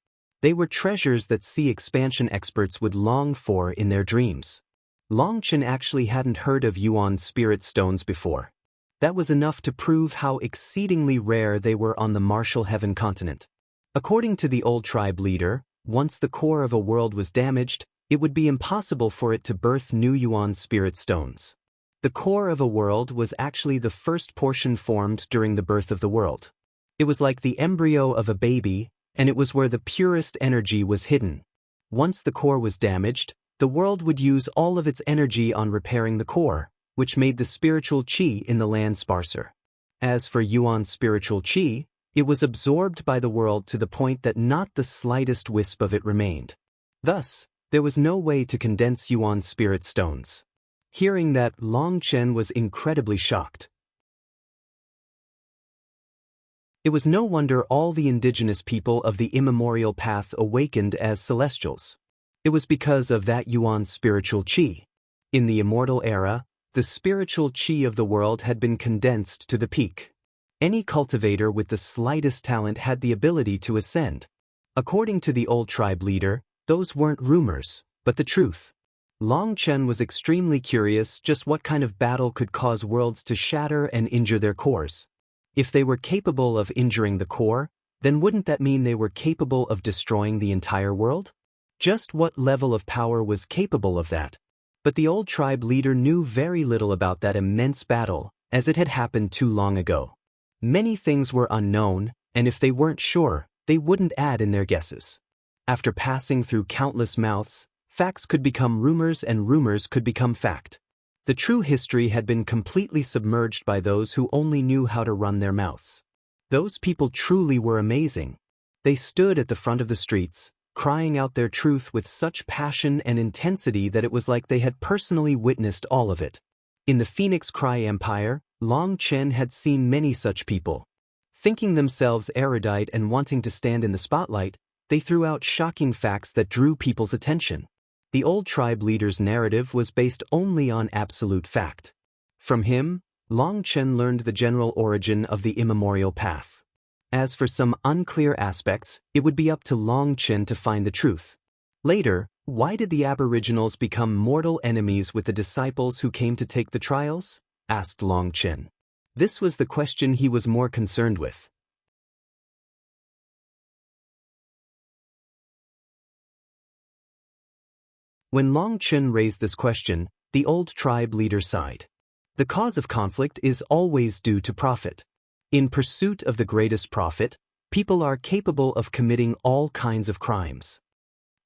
They were treasures that sea expansion experts would long for in their dreams. Long Chen actually hadn't heard of Yuan spirit stones before. That was enough to prove how exceedingly rare they were on the Martial Heaven continent. According to the old tribe leader, once the core of a world was damaged, it would be impossible for it to birth new Yuan spirit stones. The core of a world was actually the first portion formed during the birth of the world. It was like the embryo of a baby, and it was where the purest energy was hidden. Once the core was damaged, the world would use all of its energy on repairing the core, which made the spiritual qi in the land sparser. As for Yuan's spiritual qi, it was absorbed by the world to the point that not the slightest wisp of it remained. Thus, there was no way to condense Yuan's spirit stones. Hearing that, Long Chen was incredibly shocked. It was no wonder all the indigenous people of the immemorial path awakened as celestials. It was because of that Yuan's spiritual qi. In the immortal era, the spiritual qi of the world had been condensed to the peak. Any cultivator with the slightest talent had the ability to ascend. According to the old tribe leader, those weren't rumors, but the truth. Long Chen was extremely curious just what kind of battle could cause worlds to shatter and injure their cores. If they were capable of injuring the core, then wouldn't that mean they were capable of destroying the entire world? Just what level of power was capable of that? But the old tribe leader knew very little about that immense battle, as it had happened too long ago. Many things were unknown, and if they weren't sure, they wouldn't add in their guesses. After passing through countless mouths, Facts could become rumors and rumors could become fact. The true history had been completely submerged by those who only knew how to run their mouths. Those people truly were amazing. They stood at the front of the streets, crying out their truth with such passion and intensity that it was like they had personally witnessed all of it. In the Phoenix Cry Empire, Long Chen had seen many such people. Thinking themselves erudite and wanting to stand in the spotlight, they threw out shocking facts that drew people's attention. The old tribe leader's narrative was based only on absolute fact. From him, Long Chen learned the general origin of the immemorial path. As for some unclear aspects, it would be up to Long Chen to find the truth. Later, why did the Aboriginals become mortal enemies with the disciples who came to take the trials? Asked Long Chen. This was the question he was more concerned with. When Long Chen raised this question, the old tribe leader sighed. The cause of conflict is always due to profit. In pursuit of the greatest profit, people are capable of committing all kinds of crimes.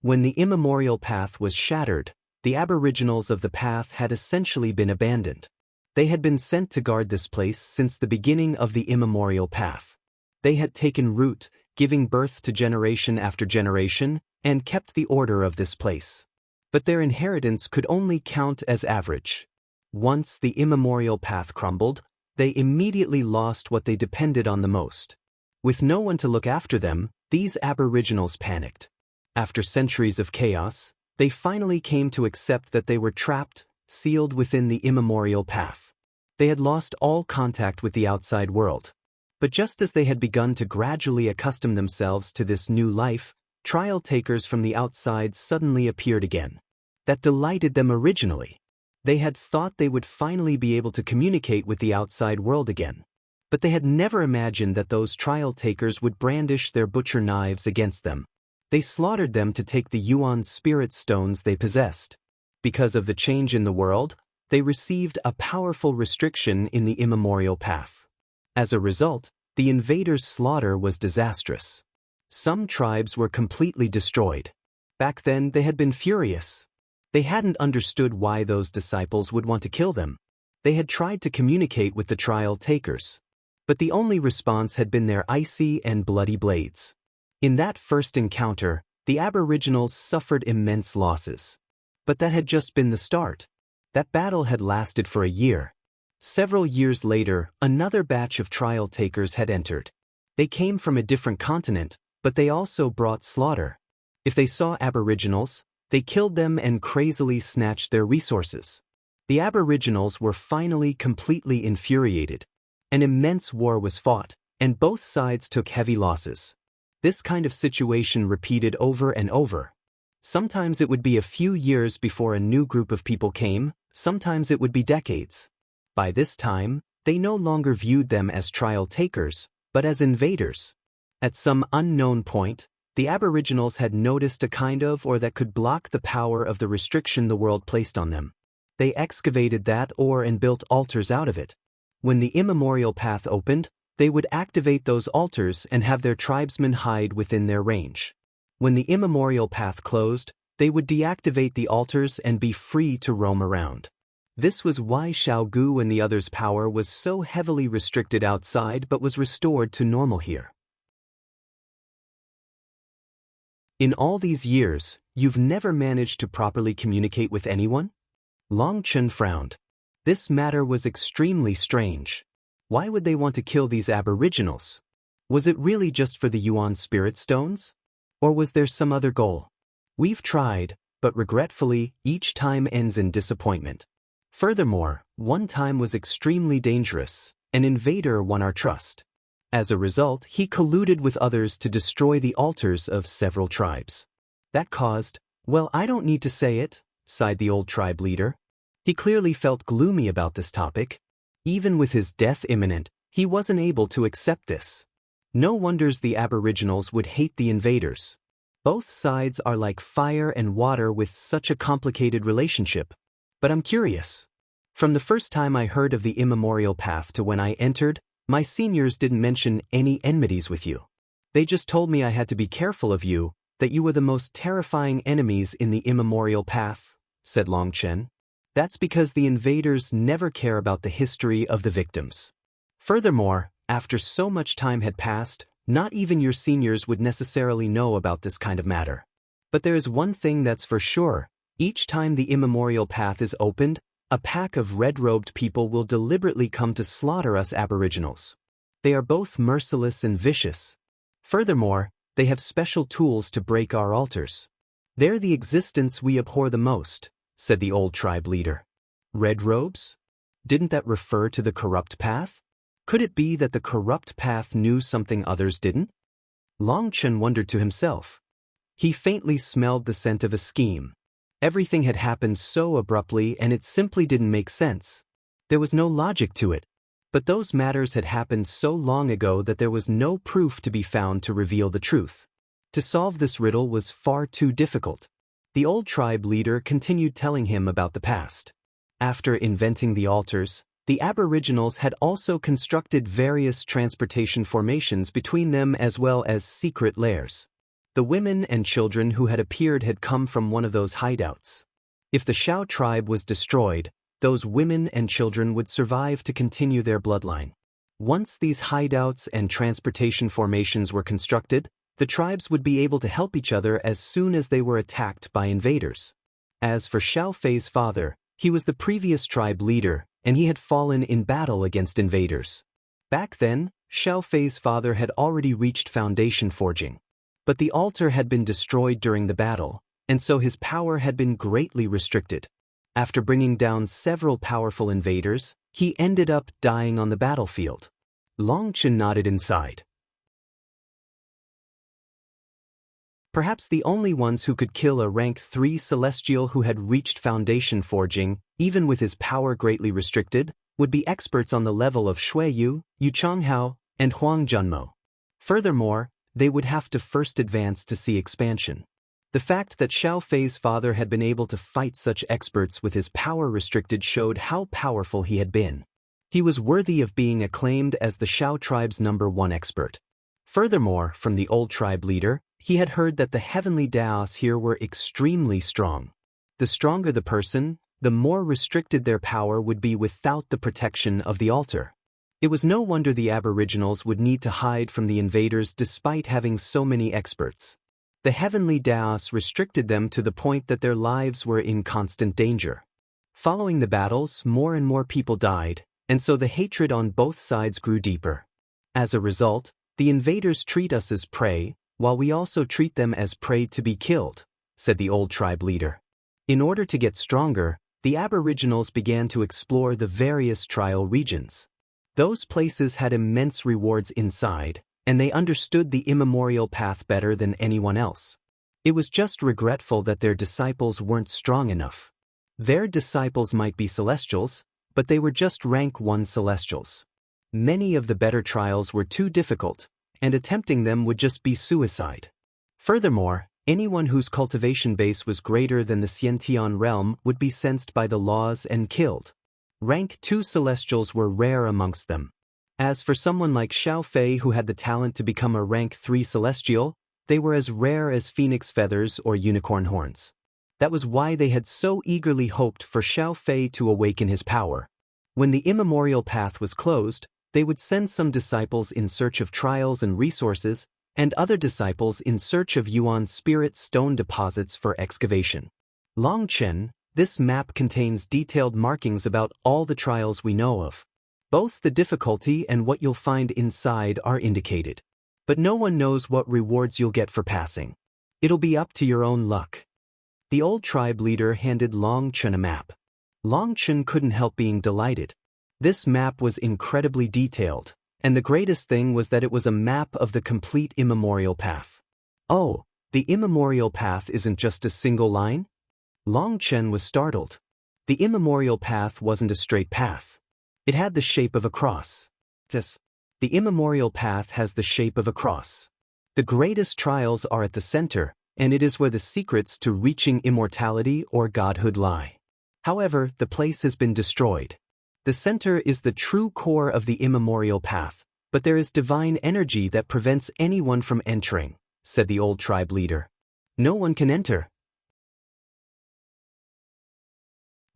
When the immemorial path was shattered, the Aboriginals of the path had essentially been abandoned. They had been sent to guard this place since the beginning of the immemorial path. They had taken root, giving birth to generation after generation, and kept the order of this place. But their inheritance could only count as average. Once the immemorial path crumbled, they immediately lost what they depended on the most. With no one to look after them, these Aboriginals panicked. After centuries of chaos, they finally came to accept that they were trapped, sealed within the immemorial path. They had lost all contact with the outside world. But just as they had begun to gradually accustom themselves to this new life, trial takers from the outside suddenly appeared again. That delighted them originally. They had thought they would finally be able to communicate with the outside world again. But they had never imagined that those trial takers would brandish their butcher knives against them. They slaughtered them to take the Yuan spirit stones they possessed. Because of the change in the world, they received a powerful restriction in the immemorial path. As a result, the invaders' slaughter was disastrous. Some tribes were completely destroyed. Back then, they had been furious. They hadn't understood why those disciples would want to kill them. They had tried to communicate with the trial takers. But the only response had been their icy and bloody blades. In that first encounter, the Aboriginals suffered immense losses. But that had just been the start. That battle had lasted for a year. Several years later, another batch of trial takers had entered. They came from a different continent, but they also brought slaughter. If they saw Aboriginals, they killed them and crazily snatched their resources. The Aboriginals were finally completely infuriated. An immense war was fought, and both sides took heavy losses. This kind of situation repeated over and over. Sometimes it would be a few years before a new group of people came, sometimes it would be decades. By this time, they no longer viewed them as trial takers, but as invaders. At some unknown point, the Aboriginals had noticed a kind of ore that could block the power of the restriction the world placed on them. They excavated that ore and built altars out of it. When the immemorial path opened, they would activate those altars and have their tribesmen hide within their range. When the immemorial path closed, they would deactivate the altars and be free to roam around. This was why Xiao Gu and the others' power was so heavily restricted outside but was restored to normal here. In all these years, you've never managed to properly communicate with anyone? Long Chen frowned. This matter was extremely strange. Why would they want to kill these Aboriginals? Was it really just for the Yuan spirit stones? Or was there some other goal? We've tried, but regretfully, each time ends in disappointment. Furthermore, one time was extremely dangerous. An invader won our trust. As a result, he colluded with others to destroy the altars of several tribes. That caused, well, I don't need to say it, sighed the old tribe leader. He clearly felt gloomy about this topic. Even with his death imminent, he wasn't able to accept this. No wonders the Aboriginals would hate the invaders. Both sides are like fire and water with such a complicated relationship. But I'm curious. From the first time I heard of the immemorial path to when I entered, my seniors didn't mention any enmities with you. They just told me I had to be careful of you, that you were the most terrifying enemies in the immemorial path, said Long Chen. That's because the invaders never care about the history of the victims. Furthermore, after so much time had passed, not even your seniors would necessarily know about this kind of matter. But there is one thing that's for sure: each time the immemorial path is opened, a pack of red-robed people will deliberately come to slaughter us aboriginals. They are both merciless and vicious. Furthermore, they have special tools to break our altars. They're the existence we abhor the most, said the old tribe leader. Red robes? Didn't that refer to the corrupt path? Could it be that the corrupt path knew something others didn't? Long Chen wondered to himself. He faintly smelled the scent of a scheme. Everything had happened so abruptly and it simply didn't make sense. There was no logic to it. But those matters had happened so long ago that there was no proof to be found to reveal the truth. To solve this riddle was far too difficult. The old tribe leader continued telling him about the past. After inventing the altars, the aboriginals had also constructed various transportation formations between them as well as secret lairs. The women and children who had appeared had come from one of those hideouts. If the Shao tribe was destroyed, those women and children would survive to continue their bloodline. Once these hideouts and transportation formations were constructed, the tribes would be able to help each other as soon as they were attacked by invaders. As for Xiao Fei's father, he was the previous tribe leader, and he had fallen in battle against invaders. Back then, Xiao Fei's father had already reached foundation forging. But the altar had been destroyed during the battle, and so his power had been greatly restricted. After bringing down several powerful invaders, he ended up dying on the battlefield. Long Chen nodded inside. Perhaps the only ones who could kill a rank 3 celestial who had reached foundation forging, even with his power greatly restricted, would be experts on the level of Shui Yu, Yu Changhao, and Huang Junmo. Furthermore, they would have to first advance to see expansion. The fact that Xiao Fei's father had been able to fight such experts with his power restricted showed how powerful he had been. He was worthy of being acclaimed as the Shao tribe's #1 expert. Furthermore, from the old tribe leader, he had heard that the heavenly Daos here were extremely strong. The stronger the person, the more restricted their power would be without the protection of the altar. It was no wonder the aboriginals would need to hide from the invaders despite having so many experts. The heavenly Daos restricted them to the point that their lives were in constant danger. Following the battles, more and more people died, and so the hatred on both sides grew deeper. As a result, the invaders treat us as prey, while we also treat them as prey to be killed, said the old tribe leader. In order to get stronger, the aboriginals began to explore the various trial regions. Those places had immense rewards inside, and they understood the immemorial path better than anyone else. It was just regretful that their disciples weren't strong enough. Their disciples might be celestials, but they were just rank 1 celestials. Many of the better trials were too difficult, and attempting them would just be suicide. Furthermore, anyone whose cultivation base was greater than the Xiantian realm would be sensed by the laws and killed. Rank 2 celestials were rare amongst them. As for someone like Xiao Fei who had the talent to become a rank 3 celestial, they were as rare as phoenix feathers or unicorn horns. That was why they had so eagerly hoped for Xiao Fei to awaken his power. When the immemorial path was closed, they would send some disciples in search of trials and resources, and other disciples in search of Yuan spirit stone deposits for excavation. Long Chen, this map contains detailed markings about all the trials we know of. Both the difficulty and what you'll find inside are indicated. But no one knows what rewards you'll get for passing. It'll be up to your own luck. The old tribe leader handed Long Chen a map. Long Chen couldn't help being delighted. This map was incredibly detailed, and the greatest thing was that it was a map of the complete immemorial path. Oh, the immemorial path isn't just a single line? Long Chen was startled. The immemorial path wasn't a straight path. It had the shape of a cross. Yes. The immemorial path has the shape of a cross. The greatest trials are at the center, and it is where the secrets to reaching immortality or godhood lie. However, the place has been destroyed. The center is the true core of the immemorial path, but there is divine energy that prevents anyone from entering, said the old tribe leader. No one can enter.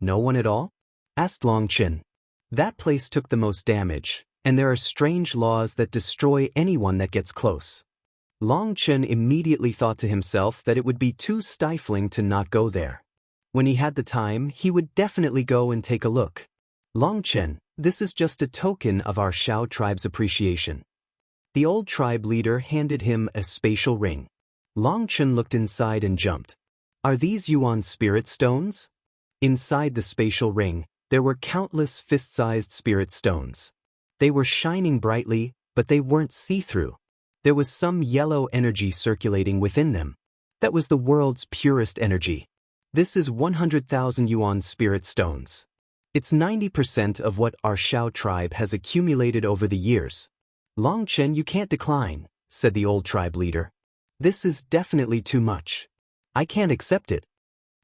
No one at all? Asked Long Chen. That place took the most damage, and there are strange laws that destroy anyone that gets close. Long Chen immediately thought to himself that it would be too stifling to not go there. When he had the time, he would definitely go and take a look. Long Chen, this is just a token of our Shao tribe's appreciation. The old tribe leader handed him a spatial ring. Long Chen looked inside and jumped. Are these Yuan spirit stones? Inside the spatial ring, there were countless fist-sized spirit stones. They were shining brightly, but they weren't see-through. There was some yellow energy circulating within them. That was the world's purest energy. This is 100,000 Yuan spirit stones. It's 90% of what our Shao tribe has accumulated over the years. Long Chen, you can't decline, said the old tribe leader. This is definitely too much. I can't accept it.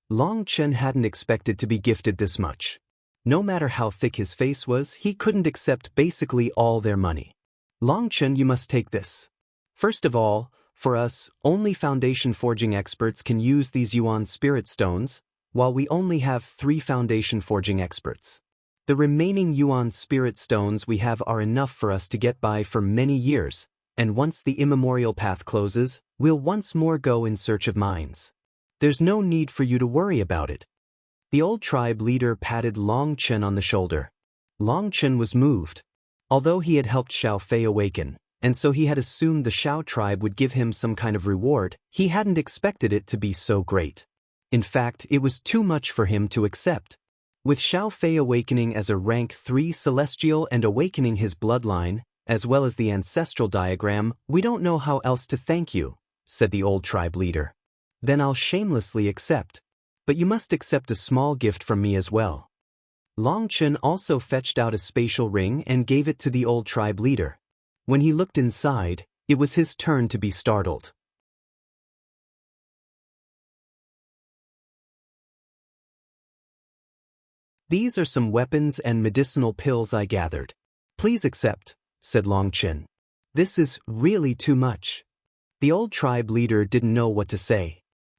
Long Chen hadn't expected to be gifted this much. No matter how thick his face was, he couldn't accept basically all their money. Long Chen, you must take this. First of all, for us, only foundation forging experts can use these Yuan spirit stones, while we only have 3 foundation forging experts. The remaining Yuan spirit stones we have are enough for us to get by for many years, and once the immemorial path closes, we'll once more go in search of mines. There's no need for you to worry about it. The old tribe leader patted Long Chen on the shoulder. Long Chen was moved. Although he had helped Shao Fei awaken, and so he had assumed the Shao tribe would give him some kind of reward, he hadn't expected it to be so great. In fact, it was too much for him to accept. With Shao Fei awakening as a rank 3 celestial and awakening his bloodline, as well as the ancestral diagram, we don't know how else to thank you, said the old tribe leader. Then I'll shamelessly accept. But you must accept a small gift from me as well. Long Chen also fetched out a spatial ring and gave it to the old tribe leader. When he looked inside, it was his turn to be startled. These are some weapons and medicinal pills I gathered. Please accept, said Long Chen. This is really too much. The old tribe leader didn't know what to say.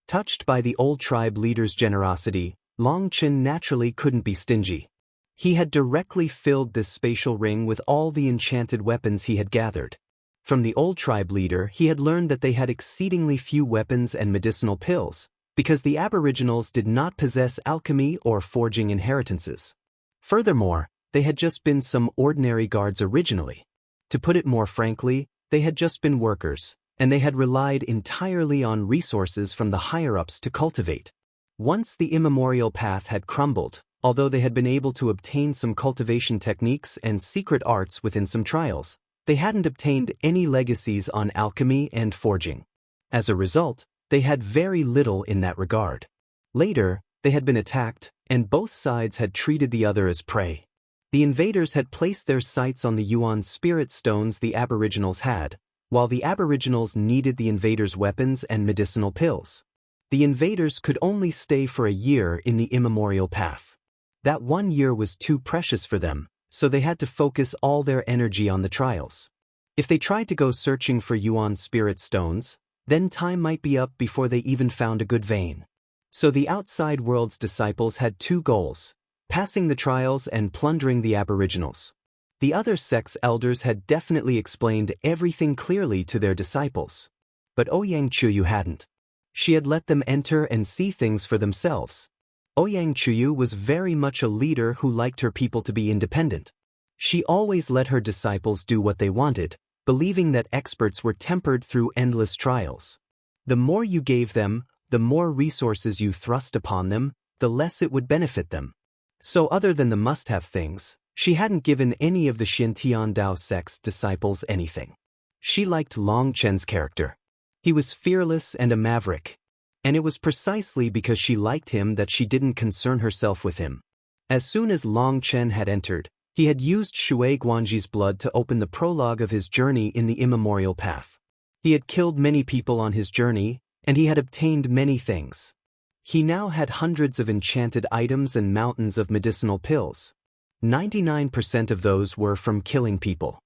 Touched by the old tribe leader's generosity, Long Chen naturally couldn't be stingy. He had directly filled this spatial ring with all the enchanted weapons he had gathered. From the old tribe leader, he had learned that they had exceedingly few weapons and medicinal pills, because the aboriginals did not possess alchemy or forging inheritances. Furthermore, they had just been some ordinary guards originally. To put it more frankly, they had just been workers, and they had relied entirely on resources from the higher-ups to cultivate. Once the immemorial path had crumbled, although they had been able to obtain some cultivation techniques and secret arts within some trials, they hadn't obtained any legacies on alchemy and forging. As a result, they had very little in that regard. Later, they had been attacked, and both sides had treated the other as prey. The invaders had placed their sights on the Yuan spirit stones the aboriginals had, while the aboriginals needed the invaders' weapons and medicinal pills. The invaders could only stay for a year in the immemorial path. That 1 year was too precious for them, so they had to focus all their energy on the trials. If they tried to go searching for Yuan spirit stones, then time might be up before they even found a good vein. So the outside world's disciples had 2 goals: passing the trials and plundering the aboriginals. The other sect's elders had definitely explained everything clearly to their disciples. But Ouyang Chuyu hadn't. She had let them enter and see things for themselves. Ouyang Chuyu was very much a leader who liked her people to be independent. She always let her disciples do what they wanted, believing that experts were tempered through endless trials. The more you gave them, the more resources you thrust upon them, the less it would benefit them. So other than the must-have things, she hadn't given any of the Xintian Dao sect's disciples anything. She liked Long Chen's character. He was fearless and a maverick. And it was precisely because she liked him that she didn't concern herself with him. As soon as Long Chen had entered, he had used Shui Guanji's blood to open the prologue of his journey in the immemorial path. He had killed many people on his journey, and he had obtained many things. He now had hundreds of enchanted items and mountains of medicinal pills. 99% of those were from killing people.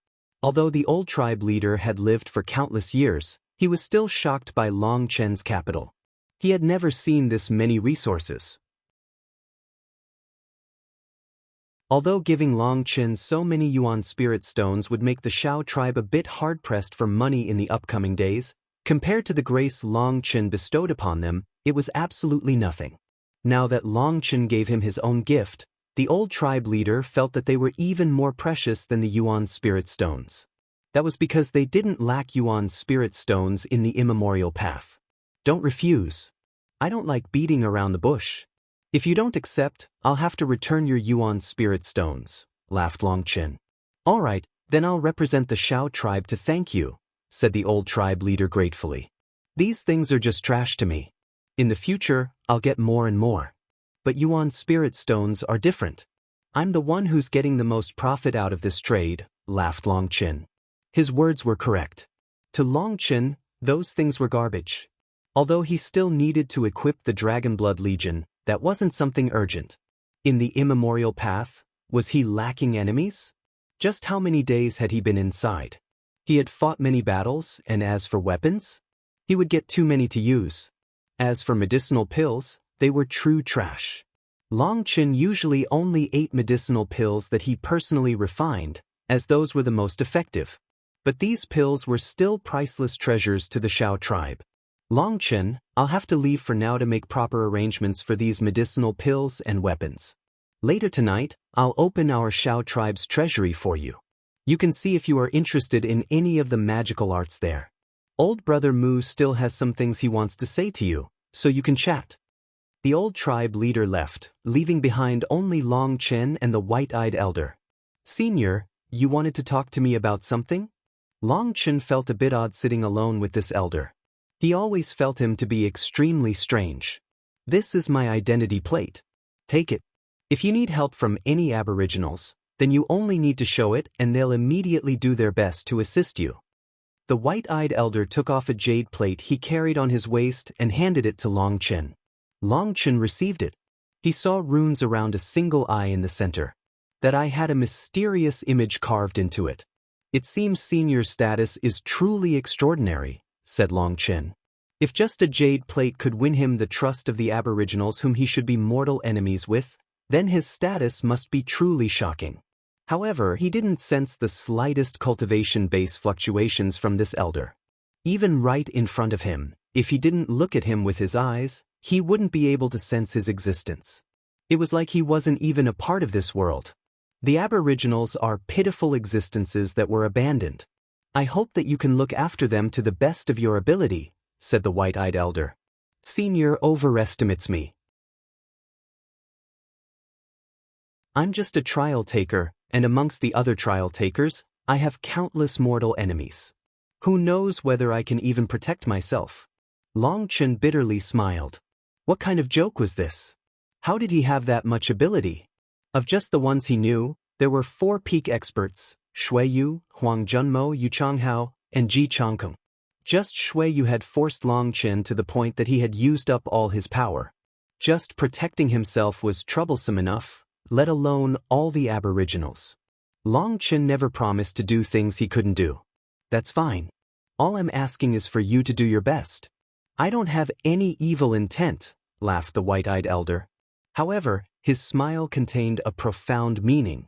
Although the old tribe leader had lived for countless years, he was still shocked by Long Chen's capital. He had never seen this many resources. Although giving Long Chen so many Yuan spirit stones would make the Shao tribe a bit hard-pressed for money in the upcoming days, compared to the grace Long Chen bestowed upon them, it was absolutely nothing. Now that Long Chen gave him his own gift, the old tribe leader felt that they were even more precious than the Yuan spirit stones. That was because they didn't lack Yuan spirit stones in the immemorial path. Don't refuse. I don't like beating around the bush. If you don't accept, I'll have to return your Yuan spirit stones, laughed Long Chen. All right, then I'll represent the Shao tribe to thank you, said the old tribe leader gratefully. These things are just trash to me. In the future, I'll get more and more. But Yuan spirit stones are different. I'm the one who's getting the most profit out of this trade, laughed Long Chen. His words were correct. To Long Chen, those things were garbage. Although he still needed to equip the Dragon Blood Legion, that wasn't something urgent. In the immemorial path, was he lacking enemies? Just how many days had he been inside? He had fought many battles, and as for weapons, he would get too many to use. As for medicinal pills, they were true trash. Long Chen usually only ate medicinal pills that he personally refined, as those were the most effective. But these pills were still priceless treasures to the Shao tribe. Long Chen, I'll have to leave for now to make proper arrangements for these medicinal pills and weapons. Later tonight, I'll open our Shao tribe's treasury for you. You can see if you are interested in any of the magical arts there. Old Brother Mu still has some things he wants to say to you, so you can chat. The old tribe leader left, leaving behind only Long Chen and the white-eyed elder. Senior, you wanted to talk to me about something? Long Chen felt a bit odd sitting alone with this elder. He always felt him to be extremely strange. This is my identity plate. Take it. If you need help from any aboriginals, then you only need to show it and they'll immediately do their best to assist you. The white-eyed elder took off a jade plate he carried on his waist and handed it to Long Chen. Long Chen received it. He saw runes around a single eye in the center. That eye had a mysterious image carved into it. It seems Senior's status is truly extraordinary, said Long Chen. If just a jade plate could win him the trust of the aboriginals whom he should be mortal enemies with, then his status must be truly shocking. However, he didn't sense the slightest cultivation-based fluctuations from this elder. Even right in front of him, if he didn't look at him with his eyes, he wouldn't be able to sense his existence. It was like he wasn't even a part of this world. The aboriginals are pitiful existences that were abandoned. I hope that you can look after them to the best of your ability, said the white-eyed elder. Senior overestimates me. I'm just a trial taker, and amongst the other trial takers, I have countless mortal enemies. Who knows whether I can even protect myself? Long Chen bitterly smiled. What kind of joke was this? How did he have that much ability? Of just the ones he knew, there were 4 peak experts, Shui Yu, Huang Junmo, Yu Changhao, and Ji Changkeng. Just Shui Yu had forced Long Chen to the point that he had used up all his power. Just protecting himself was troublesome enough, let alone all the aboriginals. Long Chen never promised to do things he couldn't do. That's fine. All I'm asking is for you to do your best. I don't have any evil intent, laughed the white-eyed elder. However, his smile contained a profound meaning.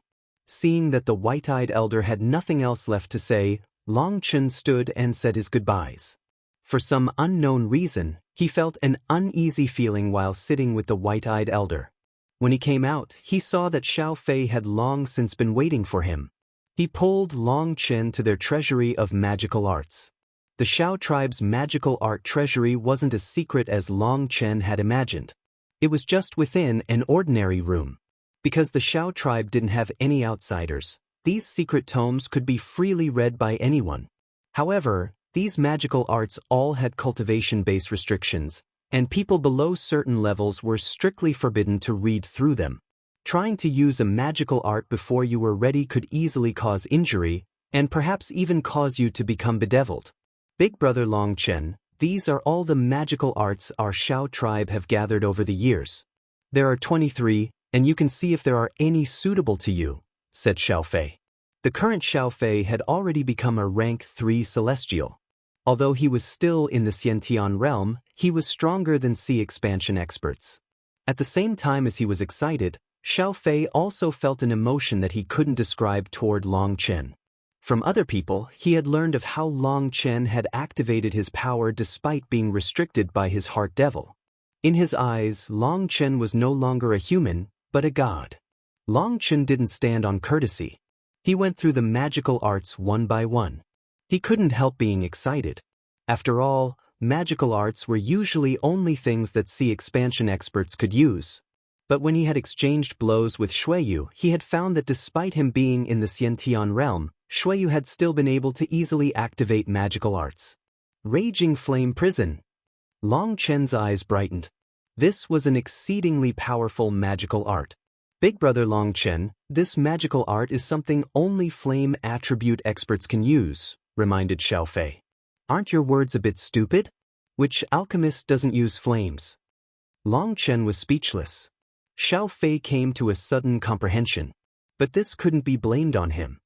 Seeing that the white-eyed elder had nothing else left to say, Long Chen stood and said his goodbyes. For some unknown reason, he felt an uneasy feeling while sitting with the white-eyed elder. When he came out, he saw that Xiao Fei had long since been waiting for him. He pulled Long Chen to their treasury of magical arts. The Shao tribe's magical art treasury wasn't as secret as Long Chen had imagined. It was just within an ordinary room. Because the Shao tribe didn't have any outsiders, these secret tomes could be freely read by anyone. However, these magical arts all had cultivation-based restrictions, and people below certain levels were strictly forbidden to read through them. Trying to use a magical art before you were ready could easily cause injury, and perhaps even cause you to become bedeviled. Big Brother Long Chen, these are all the magical arts our Shao tribe have gathered over the years. There are 23, and you can see if there are any suitable to you, said Xiao Fei. The current Xiao Fei had already become a rank 3 celestial. Although he was still in the Xiantian realm, he was stronger than sea expansion experts. At the same time as he was excited, Xiao Fei also felt an emotion that he couldn't describe toward Long Chen. From other people, he had learned of how Long Chen had activated his power despite being restricted by his heart devil. In his eyes, Long Chen was no longer a human, but a god. Long Chen didn't stand on courtesy. He went through the magical arts one by one. He couldn't help being excited. After all, magical arts were usually only things that sea expansion experts could use. But when he had exchanged blows with Shuiyu, he had found that despite him being in the Xiantian realm, Shuiyu had still been able to easily activate magical arts. Raging Flame Prison. Long Chen's eyes brightened. This was an exceedingly powerful magical art. Big brother Long Chen, this magical art is something only flame attribute experts can use, reminded Xiao Fei. Aren't your words a bit stupid? Which alchemist doesn't use flames? Long Chen was speechless. Xiao Fei came to a sudden comprehension. But this couldn't be blamed on him.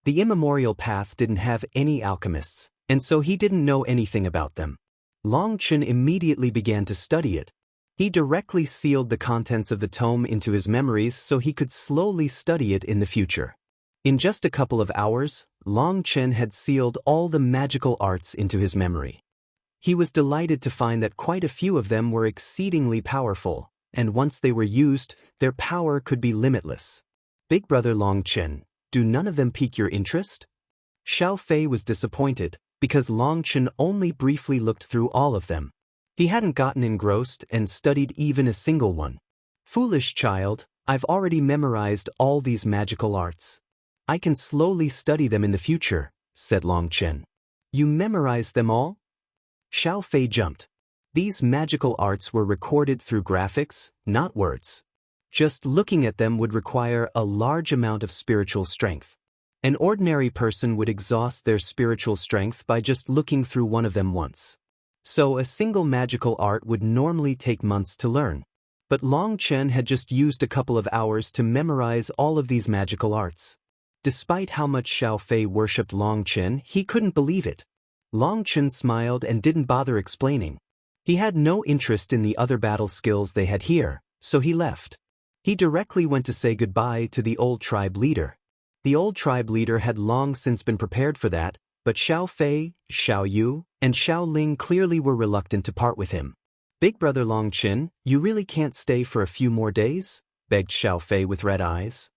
The immemorial path didn't have any alchemists, and so he didn't know anything about them. Long Chen immediately began to study it. He directly sealed the contents of the tome into his memories so he could slowly study it in the future. In just a couple of hours, Long Chen had sealed all the magical arts into his memory. He was delighted to find that quite a few of them were exceedingly powerful, and once they were used, their power could be limitless. Big brother Long Chen, do none of them pique your interest? Xiao Fei was disappointed, because Long Chen only briefly looked through all of them. He hadn't gotten engrossed and studied even a single one. Foolish child, I've already memorized all these magical arts. I can slowly study them in the future, said Long Chen. You memorized them all? Xiao Fei jumped. These magical arts were recorded through graphics, not words. Just looking at them would require a large amount of spiritual strength. An ordinary person would exhaust their spiritual strength by just looking through one of them once. So a single magical art would normally take months to learn. But Long Chen had just used a couple of hours to memorize all of these magical arts. Despite how much Xiao Fei worshipped Long Chen, he couldn't believe it. Long Chen smiled and didn't bother explaining. He had no interest in the other battle skills they had here, so he left. He directly went to say goodbye to the old tribe leader. The old tribe leader had long since been prepared for that, but Xiao Fei, Xiao Yu, and Xiao Ling clearly were reluctant to part with him. Big brother Long Chen, you really can't stay for a few more days? Begged Xiao Fei with red eyes.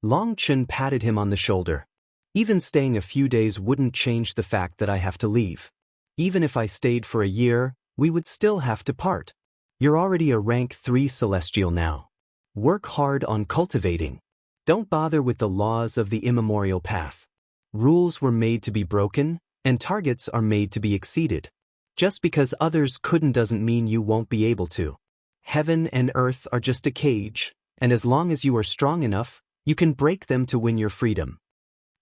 Long Chen patted him on the shoulder. Even staying a few days wouldn't change the fact that I have to leave. Even if I stayed for a year, we would still have to part. You're already a rank 3 celestial now. Work hard on cultivating. Don't bother with the laws of the immemorial path. Rules were made to be broken, and targets are made to be exceeded. Just because others couldn't doesn't mean you won't be able to. Heaven and earth are just a cage, and as long as you are strong enough, you can break them to win your freedom.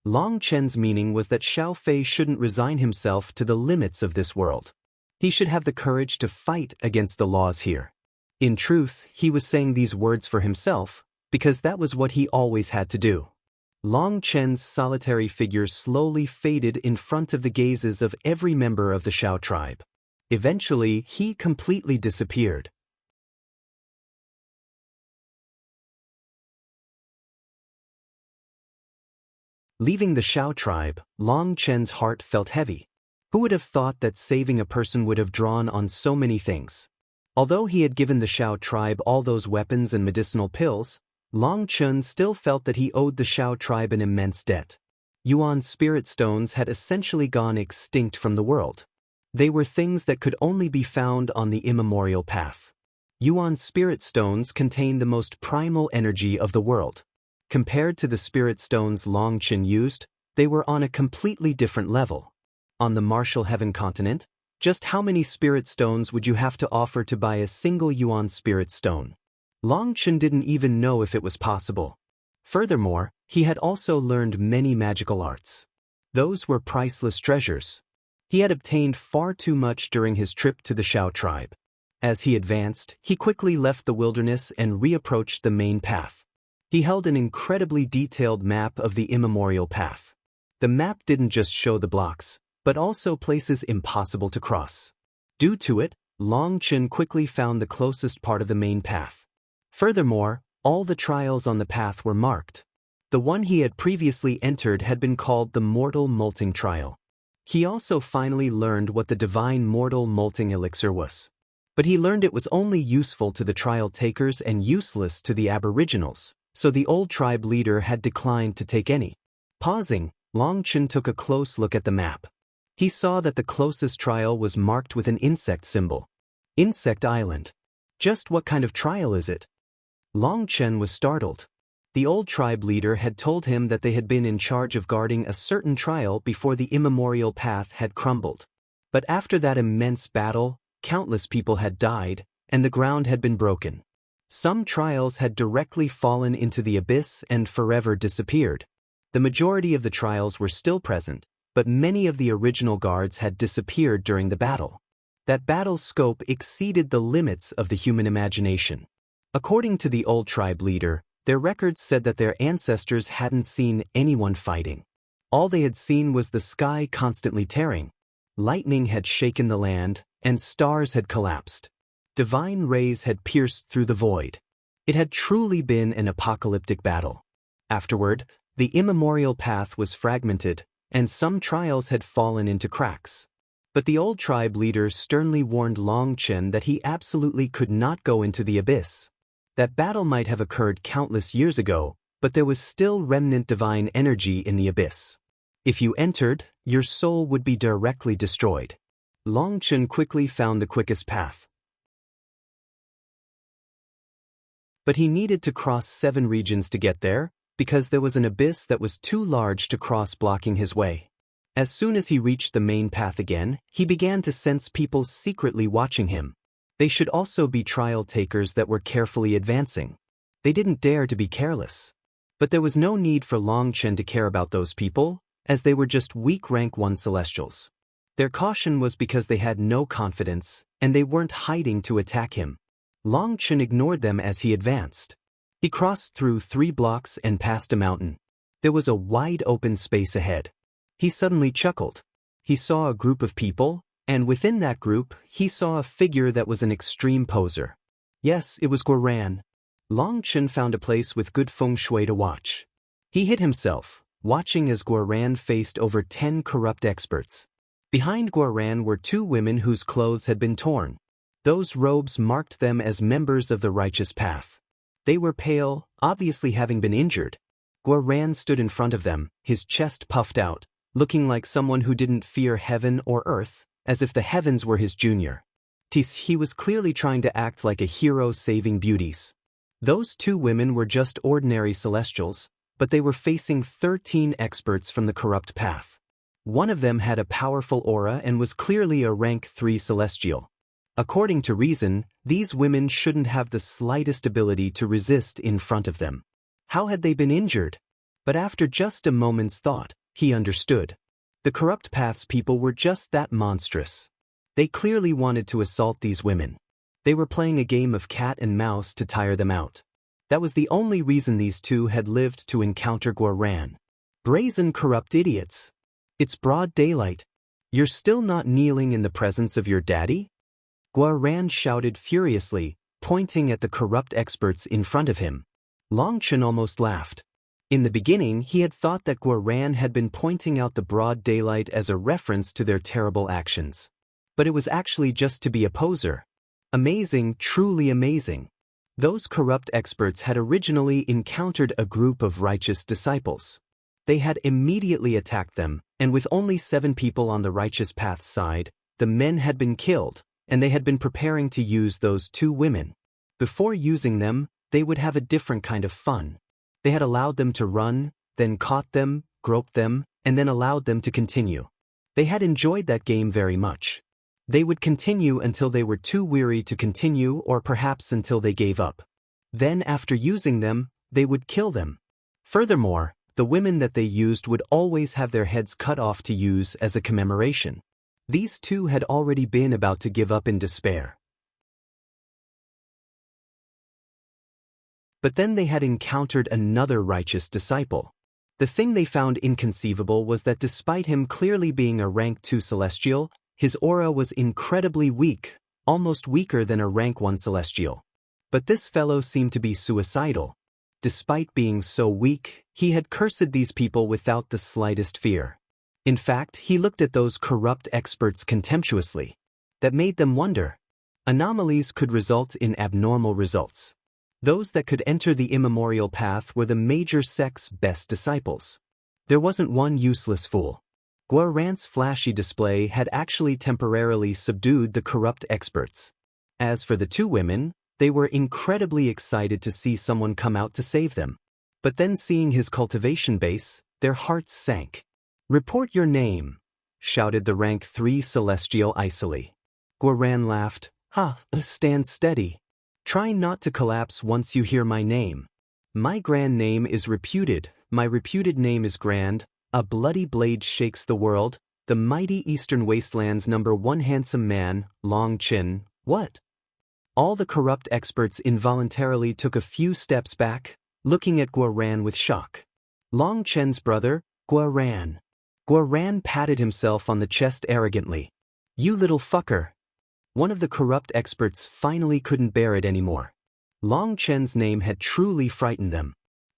Long Chen's meaning was that Xiao Fei shouldn't resign himself to the limits of this world. He should have the courage to fight against the laws here. In truth, he was saying these words for himself, because that was what he always had to do. Long Chen's solitary figure slowly faded in front of the gazes of every member of the Xiao tribe. Eventually, he completely disappeared. Leaving the Xiao tribe, Long Chen's heart felt heavy. Who would have thought that saving a person would have drawn on so many things? Although he had given the Xiao tribe all those weapons and medicinal pills, Long Chen still felt that he owed the Xiao tribe an immense debt. Yuan spirit stones had essentially gone extinct from the world. They were things that could only be found on the immemorial path. Yuan spirit stones contained the most primal energy of the world. Compared to the spirit stones Long Chen used, they were on a completely different level. On the Martial Heaven continent, just how many spirit stones would you have to offer to buy a single Yuan spirit stone? Long Chen didn't even know if it was possible. Furthermore, he had also learned many magical arts. Those were priceless treasures. He had obtained far too much during his trip to the Xiao tribe. As he advanced, he quickly left the wilderness and reapproached the main path. He held an incredibly detailed map of the immemorial path. The map didn't just show the blocks, but also places impossible to cross. Due to it, Long Chen quickly found the closest part of the main path. Furthermore, all the trials on the path were marked. The one he had previously entered had been called the Mortal Molting Trial. He also finally learned what the Divine Mortal Molting Elixir was. But he learned it was only useful to the trial takers and useless to the aboriginals, so the old tribe leader had declined to take any. Pausing, Long Chen took a close look at the map. He saw that the closest trial was marked with an insect symbol. Insect Island. Just what kind of trial is it? Long Chen was startled. The old tribe leader had told him that they had been in charge of guarding a certain trial before the immemorial path had crumbled. But after that immense battle, countless people had died, and the ground had been broken. Some trials had directly fallen into the abyss and forever disappeared. The majority of the trials were still present, but many of the original guards had disappeared during the battle. That battle's scope exceeded the limits of the human imagination. According to the old tribe leader, their records said that their ancestors hadn't seen anyone fighting. All they had seen was the sky constantly tearing. Lightning had shaken the land, and stars had collapsed. Divine rays had pierced through the void. It had truly been an apocalyptic battle. Afterward, the immemorial path was fragmented, and some trials had fallen into cracks. But the old tribe leader sternly warned Long Chen that he absolutely could not go into the abyss. That battle might have occurred countless years ago, but there was still remnant divine energy in the abyss. If you entered, your soul would be directly destroyed. Long Chen quickly found the quickest path. But he needed to cross 7 regions to get there, because there was an abyss that was too large to cross, blocking his way. As soon as he reached the main path again, he began to sense people secretly watching him. They should also be trial takers that were carefully advancing. They didn't dare to be careless. But there was no need for Long Chen to care about those people, as they were just weak rank 1 celestials. Their caution was because they had no confidence, and they weren't hiding to attack him. Long Chen ignored them as he advanced. He crossed through 3 blocks and passed a mountain. There was a wide open space ahead. He suddenly chuckled. He saw a group of people, and within that group, he saw a figure that was an extreme poser. Yes, it was Guoran. Long Chen found a place with good feng shui to watch. He hid himself, watching as Guoran faced over 10 corrupt experts. Behind Guoran were 2 women whose clothes had been torn. Those robes marked them as members of the righteous path. They were pale, obviously having been injured. Guoran stood in front of them, his chest puffed out, looking like someone who didn't fear heaven or earth, as if the heavens were his junior. He was clearly trying to act like a hero saving beauties. Those 2 women were just ordinary celestials, but they were facing 13 experts from the corrupt path. One of them had a powerful aura and was clearly a rank 3 celestial. According to reason, these women shouldn't have the slightest ability to resist in front of them. How had they been injured? But after just a moment's thought, he understood. The corrupt path's people were just that monstrous. They clearly wanted to assault these women. They were playing a game of cat and mouse to tire them out. That was the only reason these 2 had lived to encounter Guoran. Brazen corrupt idiots. It's broad daylight. You're still not kneeling in the presence of your daddy? Guoran shouted furiously, pointing at the corrupt experts in front of him. Long Chen almost laughed. In the beginning, he had thought that Guoran had been pointing out the broad daylight as a reference to their terrible actions. But it was actually just to be a poser. Amazing, truly amazing. Those corrupt experts had originally encountered a group of righteous disciples. They had immediately attacked them, and with only 7 people on the righteous path's side, the men had been killed, and they had been preparing to use those 2 women. Before using them, they would have a different kind of fun. They had allowed them to run, then caught them, groped them, and then allowed them to continue. They had enjoyed that game very much. They would continue until they were too weary to continue, or perhaps until they gave up. Then after using them, they would kill them. Furthermore, the women that they used would always have their heads cut off to use as a commemoration. These 2 had already been about to give up in despair. But then they had encountered another righteous disciple. The thing they found inconceivable was that despite him clearly being a rank 2 celestial, his aura was incredibly weak, almost weaker than a rank 1 celestial. But this fellow seemed to be suicidal. Despite being so weak, he had cursed these people without the slightest fear. In fact, he looked at those corrupt experts contemptuously. That made them wonder. Anomalies could result in abnormal results. Those that could enter the immemorial path were the major sect's best disciples. There wasn't one useless fool. Guarant's flashy display had actually temporarily subdued the corrupt experts. As for the two women, they were incredibly excited to see someone come out to save them. But then seeing his cultivation base, their hearts sank. "Report your name," shouted the rank 3 celestial icily. Guarant laughed. Stand steady. Try not to collapse once you hear my name. My grand name is reputed, my reputed name is grand, a bloody blade shakes the world, the mighty eastern wasteland's #1 handsome man, Long Chin, what? All the corrupt experts involuntarily took a few steps back, looking at Guarant with shock. Long Chen's brother, Guarant. Guarant patted himself on the chest arrogantly. "You little fucker." One of the corrupt experts finally couldn't bear it anymore. Long Chen's name had truly frightened them.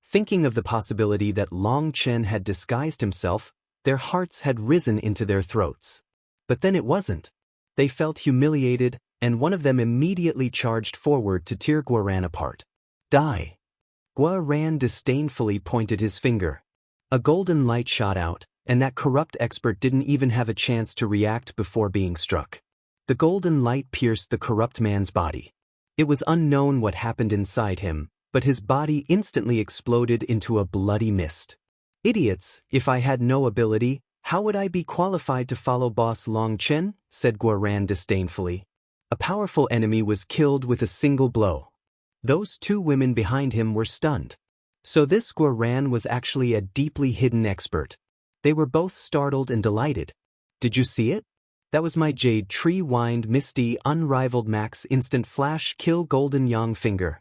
Thinking of the possibility that Long Chen had disguised himself, their hearts had risen into their throats. But then it wasn't. They felt humiliated, and one of them immediately charged forward to tear Guarant apart. "Die." Guarant disdainfully pointed his finger. A golden light shot out, and that corrupt expert didn't even have a chance to react before being struck. The golden light pierced the corrupt man's body. It was unknown what happened inside him, but his body instantly exploded into a bloody mist. "Idiots, if I had no ability, how would I be qualified to follow Boss Long Chen?" said Guarant disdainfully. A powerful enemy was killed with a single blow. Those two women behind him were stunned. So this Guarant was actually a deeply hidden expert. They were both startled and delighted. "Did you see it? That was my Jade Tree Wind Misty Unrivaled Max Instant Flash Kill Golden Yang Finger.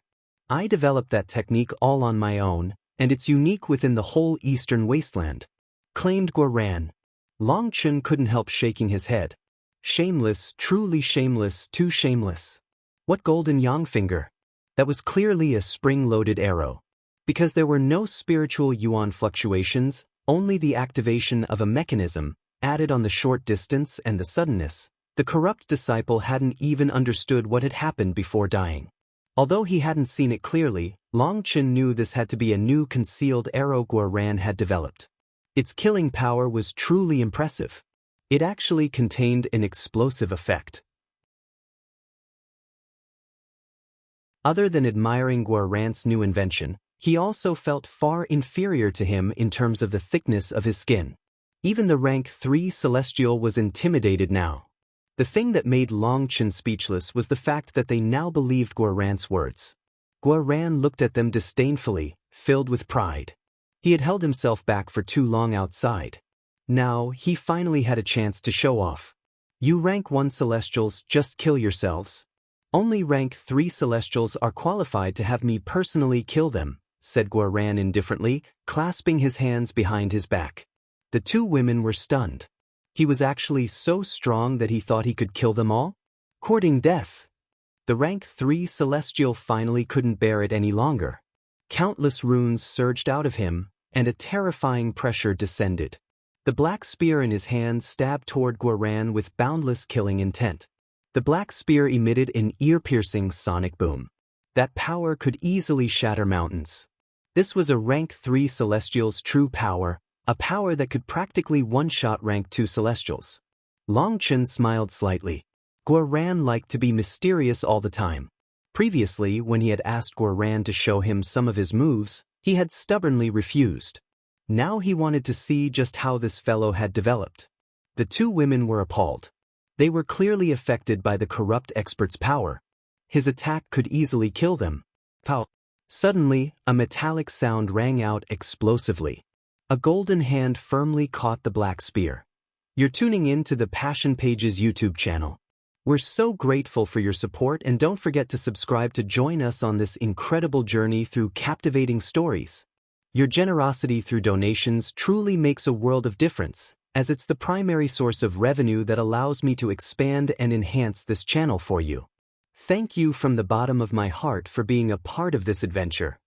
I developed that technique all on my own, and it's unique within the whole Eastern Wasteland," claimed Guarant. Long Chen couldn't help shaking his head. "Shameless, truly shameless, too shameless. What golden Yang Finger?" That was clearly a spring-loaded arrow. Because there were no spiritual yuan fluctuations, only the activation of a mechanism, added on the short distance and the suddenness, the corrupt disciple hadn't even understood what had happened before dying. Although he hadn't seen it clearly, Long Chen knew this had to be a new concealed arrow Guarant had developed. Its killing power was truly impressive. It actually contained an explosive effect. Other than admiring Guarant's new invention, he also felt far inferior to him in terms of the thickness of his skin. Even the rank 3 celestial was intimidated now. The thing that made Long Chen speechless was the fact that they now believed Guarant's words. Guarant looked at them disdainfully, filled with pride. He had held himself back for too long outside. Now, he finally had a chance to show off. "You rank 1 celestials just kill yourselves. Only rank 3 celestials are qualified to have me personally kill them," said Guarant indifferently, clasping his hands behind his back. The two women were stunned. He was actually so strong that he thought he could kill them all? Courting death. The rank 3 celestial finally couldn't bear it any longer. Countless runes surged out of him, and a terrifying pressure descended. The black spear in his hand stabbed toward Guarant with boundless killing intent. The black spear emitted an ear-piercing sonic boom. That power could easily shatter mountains. This was a rank 3 celestial's true power, a power that could practically one-shot rank 2 celestials. Long Chen smiled slightly. Guarant liked to be mysterious all the time. Previously, when he had asked Guarant to show him some of his moves, he had stubbornly refused. Now he wanted to see just how this fellow had developed. The two women were appalled. They were clearly affected by the corrupt expert's power. His attack could easily kill them. Pow! Suddenly, a metallic sound rang out explosively. A golden hand firmly caught the black spear. You're tuning in to the Passion Pages YouTube channel. We're so grateful for your support, and don't forget to subscribe to join us on this incredible journey through captivating stories. Your generosity through donations truly makes a world of difference, as it's the primary source of revenue that allows me to expand and enhance this channel for you. Thank you from the bottom of my heart for being a part of this adventure.